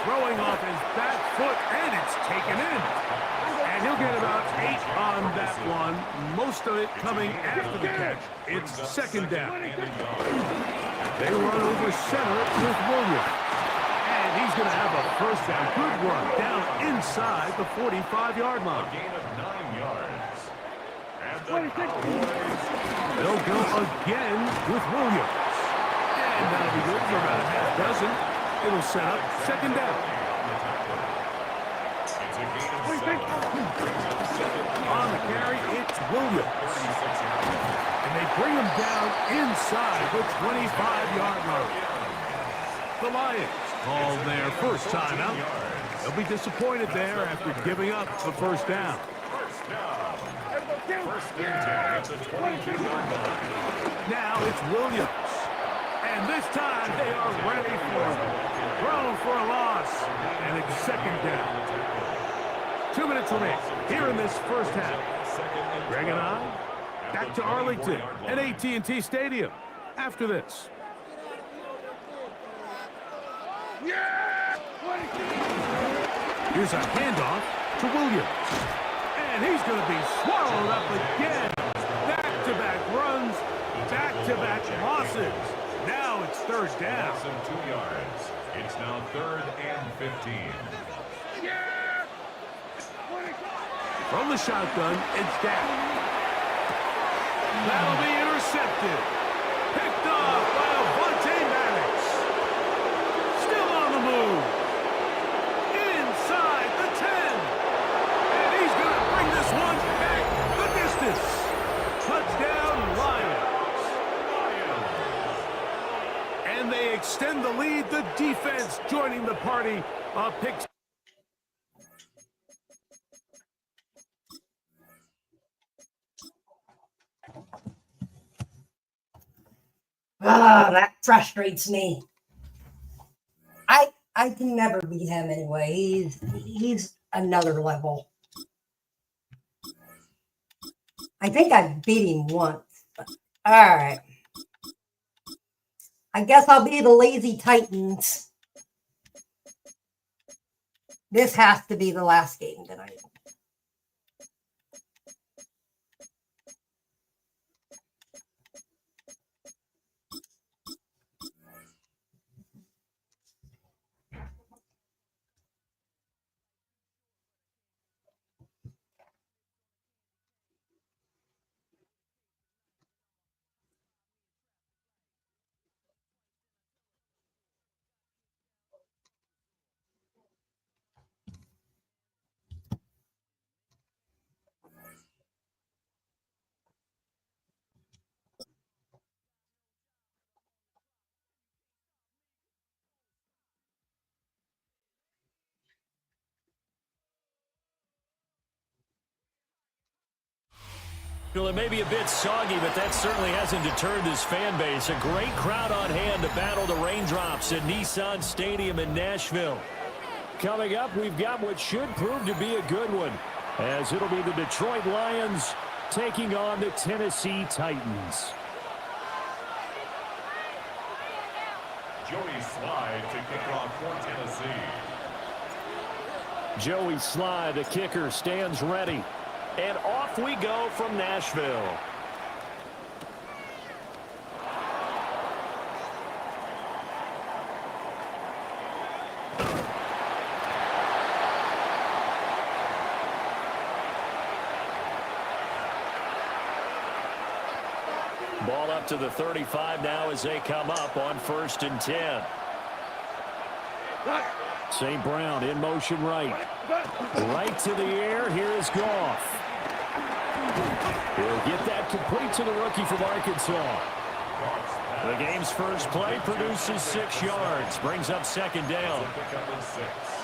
Throwing off his back foot, and it's taken in. And he'll get about 8 on that one, most of it coming after the catch. It's second down. They run over center with Williams. And he's going to have a first down. Good run down inside the 45-yard line. A gain of 9 yards. And they'll go again with Williams. And that'll be good for about a half dozen. It'll set up second down. On the carry, it's Williams. And they bring him down inside the 25-yard line. The Lions call their first timeout. They'll be disappointed there after giving up the first down. Now it's Williams. And this time they are ready for him. Thrown for a loss. And it's second down. 2 minutes remaining here in this first half. Greg and I back to Arlington at AT&T Stadium after this. Here's a handoff to Williams. And he's going to be swallowed up again. Back-to-back runs, back-to-back losses. Now it's third down. 2 yards. It's now 3rd and 15. From the shotgun, it's down. That'll be intercepted. Picked off by Avonte Maddox. Still on the move. Inside the 10. And he's going to bring this one back the distance. Touchdown, Lions. And they extend the lead. The defense joining the party. A pick. That frustrates me. I can never beat him anyway. He's another level. I think I beat him once. All right. I guess I'll be the Lazy Titans. This has to be the last game tonight. Well, it may be a bit soggy, but that certainly hasn't deterred his fan base. A great crowd on hand to battle the raindrops at Nissan Stadium in Nashville. Coming up, we've got what should prove to be a good one, as it'll be the Detroit Lions taking on the Tennessee Titans. Joey Slye to kick off for Tennessee. Joey Slye, the kicker, stands ready. And off we go from Nashville. Ball up to the 35 now as they come up on 1st and 10. St. Brown in motion right. Right to the air. Here's Goff. He'll get that complete to the rookie from Arkansas. The game's first play produces 6 yards. Brings up second down.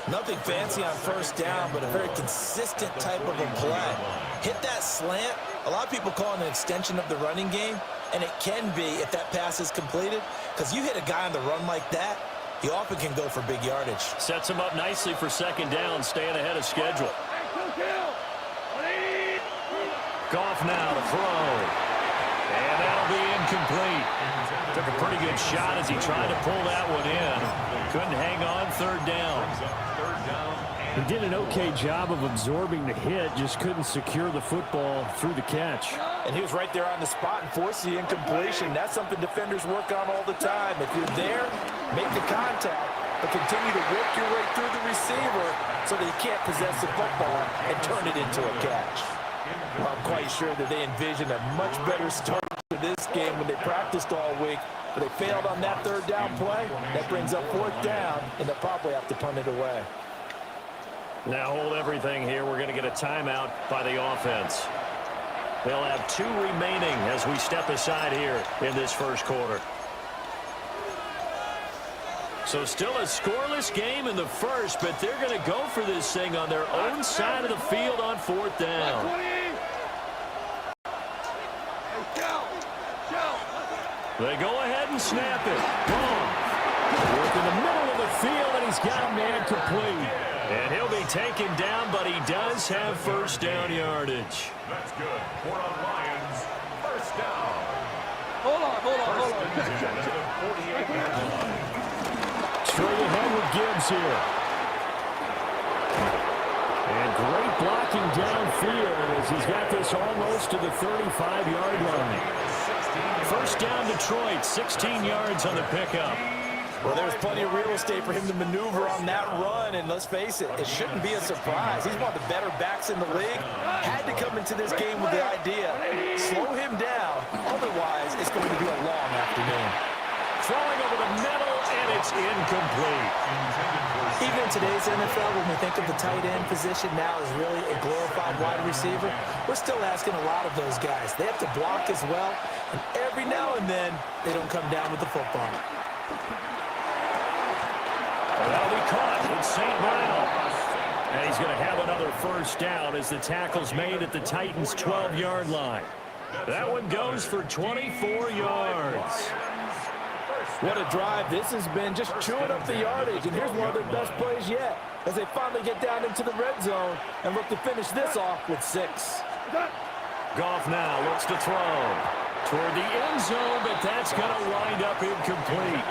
Nothing fancy on first down, but a very consistent type of a play. Hit that slant. A lot of people call it an extension of the running game, and it can be if that pass is completed, because you hit a guy on the run like that, he often can go for big yardage. Sets him up nicely for second down, staying ahead of schedule. Goff now to throw. And that'll be incomplete. Took a pretty good shot as he tried to pull that one in. Couldn't hang on third down. He did an okay job of absorbing the hit, just couldn't secure the football through the catch. And he was right there on the spot and forced the incompletion. That's something defenders work on all the time. If you're there, make the contact, but continue to work your way through the receiver so that you can't possess the football and turn it into a catch. Well, I'm quite sure that they envisioned a much better start to this game when they practiced all week, but they failed on that third down play. That brings up fourth down, and they'll probably have to punt it away. Now hold everything here. We're going to get a timeout by the offense. They'll have 2 remaining as we step aside here in this first quarter. So still a scoreless game in the first, but they're going to go for this thing on their own side of the field on fourth down. They go ahead and snap it. Work in the middle of the field, and he's got a man complete. And he'll be taken down, but he does have first down yardage. That's good. For the Lions, first down. Hold on. Straight ahead with Gibbs here. And great blocking downfield as he's got this almost to the 35-yard line. First down Detroit, 16 yards on the pickup. Well, there's plenty of real estate for him to maneuver on that run, and let's face it, it shouldn't be a surprise. He's one of the better backs in the league. Had to come into this game with the idea, slow him down, otherwise it's going to be a long afternoon. Throwing over the middle, and it's incomplete. Even in today's NFL, when we think of the tight end position now as really a glorified wide receiver, we're still asking a lot of those guys. They have to block as well, and every now and then, they don't come down with the football. That'll be caught. It's St. Brown. And he's going to have another first down as the tackle's made at the Titans' 12-yard line. That one goes for 24 yards. What a drive this has been, just chewing up the yardage. And here's one of their best plays yet as they finally get down into the red zone and look to finish this off with 6. Goff now looks to throw toward the end zone, but that's going to wind up incomplete.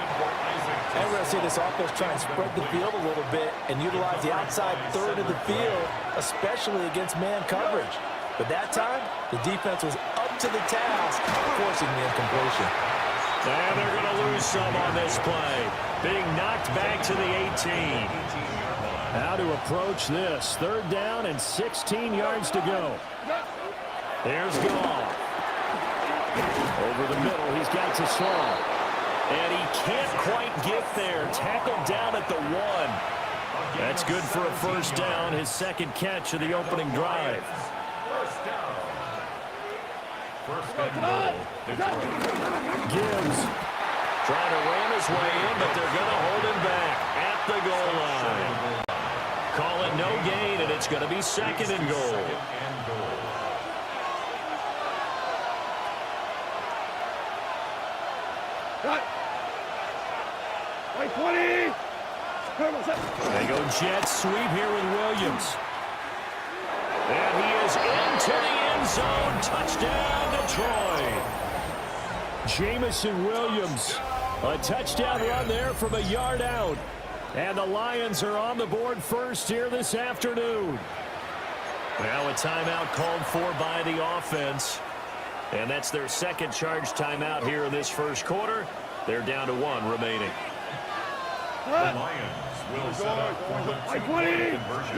I'm going to see this offense try and spread the field a little bit and utilize the outside third of the field, especially against man coverage. But that time, the defense was up to the task, forcing the incompletion. And they're going to lose some on this play, being knocked back to the 18. How to approach this. Third down and 16 yards to go. There's Goff. Over the middle, he's got to slow. And he can't quite get there. Tackled down at the 1. That's good for a first down, his second catch of the opening drive. First and goal. Gibbs trying to ram his way in, but they're going to hold him back at the goal line. Call it no gain, and it's going to be second and goal. They go jet sweep here with Williams. And he is into the end zone. Touchdown, Detroit. Jamison Williams. A touchdown run there from a yard out. And the Lions are on the board first here this afternoon. Now a timeout called for by the offense. And that's their second charge timeout here in this first quarter. They're down to 1 remaining. The Lions will set up for the 2-point conversion.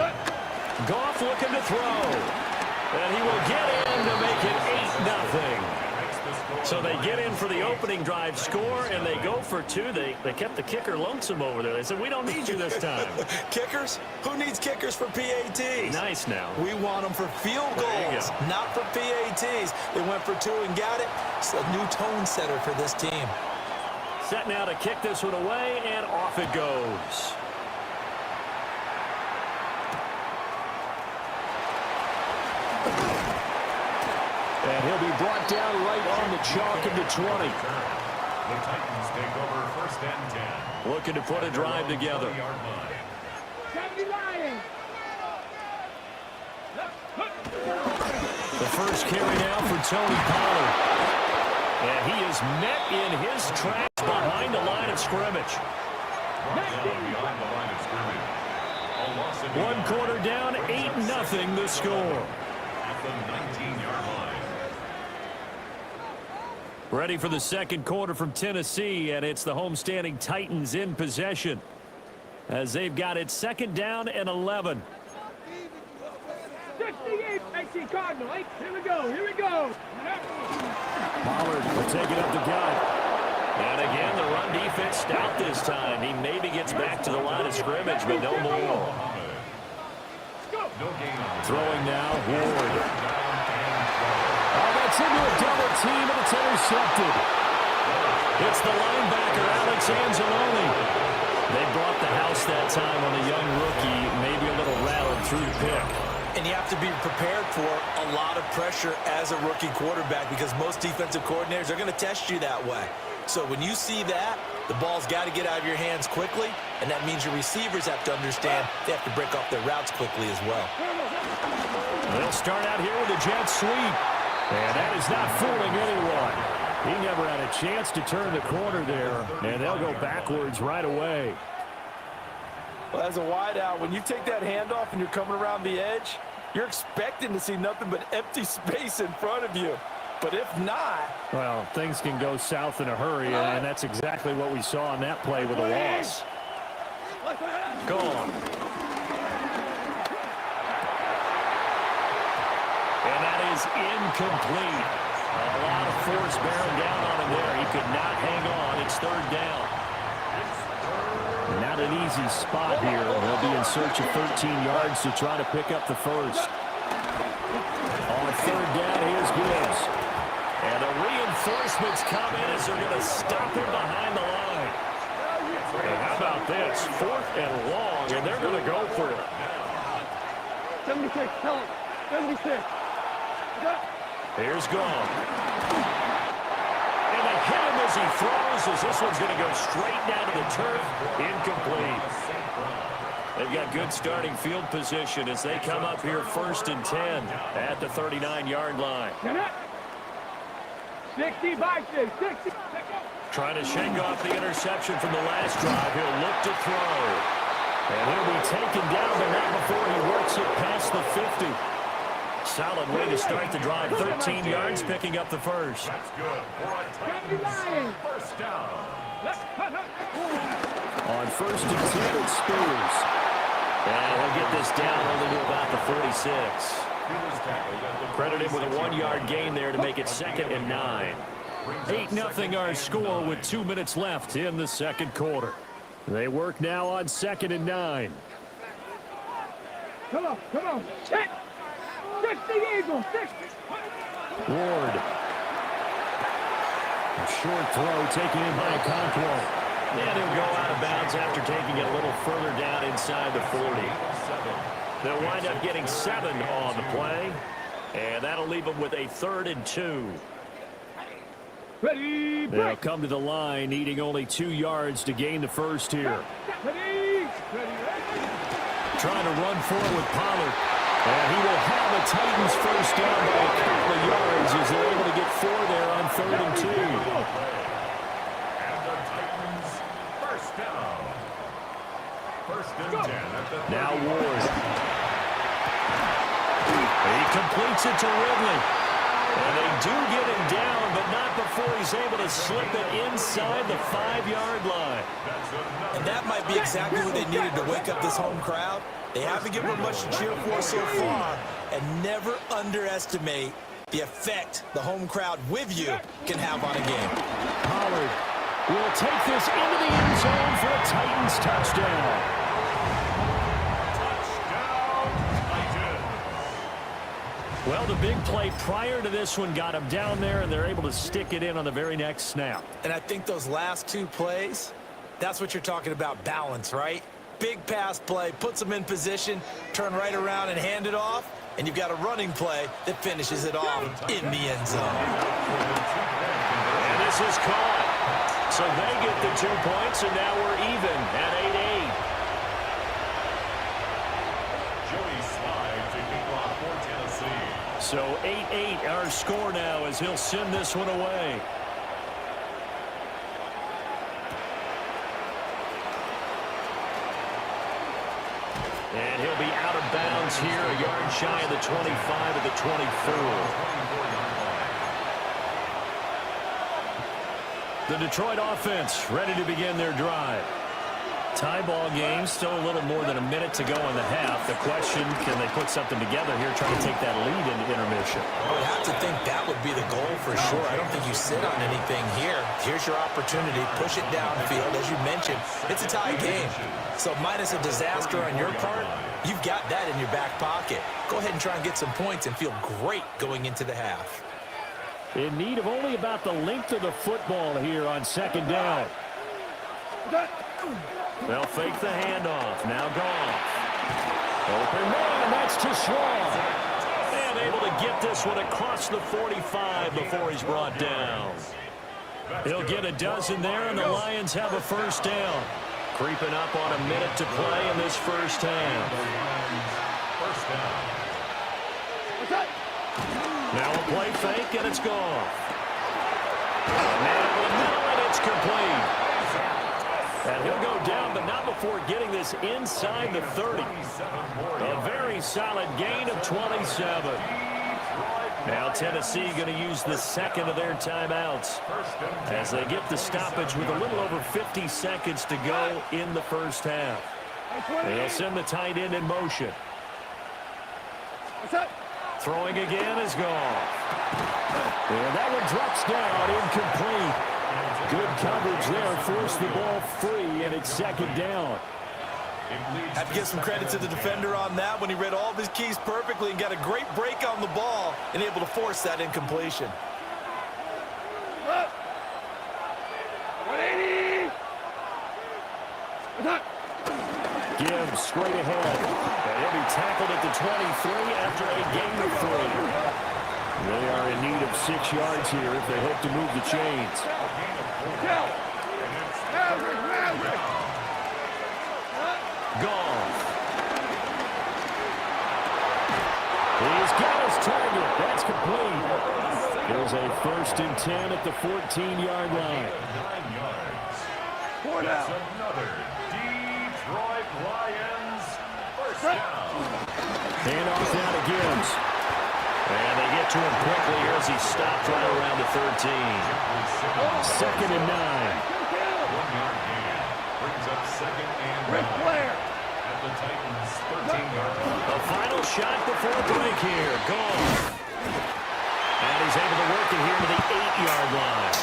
Goff looking to throw. And he will get in to make it 8-0. So they get in for the opening drive score, and they go for 2. They kept the kicker lonesome over there. They said, we don't need you this time. Kickers? Who needs kickers for PATs? Nice now. We want them for field goals, not for PATs. They went for 2 and got it. It's a new tone setter for this team. Set now to kick this one away, and off it goes. And he'll be brought down right on the chalk of the 20. The Titans take over first and 10. Looking to put a drive together. The first carry now for Tony Pollard. And he is is met in his tracks behind the line of scrimmage. Behind the line of scrimmage. A loss of 1 quarter down, 8-0 the score. at the 19-yard line. Ready for the second quarter from Tennessee, and it's the homestanding Titans in possession as they've got it 2nd down and 11. 68, AC Cardinal. Here we go. Here we go. Pollard will take it up the gut. And again, the run defense stout this time. He maybe gets back to the line of scrimmage, but no more. Throwing now, Ward. Oh, that's into a double team, and it's intercepted. It's the linebacker, Alex Anzalone. They brought the house that time on the young rookie, maybe a little rattled through the pick. And you have to be prepared for a lot of pressure as a rookie quarterback because most defensive coordinators are going to test you that way. So when you see that, the ball's got to get out of your hands quickly, and that means your receivers have to understand they have to break off their routes quickly as well. They'll start out here with a jet sweep, and that is not fooling anyone. He never had a chance to turn the corner there, and they'll go backwards right away. Well, as a wideout, when you take that handoff and you're coming around the edge, you're expecting to see nothing but empty space in front of you. But if not... Well, things can go south in a hurry, and that's exactly what we saw on that play with a loss. Gone. And that is incomplete. A lot of force bearing down on him there. He could not hang on. It's 3rd down. Not an easy spot here. They'll be in search of 13 yards to try to pick up the first. On 3rd down, here's Gibbs. And the reinforcements come in as they're going to stop him behind the line. And how about this? 4th and long, and they're going to go for it. 76, tell him. 76. Here's Gone. And they hit him as he throws, as this one's going to go straight down to the turf. Incomplete. They've got good starting field position as they come up here 1st and 10 at the 39-yard line. 60 by 60. Trying to shake off the interception from the last drive. He'll look to throw. And he'll be taken down, but not before he works it past the 50. Solid way to start the drive. 13 yards, picking up the first. That's good for a Titans first down. On 1st and 10, it's Spears. And he'll get this down only to about the 46. Credited with a 1-yard gain there to make it 2nd and 9. 8-0 our score with 2 minutes left in the second quarter. They work now on 2nd and 9. Come on. 60 Eagles, 60. Ward. A short throw taken in by Okonkwo. And he'll go out of bounds after taking it a little further down inside the 40. They'll wind up getting 7 on the play. And that'll leave them with a 3rd and 2. Ready, they'll come to the line, needing only 2 yards to gain the first here. Ready. Trying to run forward with Pollard. And he will have the Titans first down by a couple of yards as they're able to get 4 there on 3rd and 2. And the Titans first down. 1st and 10. Now Ward. He completes it to Ridley. And they do get him down, but not before he's able to slip it inside the 5-yard line. And that might be exactly what they needed to wake up this home crowd. They haven't given them much to cheer for so far, and never underestimate the effect the home crowd with you can have on a game. Pollard will take this into the end zone for a Titans touchdown. Well, the big play prior to this one got him down there, and they're able to stick it in on the very next snap. And I think those last 2 plays, that's what you're talking about, balance, right? Big pass play, puts them in position, turn right around and hand it off, and you've got a running play that finishes it off in the end zone. And this is caught. So they get the 2 points, and now we're even at 8-8. So 8-8 our score now as he'll send this one away. And he'll be out of bounds here, a yard shy of the 25 at the 24. The Detroit offense ready to begin their drive. Tie ball game, still a little more than a minute to go in the half. The question, can they put something together here, trying to take that lead into intermission? I would have to think that would be the goal for sure. I don't think you sit on anything here. Here's your opportunity. Push it downfield. As you mentioned, it's a tie game. So minus a disaster on your part, you've got that in your back pocket. Go ahead and try and get some points and feel great going into the half. In need of only about the length of the football here on second down. They'll fake the handoff. Now Goff. Open man, that's too strong. And able to get this one across the 45 before he's brought down. He'll get a dozen there, and the Lions have a first down. Creeping up on a minute to play in this first half. First down. Now a play fake, and it's gone. Man over the middle, and it's complete. And he'll go down, but not before getting this inside the 30. A very solid gain of 27. Now Tennessee going to use the second of their timeouts as they get the stoppage with a little over 50 seconds to go in the first half. They'll send the tight end in motion. Throwing again is Goff. And that one drops down, incomplete. Good coverage there, forced the ball free, and it's second down. Have to give some credit to the defender on that when he read all of his keys perfectly and got a great break on the ball and able to force that incompletion. 180. Gibbs straight ahead. And he'll be tackled at the 23 after a gain of 3. They are in need of 6 yards here if they hope to move the chains. Goff. He's got his target. That's complete. There's a 1st and 10 at the 14-yard line. 9 yards. That's another Detroit Lions first down. Hand off now to Gibbs. And they get to him quickly here as he stopped right around the 13. 2nd and 9. 1-yard gain. Brings up 2nd and 9. At the Titans' 13-yard line. A final shot before break here. Goff. And he's able to work it here to the 8-yard line.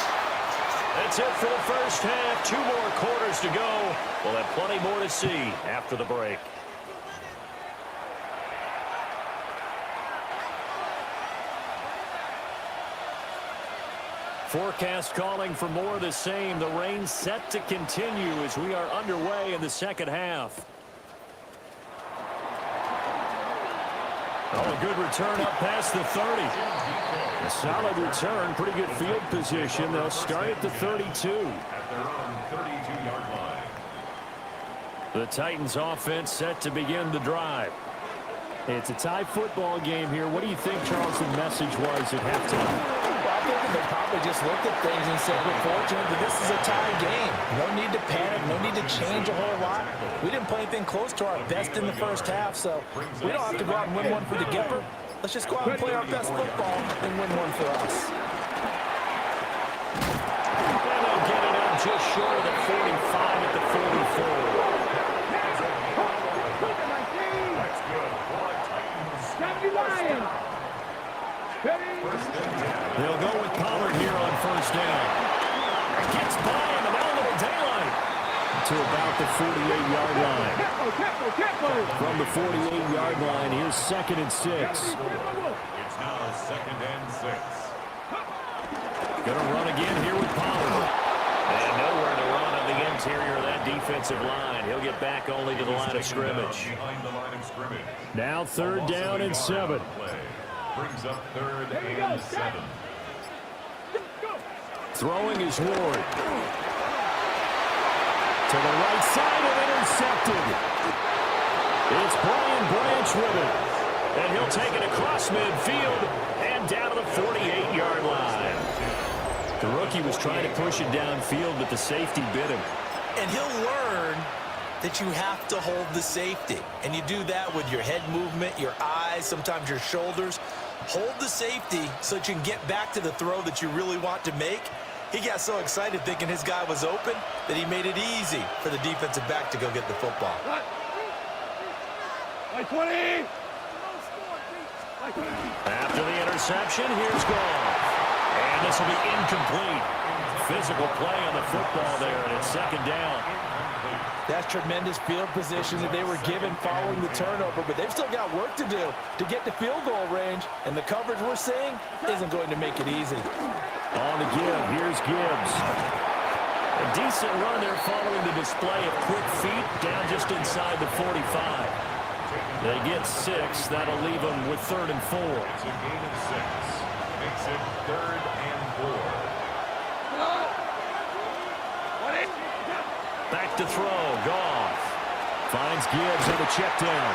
That's it for the first half. 2 more quarters to go. We'll have plenty more to see after the break. Forecast calling for more of the same. The rain set to continue as we are underway in the second half. Oh, a good return up past the 30. A solid return, pretty good field position. They'll start at the 32. At their own 32-yard line. The Titans offense set to begin the drive. It's a tie football game here. What do you think, Charles, the message was at halftime? I think they probably just looked at things and said, we're fortunate that this is a tie game. No need to panic, no need to change a whole lot. We didn't play anything close to our best in the first half, so we don't have to go out and win one for the Gipper. Let's just go out and play our best football and win one for us. And they'll get it up just short of the 45 at the 44. They'll go with Pollard here on first down. Gets by him, and now a little daylight to about the 48-yard line. From the 48-yard line, here's 2nd and 6. It's now 2nd and 6. Going to run again here with Pollard. And nowhere to run on the interior of that defensive line. He'll get back only to the line of scrimmage. Behind the line of scrimmage. Now 3rd down and 7. Brings up 3rd and 7. Throwing is Ward. To the right side and intercepted. It's Brian Branch with it. And he'll take it across midfield and down to the 48-yard line. The rookie was trying to push it downfield, but the safety bit him. And he'll learn that you have to hold the safety. And you do that with your head movement, your eyes, sometimes your shoulders. Hold the safety so that you can get back to the throw that you really want to make. He got so excited thinking his guy was open that he made it easy for the defensive back to go get the football. After the interception, here's Goff. And this will be incomplete. Physical play on the football there, and it's second down. That's tremendous field position that they were given following the turnover, but they've still got work to do to get to field goal range, and the coverage we're seeing isn't going to make it easy. On the give, here's Gibbs. A decent run there following the display of quick feet down just inside the 45. They get 6. That'll leave them with 3rd and 4. It's a gain of 6. Makes it 3rd and 4. Back to throw. Goff finds Gibbs on the check down.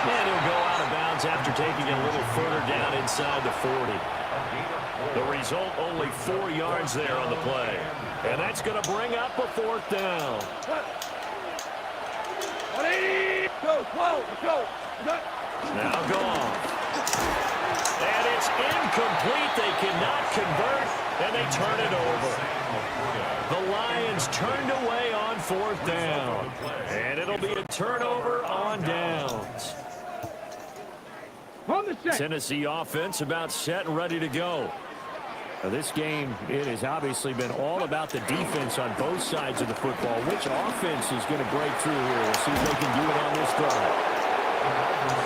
And he'll go out of bounds after taking it a little further down inside the 40. The result, only 4 yards there on the play. And that's going to bring up a 4th down. Now Goff. And it's incomplete. They cannot convert, and they turn it over. The Lions turned away on 4th down. And it'll be a turnover on downs. Tennessee offense about set and ready to go. Now this game, it has obviously been all about the defense on both sides of the football. Which offense is going to break through here? We'll see if they can do it on this drive.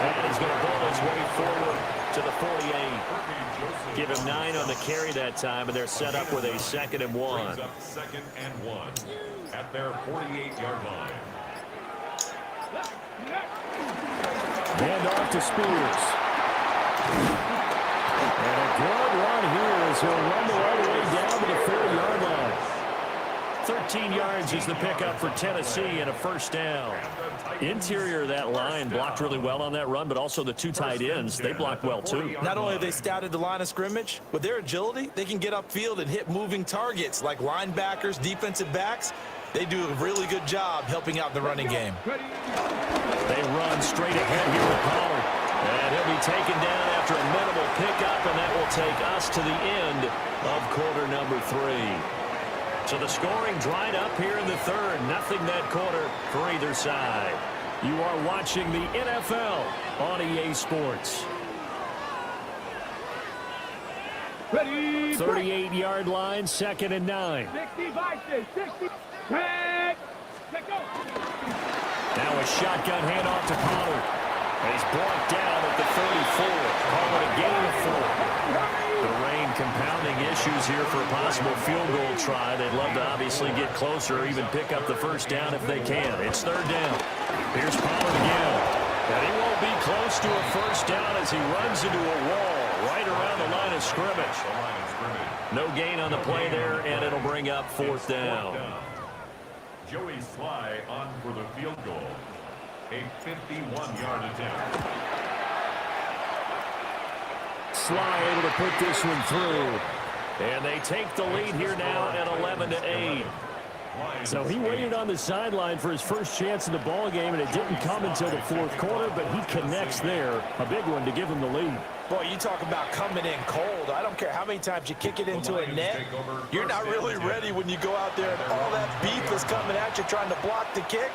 And he's going to ball his way forward to the 48. Give him 9 on the carry that time, and they're set up with a 2nd and 1. 2nd and 1 at their 48-yard line. Hand off to Spears. And a good run here as he'll run all the way down to the 30-yard line. 13 yards is the pickup for Tennessee and a 1st down. Interior of that line blocked really well on that run, but also the 2 tight ends, they blocked well too. Not only have they scouted the line of scrimmage, with their agility, they can get upfield and hit moving targets like linebackers, defensive backs. They do a really good job helping out the running game. They run straight ahead here with Pollard. And he'll be taken down after a minimal pickup, and that will take us to the end of quarter number 3. So the scoring dried up here in the 3rd. Nothing that quarter for either side. You are watching the NFL on EA Sports. 38-yard line, 2nd and 9. 60. Now a shotgun handoff to Pollard. He's brought down at the 34. Call it a gain of 4. The rain compounding issues here for a possible field goal try. They'd love to obviously get closer or even pick up the 1st down if they can. It's 3rd down. Here's Pollard again. And he won't be close to a 1st down as he runs into a wall right around the line of scrimmage. No gain on the play there, and it'll bring up 4th down. Joey Sly on for the field goal. A 51-yard attempt. Sly able to put this one through. And they take the lead here now at 11-8. So he waited on the sideline for his first chance in the ball game, and it didn't come until the 4th quarter, but he connects there. A big one to give him the lead. Boy, you talk about coming in cold. I don't care how many times you kick it into a net. You're not really ready when you go out there and all that beef is coming at you trying to block the kick.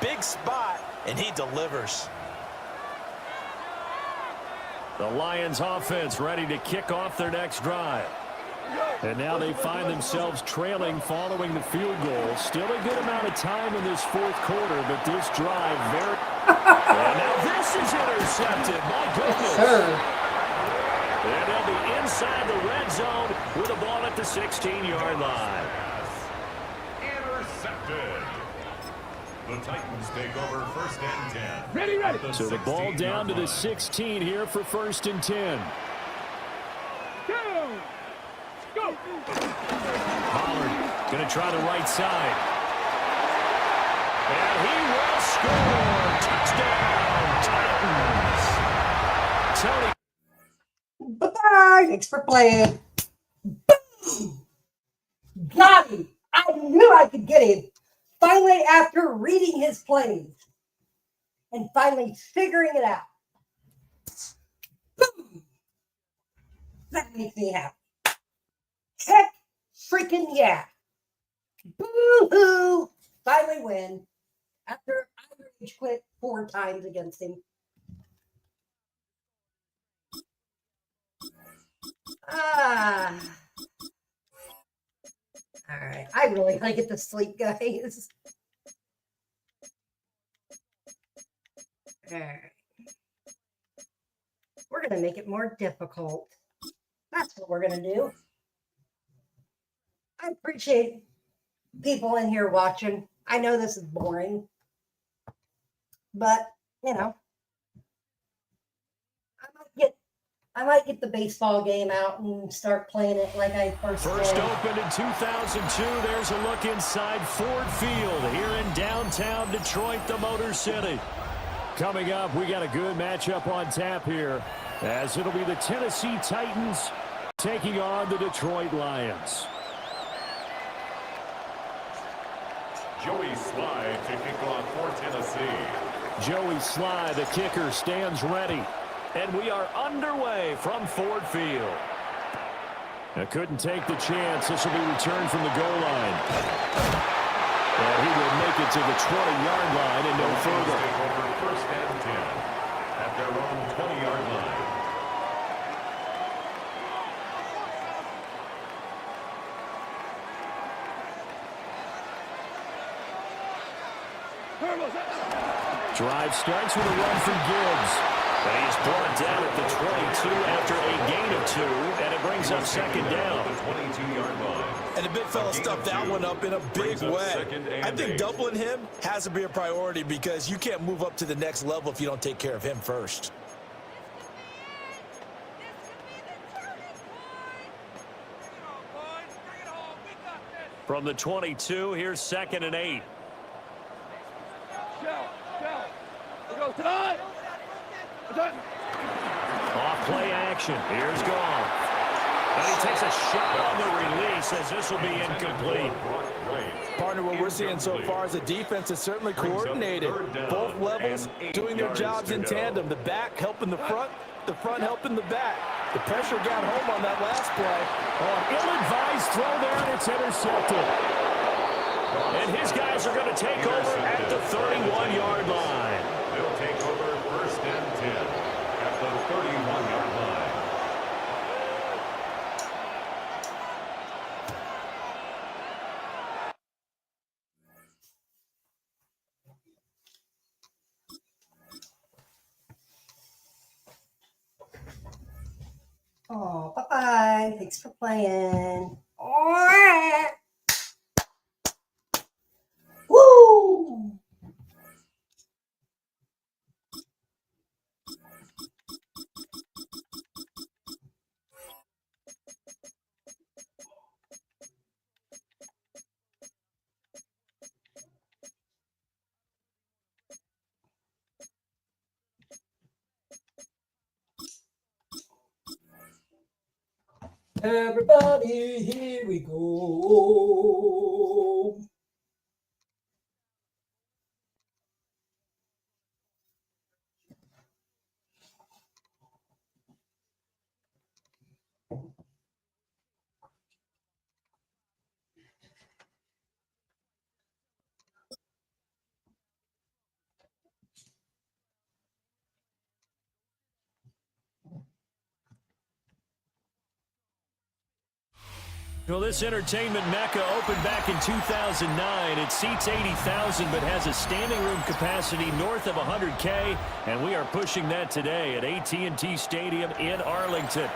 Big spot, and he delivers. The Lions offense ready to kick off their next drive. And now they find themselves trailing following the field goal. Still a good amount of time in this 4th quarter, but this drive very... And now this is intercepted. My goodness. And they'll be inside the red zone with the ball at the 16-yard line. Intercepted. The Titans take over 1st and 10. Ready. So the ball down to the 16 here for 1st and 10. Go. Pollard going to try the right side. And he will score. Touchdown, Titans. Tony. Bye-bye. Thanks for playing. Boom. Got him. I knew I could get him. finally, after reading his plays and finally figuring it out, boom, that makes me happy. Heck freaking yeah. Boo-hoo. Finally win after I rage quit 4 times against him. All right. I really gotta get to sleep, guys. All right. We're gonna make it more difficult. That's what we're gonna do. I appreciate people in here watching. I know this is boring, but you know, I might get the baseball game out and start playing it like I first did. Opened in 2002. There's a look inside Ford Field here in downtown Detroit, the Motor City. Coming up, we got a good matchup on tap here, as it'll be the Tennessee Titans taking on the Detroit Lions. Joey Sly to kick off for Tennessee. Joey Sly, the kicker, stands ready. And we are underway from Ford Field. Now couldn't take the chance. This will be returned from the goal line. And he will make it to the 20-yard line and no further. First and 10 at their own 20-yard line. Drive starts with a run from Gibbs. And he's brought down at the 22 after a gain of 2, and it brings up second down. 22-yard line. And the big fella stuffed that one up in a big way. I think doubling him has to be a priority because you can't move up to the next level if you don't take care of him first. From the 22, here's 2nd and 8. Off play action. Here's Goff. And he takes a shot on the release as this will be incomplete. Partner, what we're seeing so far is the defense is certainly coordinated. Both levels doing their jobs in tandem. The back helping the front helping the back. The pressure got home on that last play. Ill-advised throw there, and it's intercepted. And his guys are going to take over at the 31-yard line. They'll take over first and 10 at the 31-yard line. Oh, bye-bye. Thanks for playing. Oh. Woo! Everybody, here we go. Well, this entertainment mecca opened back in 2009. It seats 80,000 but has a standing room capacity north of 100K, and we are pushing that today at AT&T Stadium in Arlington.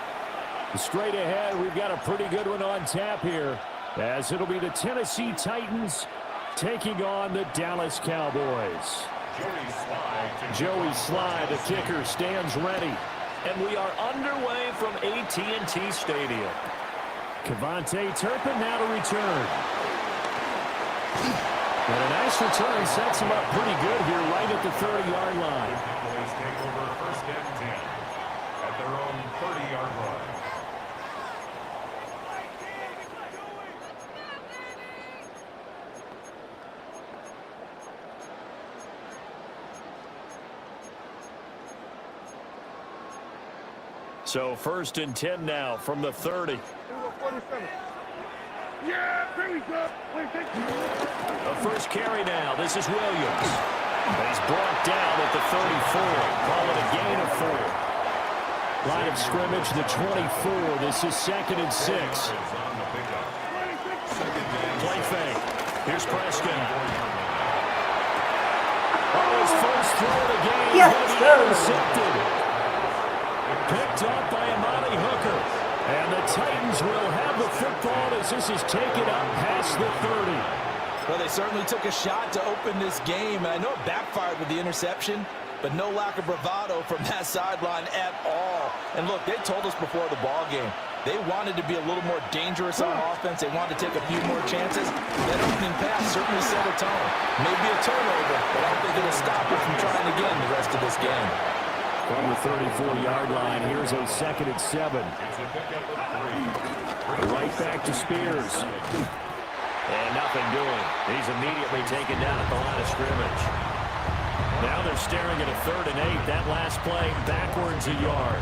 Straight ahead, we've got a pretty good one on tap here, as it'll be the Tennessee Titans taking on the Dallas Cowboys. Joey Sly, the kicker, stands ready, and we are underway from AT&T Stadium. Kevontae Turpin now to return. And a nice return sets him up pretty good here right at the 30-yard line. Cowboys take over first and 10 at their own 30-yard line. So 1st and 10 now from the 30. Yeah, here we go. The first carry now. This is Williams. He's brought down at the 34. Call it a gain of 4. Line of scrimmage, the 24. This is 2nd and 6. Play fake. Here's Prescott. Oh, his first throw of the game. Yes, sir. Intercepted. Picked up by Amani Hooker. And the Titans will have the football as this is taken up past the 30. Well, they certainly took a shot to open this game. And I know it backfired with the interception, but no lack of bravado from that sideline at all. And look, they told us before the ball game, they wanted to be a little more dangerous on offense. They wanted to take a few more chances. That opening pass certainly set a tone. Maybe a turnover, but I don't think it'll stop it from trying again the rest of this game. From the 34-yard line, here's a 2nd and 7. Right back to Spears. And nothing doing. He's immediately taken down at the line of scrimmage. Now they're staring at a 3rd and 8. That last play, backwards a yard.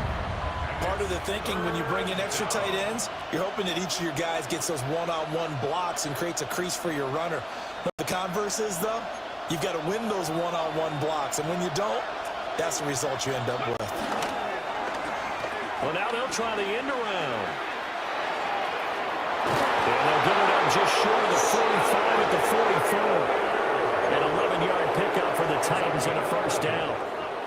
Part of the thinking when you bring in extra tight ends, you're hoping that each of your guys gets those one-on-one blocks and creates a crease for your runner. But the converse is, though, you've got to win those one-on-one blocks. And when you don't, that's the result you end up with. Well, now they'll try the end around. And they'll get it up just short of the 45 at the 44. An 11-yard pickup for the Titans and a 1st down.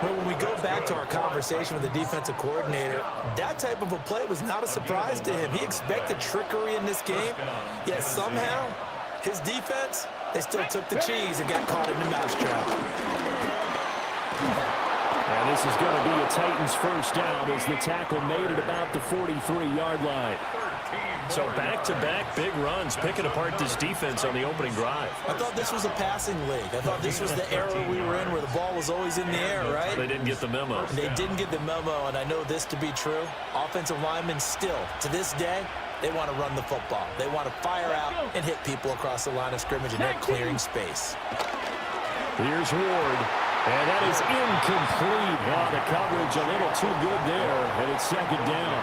But when we go back to our conversation with the defensive coordinator, that type of a play was not a surprise to him. He expected trickery in this game, yet somehow his defense, they still took the cheese and got caught in the mousetrap. And this is going to be a Titans 1st down as the tackle made it about the 43-yard line. So back-to-back big runs, picking apart this defense on the opening drive. I thought this was a passing league. I thought this was the era we were in where the ball was always in the air, right? They didn't get the memo. They didn't get the memo, and I know this to be true. Offensive linemen still, to this day, they want to run the football. They want to fire out and hit people across the line of scrimmage, and they're clearing space. Here's Ward. And that is incomplete. Oh, the coverage a little too good there, and it's 2nd down.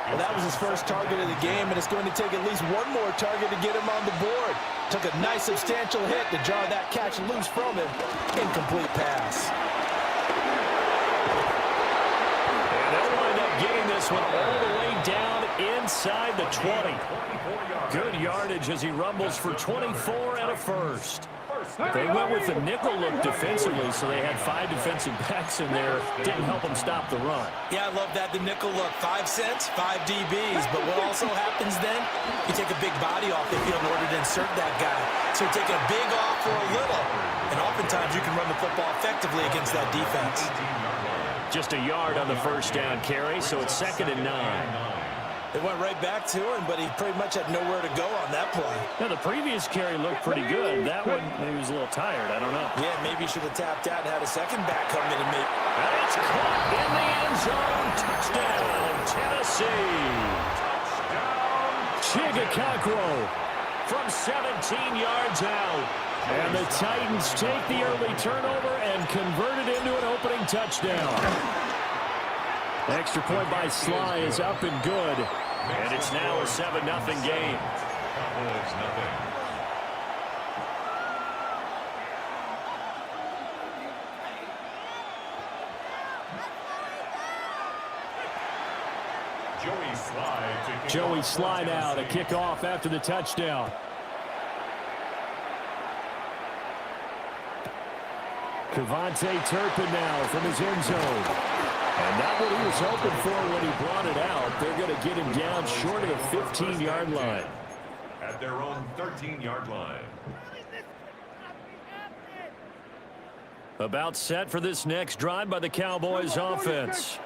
Well, that was his first target of the game, and it's going to take at least one more target to get him on the board. Took a nice substantial hit to jar that catch loose from him. Incomplete pass. And they'll wind up getting this one all the way down inside the 20. Good yardage as he rumbles for 24 and a 1st. They went with the nickel look defensively, so they had 5 defensive backs in there. Didn't help them stop the run. Yeah, I love that, the nickel look. 5 cents, 5 DBs. But what also happens then, you take a big body off the field in order to insert that guy. So you take a big off for a little. And oftentimes you can run the football effectively against that defense. Just a yard on the 1st down carry, so it's 2nd and 9. They went right back to him, but he pretty much had nowhere to go on that play. Now, the previous carry looked pretty good. That one, maybe he was a little tired. I don't know. Yeah, maybe he should have tapped out and had a second back come in and make. And it's caught in the end zone. Touchdown, Tennessee. Chigakakwo from 17 yards out. And the Titans take the early turnover and convert it into an opening touchdown. Extra point by Sly is up and good. And it's now a 7-0 game. Joey Sly now to kick off after the touchdown. Kevontae Turpin now from his end zone. And not what he was hoping for when he brought it out. They're going to get him down short of the 15-yard line. At their own 13-yard line. About set for this next drive by the Cowboys offense.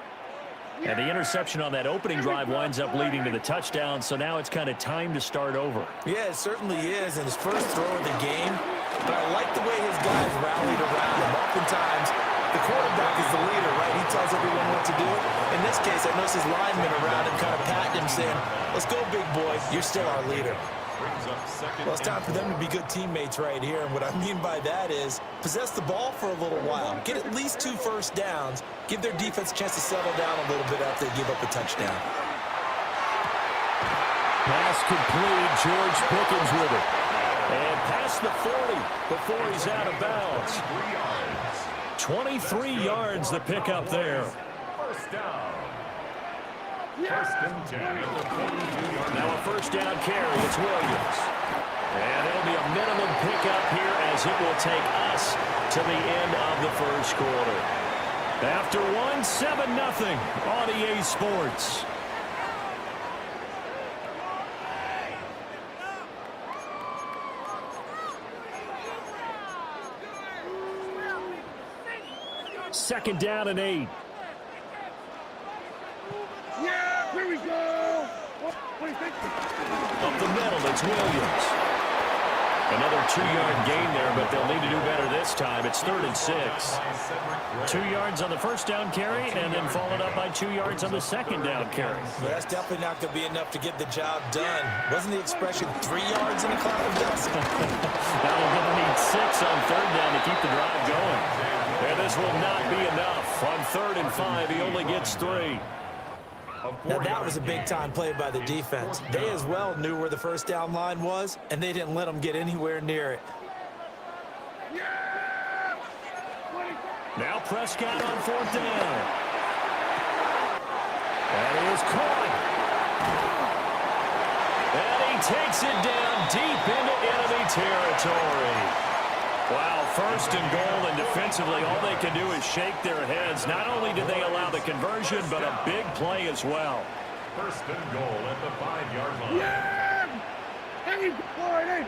And the interception on that opening drive winds up leading to the touchdown, so now it's kind of time to start over. Yeah, it certainly is, and his first throw of the game. But I like the way his guys rallied around him. Oftentimes, the quarterback is the leader, right? He tells everyone what to do. In this case, I noticed his linemen around him kind of patting him, saying, let's go, big boy. You're still our leader. Well, it's time for them to be good teammates right here. And what I mean by that is possess the ball for a little while. Get at least 2 first downs. Give their defense a chance to settle down a little bit after they give up a touchdown. Pass complete. George Pickens with it. And past the 40 before he's out of bounds. 23 yards the pickup there. First down. First and 10 at the 42-yard line. Now a first down carry. It's Williams. And it'll be a minimum pickup here as it will take us to the end of the first quarter. After 7-0 on EA Sports. Second down and 8. Yeah, here we go. What do you think? Up the middle, it's Williams. Another 2-yard gain there, but they'll need to do better this time. It's 3rd and 6. 2 yards on the first down carry, and then followed up by 2 yards on the second down carry. Well, that's definitely not going to be enough to get the job done. Wasn't the expression 3 yards in a cloud of dust? Now they're going to need 6 on 3rd down to keep the drive going. And this will not be enough. On 3rd and 5, he only gets 3. Now, that was a big-time play by the defense. They as well knew where the first down line was, and they didn't let them get anywhere near it. Now Prescott on 4th down. That is caught. And he takes it down deep into enemy territory. Wow, 1st and goal, and defensively all they can do is shake their heads. Not only did they allow the conversion, but a big play as well. 1st and goal at the 5-yard line. Yeah! Hey, boy, hey!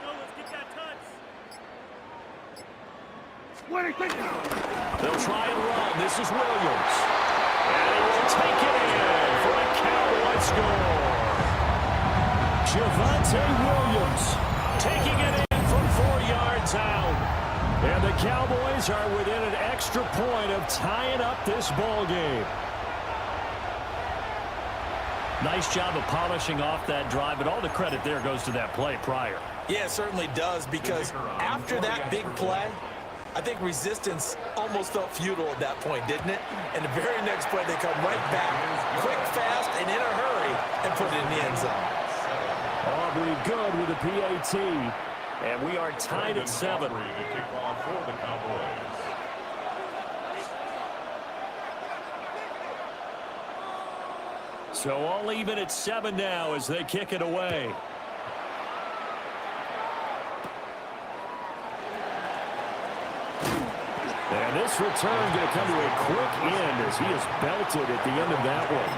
Let's get that touch. What do you think? They'll try and run. This is Williams. And he will take it in for a Cowboy score. Javonte Williams taking it in from 4 yards out. And the Cowboys are within an extra point of tying up this ball game. Nice job of polishing off that drive, but all the credit there goes to that play prior. Yeah, it certainly does, because after that big play, I think resistance almost felt futile at that point, didn't it? And the very next play, they come right back, quick, fast, and in a hurry, and put it in the end zone. Aubrey good with a PAT, and we are tied at 7. So all even at 7 now as they kick it away. And this return going to come to a quick end as he is belted at the end of that one.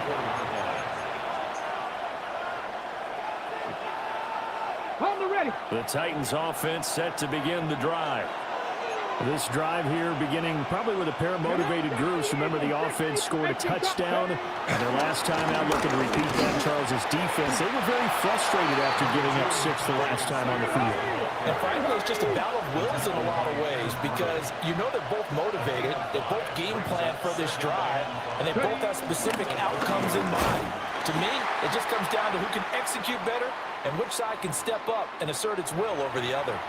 The Titans offense set to begin the drive. This drive here beginning probably with a pair of motivated groups. Remember, the offense scored a touchdown, and their last time out looking to repeat that. Charles's defense, they were very frustrated after giving up 6 the last time on the field. And frankly, it's just a battle of wills in a lot of ways, because you know they're both motivated, they both game plan for this drive, and they both have specific outcomes in mind. To me, it just comes down to who can execute better and which side can step up and assert its will over the other.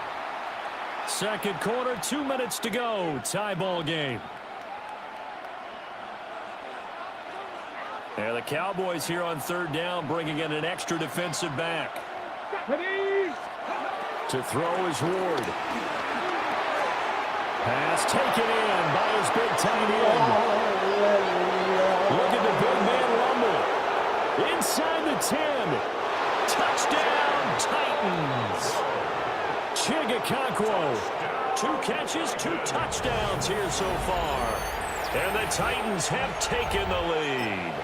Second quarter, 2 minutes to go. Tie ball game. And the Cowboys here on 3rd down, bringing in an extra defensive back. To throw is Ward. Pass taken in by his big tight end. Look at the big man rumble. Inside the 10. Touchdown, Titans. Chigakonkwo. 2 catches, 2 touchdowns here so far. And the Titans have taken the lead.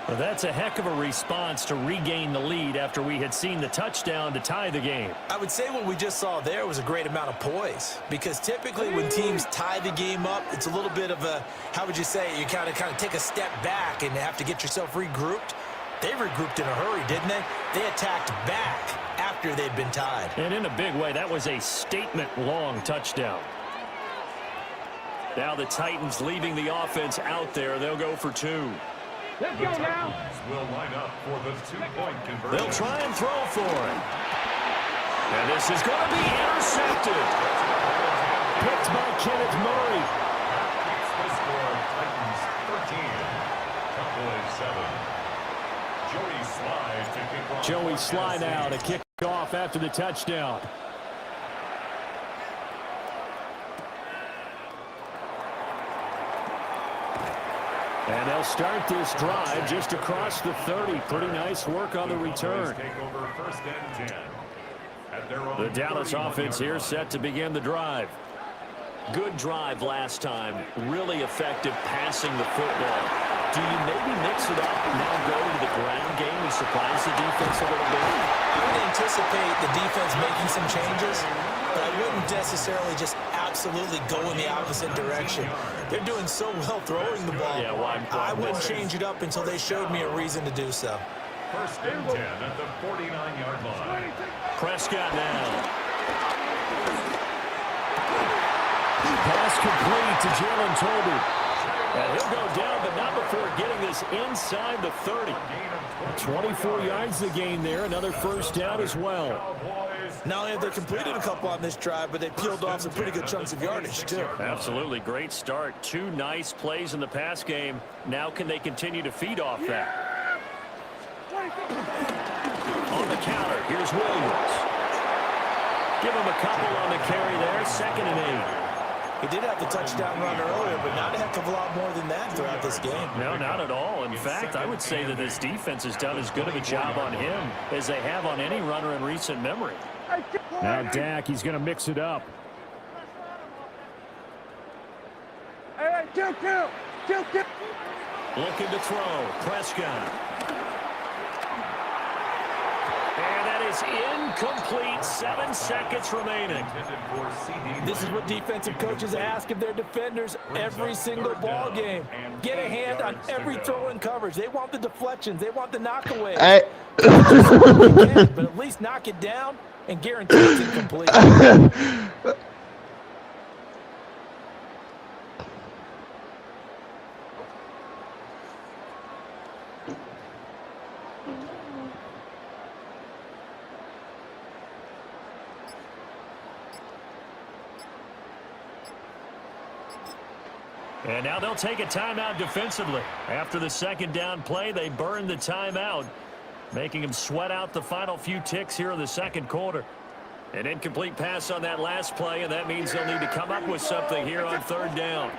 Well, that's a heck of a response to regain the lead after we had seen the touchdown to tie the game. I would say what we just saw there was a great amount of poise, because typically when teams tie the game up, it's a little bit of a, how would you say, you kind of take a step back and have to get yourself regrouped. They regrouped in a hurry, didn't they? They attacked back after they'd been tied. And in a big way, that was a statement-long touchdown. Now the Titans leaving the offense out there. They'll go for 2. Let's go now. Will line up for the 2-point conversion. They'll try and throw for it. And this is going to be intercepted. Picked by Kenneth Murray. The score, Titans 13, Cowboys 7. Joey Sly now to kick off after the touchdown. And they'll start this drive just across the 30. Pretty nice work on the return. The Dallas offense here set to begin the drive. Good drive last time. Really effective passing the football. Do you maybe mix it up and now go to the ground game and surprise the defense a little bit? I would anticipate the defense making some changes, but I wouldn't necessarily just absolutely go in the opposite direction. They're doing so well throwing the ball. Yeah, I wouldn't change it up until they showed me a reason to do so. First and 10 at the 49-yard line. Prescott now. Pass complete to Jalen Tolbert. And he'll go down, but not before getting this inside the 30. 24 yards to gain there. Another first down as well. Not only have they completed a couple on this drive, but they peeled off some pretty good chunks of yardage, too. Absolutely. Great start. 2 nice plays in the pass game. Now can they continue to feed off that? On the counter, here's Williams. Give him a couple on the carry there. 2nd and 8. He did have the touchdown run earlier, but not a heck of a lot more than that throughout this game. No, not at all. In fact, I would say that this defense has done as good of a job on him as they have on any runner in recent memory. Now Dak, he's going to mix it up. Hey, kill. Looking to throw. Prescott. And that is incomplete. 7 seconds remaining. This is what defensive coaches ask of their defenders every single ball game. Get a hand on every throw in coverage. They want the deflections. They want the knockaways. Hey. But at least knock it down and guarantee it's incomplete. And now they'll take a timeout defensively. After the 2nd down play, they burn the timeout, making them sweat out the final few ticks here in the 2nd quarter. An incomplete pass on that last play, and that means they'll need to come up with something here on 3rd down.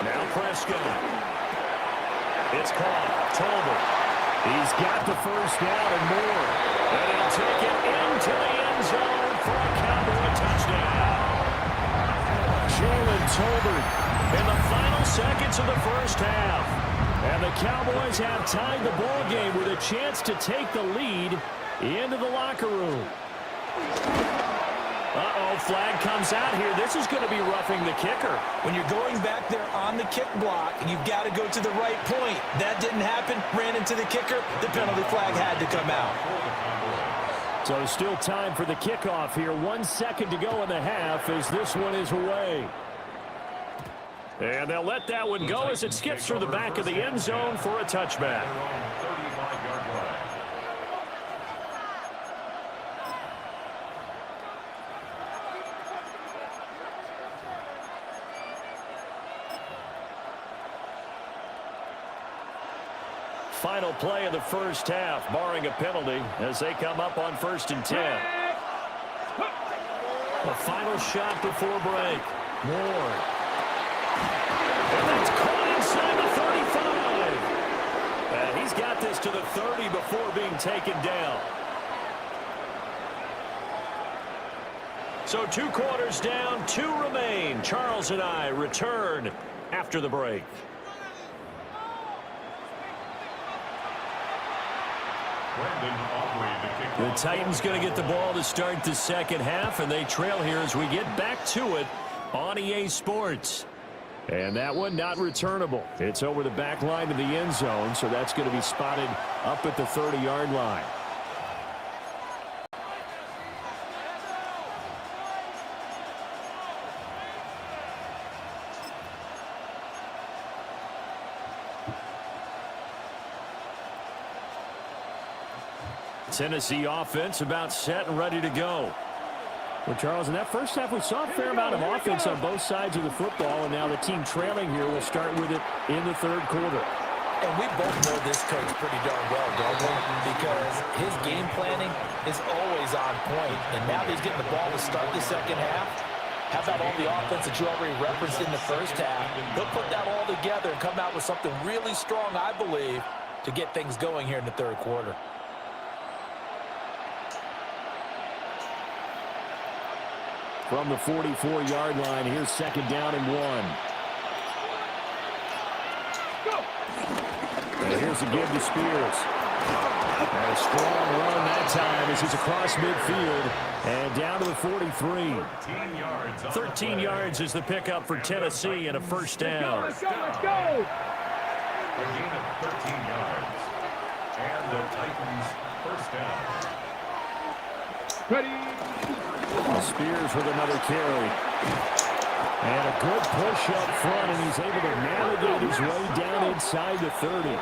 Now Prescott. It's caught. Tolbert. He's got the first down and more. And he'll take it into the end zone for a Cowboy touchdown. Jalen Tolbert in the final seconds of the first half. And the Cowboys have tied the ball game with a chance to take the lead into the locker room. Uh-oh, flag comes out here. This is going to be roughing the kicker. When you're going back there on the kick block, you've got to go to the right point. That didn't happen. Ran into the kicker. The penalty flag had to come out. So still time for the kickoff here. 1 second to go in the half as this one is away. And they'll let that one go as it skips through the back of the end zone for a touchback. Final play of the first half, barring a penalty, as they come up on 1st and 10. The final shot before break. Moore. And that's caught inside the 35. And he's got this to the 30 before being taken down. So 2 quarters down, 2 remain. Charles and I return after the break. The Titans going to get the ball to start the 2nd half, and they trail here as we get back to it on EA Sports. And that one not returnable. It's over the back line of the end zone, so that's going to be spotted up at the 30-yard line. Tennessee offense about set and ready to go. Well, Charles, in that first half, we saw a fair amount of offense on both sides of the football, and now the team trailing here will start with it in the third quarter. And we both know this coach pretty darn well, don't we? Because his game planning is always on point. And now he's getting the ball to start the second half. How about all the offense that you already referenced in the first half? He'll put that all together and come out with something really strong, I believe, to get things going here in the third quarter. From the 44-yard line, here's second down and 1. And here's a give to Spears. And a strong run that time as he's across midfield and down to the 43. 13 yards is the pickup for Tennessee and a first down. Let's go, let's go! A gain of 13 yards. And the Titans first down. Ready. Spears with another carry. And a good push up front, and he's able to navigate his way down inside the 30.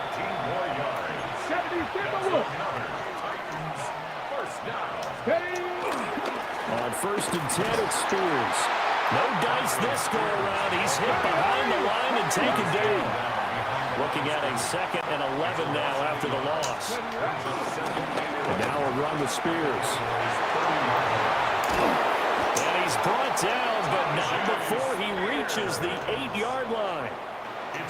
70, On first and 10, it's Spears. No dice this go around. He's hit behind the line and taken down. Looking at a second and 11 now after the loss. And now a run with Spears. And he's brought down, but not before he reaches the 8-yard line.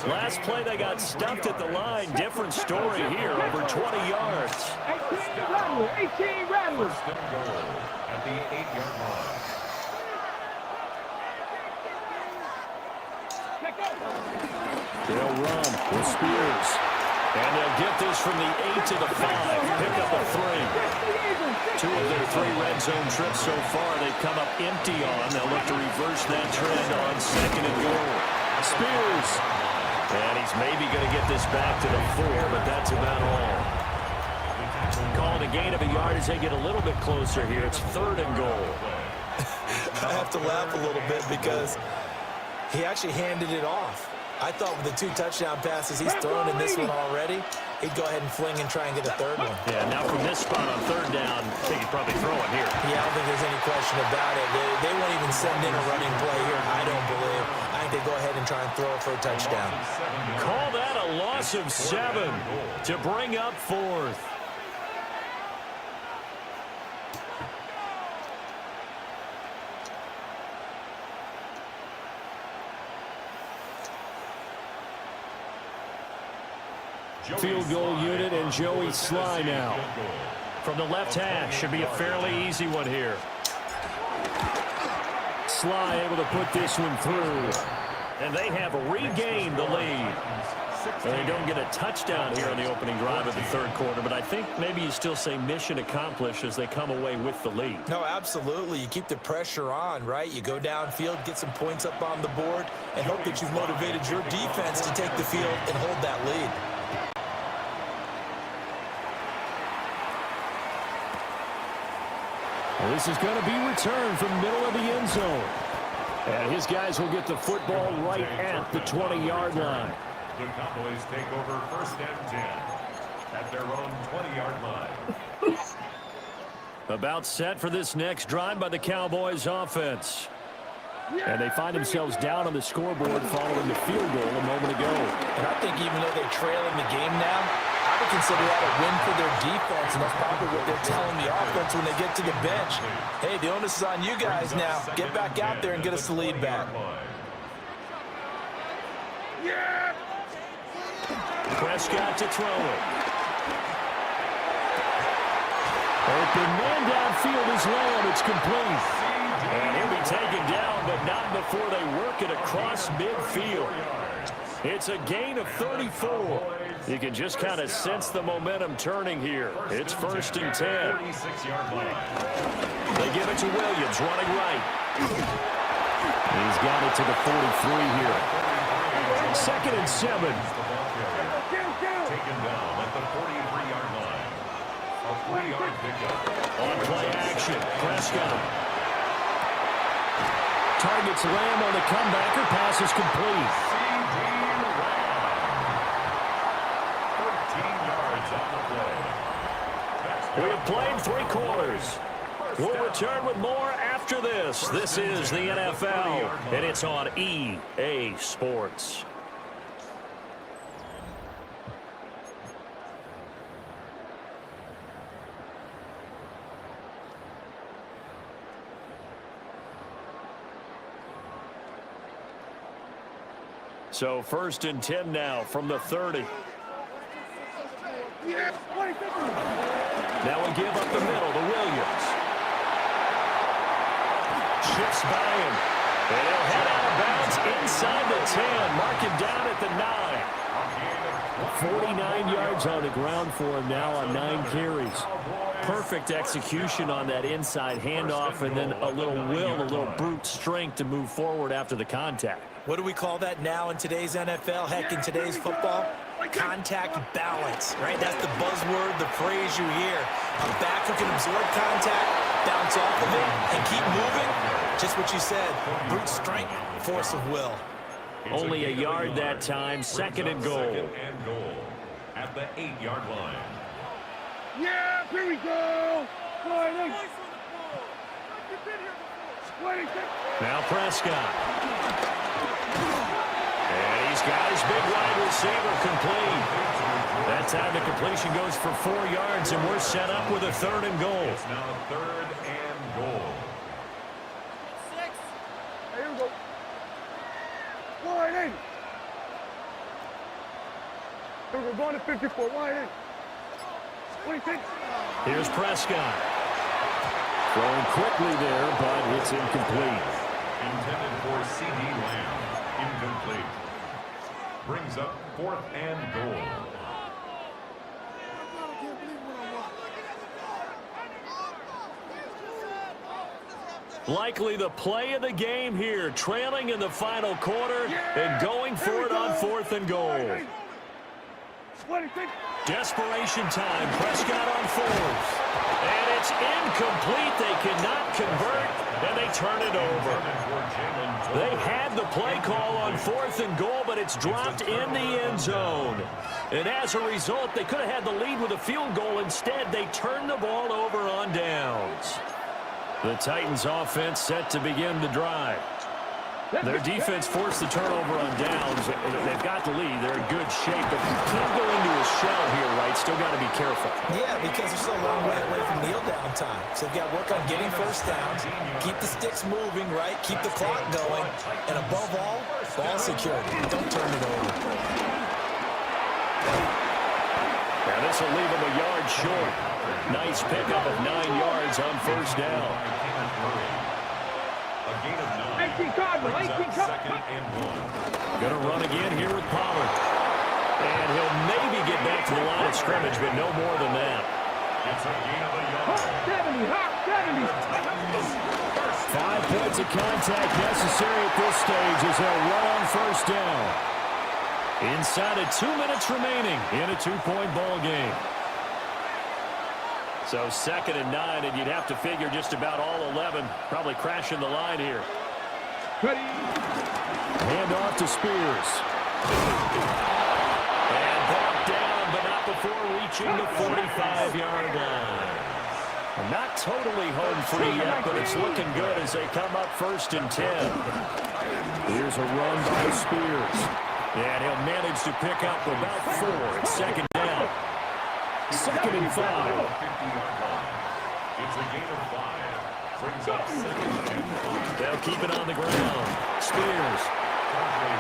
Last play, they got stuffed at the line. Different story here, over 20 yards. 18 rattle, 18 rattle. At the 8-yard line. They'll run with Spears. And they'll get this from the 8 to the 5. Pick up a 3. 2 of their 3 red zone trips so far they've come up empty on. They'll look to reverse that trend on second and goal. Spears. And he's maybe going to get this back to the 4, but that's about all. Calling a gain of a yard as they get a little bit closer here. It's third and goal. I have to laugh a little bit because he actually handed it off. I thought with the 2 touchdown passes he's thrown in this one already, he'd go ahead and fling and try and get a third one. Yeah, now from this spot on third down, I think he'd probably throw it here. Yeah, I don't think there's any question about it. They won't even send in a running play here, I don't believe. I think they go ahead and try and throw it for a touchdown. Call that a loss of 7 to bring up fourth. Field goal unit and Joey Sly now. From the left hash, should be a fairly easy one here. Sly able to put this one through. And they have regained the lead. And they don't get a touchdown here on the opening drive of the third quarter, but I think maybe you still say mission accomplished as they come away with the lead. No, absolutely. You keep the pressure on, right? You go downfield, get some points up on the board, and hope that you've motivated your defense to take the field and hold that lead. Well, this is going to be returned from middle of the end zone. And his guys will get the football right at the 20-yard line. The Cowboys take over first and 10 at their own 20-yard line. About set for this next drive by the Cowboys offense. And they find themselves down on the scoreboard following the field goal a moment ago. And I think even though they're trailing the game now, I would consider that a win for their defense, and that's probably what they're telling the offense when they get to the bench. Hey, the onus is on you guys now. Get back out there and get us the lead back. Yeah! Prescott to throw it. Open man downfield is Lamb. It's complete. And he'll be taken down, but not before they work it across midfield. It's a gain of 34. You can just kind of sense the momentum turning here. It's first and 10. They give it to Williams, running right. He's got it to the 43 here. Second and 7. Taken down at the 43-yard line. A 3-yard pickup. On play action, Prescott. Targets Lamb on the comeback. Her pass is complete. 13 yards on the play. That's We have played 3 quarters. We'll return with more after this. This is the NFL, and it's on EA Sports. So 1st and 10 now from the 30. Now we give up the middle to Williams. Shifts by him. And he'll head out of bounds inside the 10. Mark him down at the 9. 49 yards on the ground for him now on 9 carries. Perfect execution on that inside handoff, and then a little will, a little brute strength to move forward after the contact. What do we call that now in today's NFL? Heck, in today's football? Contact balance, right? That's the buzzword, the phrase you hear. A back who can absorb contact, bounce off of it, and keep moving. Just what you said, brute strength, force of will. Only a yard that time, 2nd and goal. At the 8-yard line. Yeah, here we go. Now Prescott. And he's got his big wide receiver complete. That time the completion goes for 4 yards, and we're set up with a 3rd and goal. It's now 3rd and goal. 6. Here we go. Wide in. Here we go, going to 54. Wide in. 26. Here's Prescott. Throwing quickly there, but it's incomplete. Intended for C.D. Lamb. Incomplete. Brings up 4th and goal. Likely the play of the game here, trailing in the final quarter and going for it on 4th and goal. Desperation time. Prescott on 4th. And it's incomplete. They cannot convert, and they turn it over. They had the play call on 4th and goal, but it's dropped in the end zone. And as a result, they could have had the lead with a field goal. Instead, they turned the ball over on downs. The Titans offense set to begin the drive. Their defense forced the turnover on downs. They've got the lead. They're in good shape, but you can't go into a shell here, right? Still got to be careful. Yeah, because they're still a long way away from kneel down time. So they've got to work on getting first downs, keep the sticks moving, right? Keep the clock going, and above all, ball security. Don't turn it over. Now this will leave them a yard short. Nice pickup of 9 yards on 1st down. A gain of 9. 18 Cardinal, 18 2nd and 1. Going to run again here with Pollard. And he'll maybe get back to the line of scrimmage, but no more than that. It's a gain of a yard. 5 points of contact necessary at this stage as they'll run on 1st down. Inside of 2 minutes remaining in a 2-point ball game. So 2nd and 9, and you'd have to figure just about all 11 probably crashing the line here. Hand off to Spears. And brought down, but not before reaching the 45-yard line. Not totally home free yet, but it's looking good as they come up 1st and 10. Here's a run by Spears. And he'll manage to pick up about 4 at 2nd down. 2nd and 5. It's a gain of 5. Brings up 2nd and 5. They'll keep it on the ground. Spears.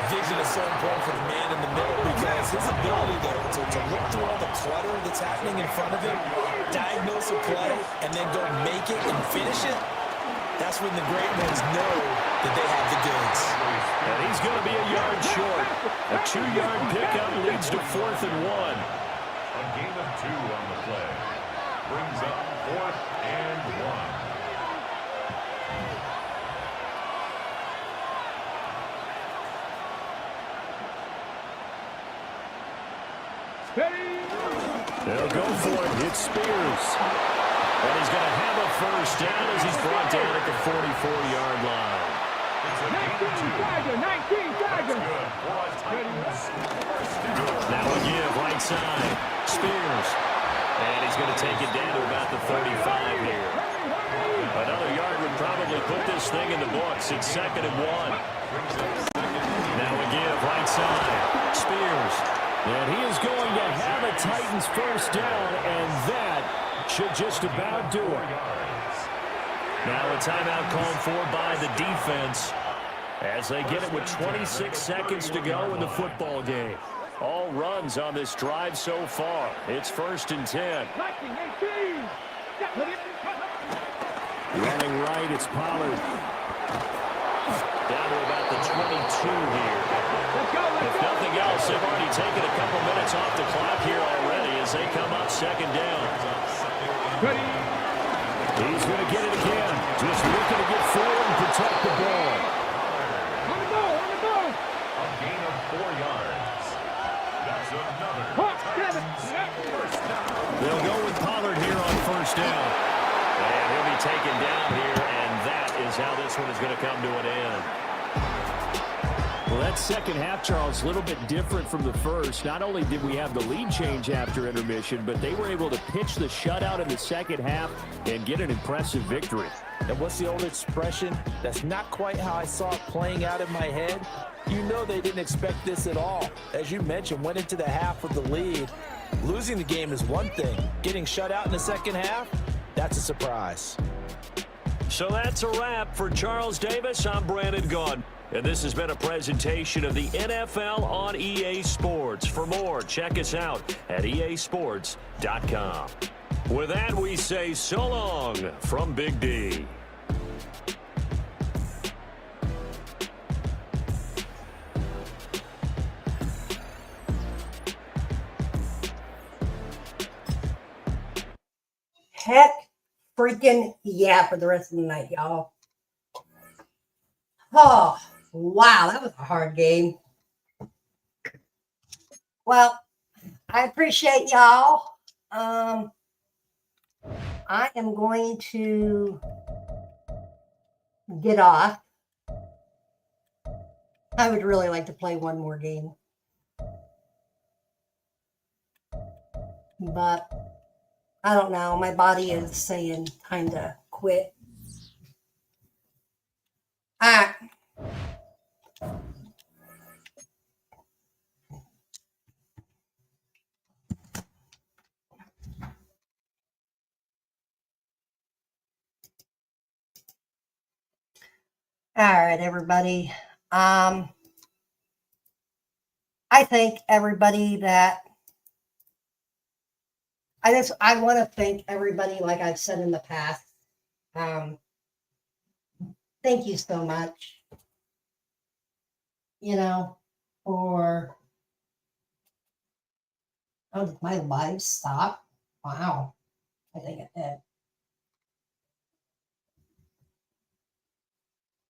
Vision is so important for the man in the middle because his ability to look through all the clutter that's happening in front of him, diagnose a play, and then go make it and finish it, that's when the great ones know that they have the goods. And he's going to be a yard short. A 2-yard pickup leads to 4th and 1. A gain of 2 on the play. Brings up 4th and 1. They'll go for it. It's Spears. And he's going to have a 1st down as he's brought down at the 44-yard line. 19 Tiger. Now a give right side. Spears. And he's going to take it down to about the 35 here. Another yard would probably put this thing in the books. It's 2nd and 1. Now we give right side. Spears. And he is going to have a Titans first down, and that should just about do it. Now a timeout called for by the defense as they get it with 26 seconds to go in the football game. All runs on this drive so far. It's 1st and 10. Running right, it's Pollard. Down to about the 22 here. If nothing else, they've already taken a couple minutes off the clock here already as they come up 2nd down. He's going to get it again. Just looking to get forward and protect the ball. On the go. A gain of 4 yards. That's another first down. They'll go with Pollard here on 1st down. And he'll be taken down here, and that is how this one is going to come to an end. Well, that second half, Charles, a little bit different from the first. Not only did we have the lead change after intermission, but they were able to pitch the shutout in the second half and get an impressive victory. And what's the old expression? That's not quite how I saw it playing out in my head. You know they didn't expect this at all. As you mentioned, went into the half with the lead. Losing the game is one thing. Getting shut out in the second half, that's a surprise. So that's a wrap for Charles Davis. I'm Brandon Gaudin. And this has been a presentation of the NFL on EA Sports. For more, check us out at easports.com. With that, we say so long from Big D. Heck freaking yeah for the rest of the night, y'all. Oh, wow, that was a hard game. Well, I appreciate y'all. I am going to get off. I would really like to play one more game. But I don't know. My body is saying time to quit. All right. All right, everybody. I thank everybody that I want to thank everybody, like I've said in the past. Thank you so much, for, oh, did my live stop? Wow. I think it did.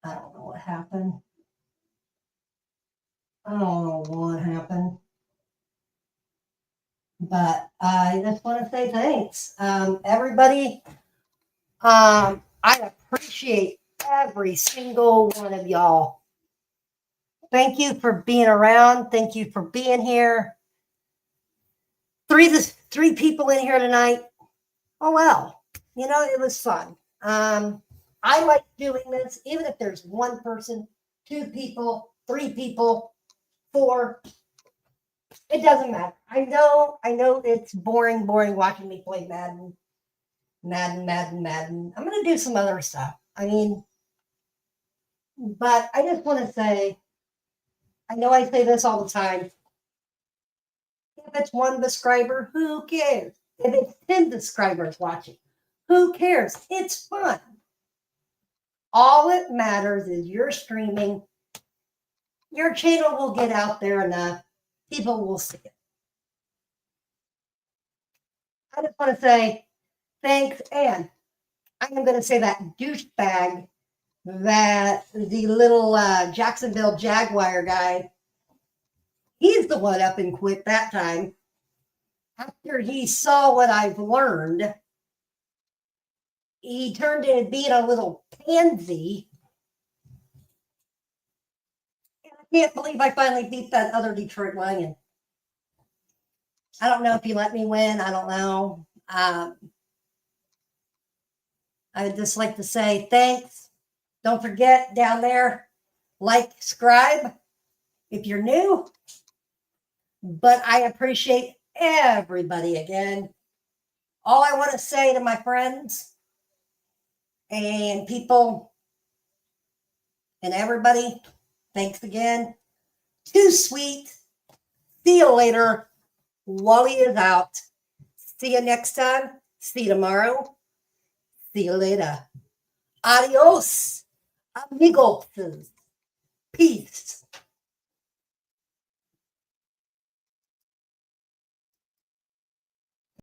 I don't know what happened. I don't know what happened. But I just want to say thanks. Everybody, I appreciate every single one of y'all. Thank you for being around. Thank you for being here. Three people in here tonight. Oh, well, it was fun. I like doing this, even if there's one person, 2 people, 3 people, 4. It doesn't matter. I know it's boring watching me play Madden. I'm going to do some other stuff. But I just want to say, I know I say this all the time. If it's 1 subscriber, who cares? If it's 10 subscribers watching, who cares? It's fun. All it matters is you're streaming. Your channel will get out there enough. People will see it. I just want to say thanks. And I'm going to say that douchebag, that the little Jacksonville Jaguar guy, he's the one up and quit that time. After he saw what I've learned, he turned into being a little pansy. And I can't believe I finally beat that other Detroit Lion. I don't know if he let me win. I don't know. I'd just like to say thanks. Don't forget down there, like, subscribe if you're new. But I appreciate everybody again. All I want to say to my friends and people and everybody, thanks again. Too sweet. See you later. Wally is out. See you next time. See you tomorrow. See you later. Adios, amigos. Peace.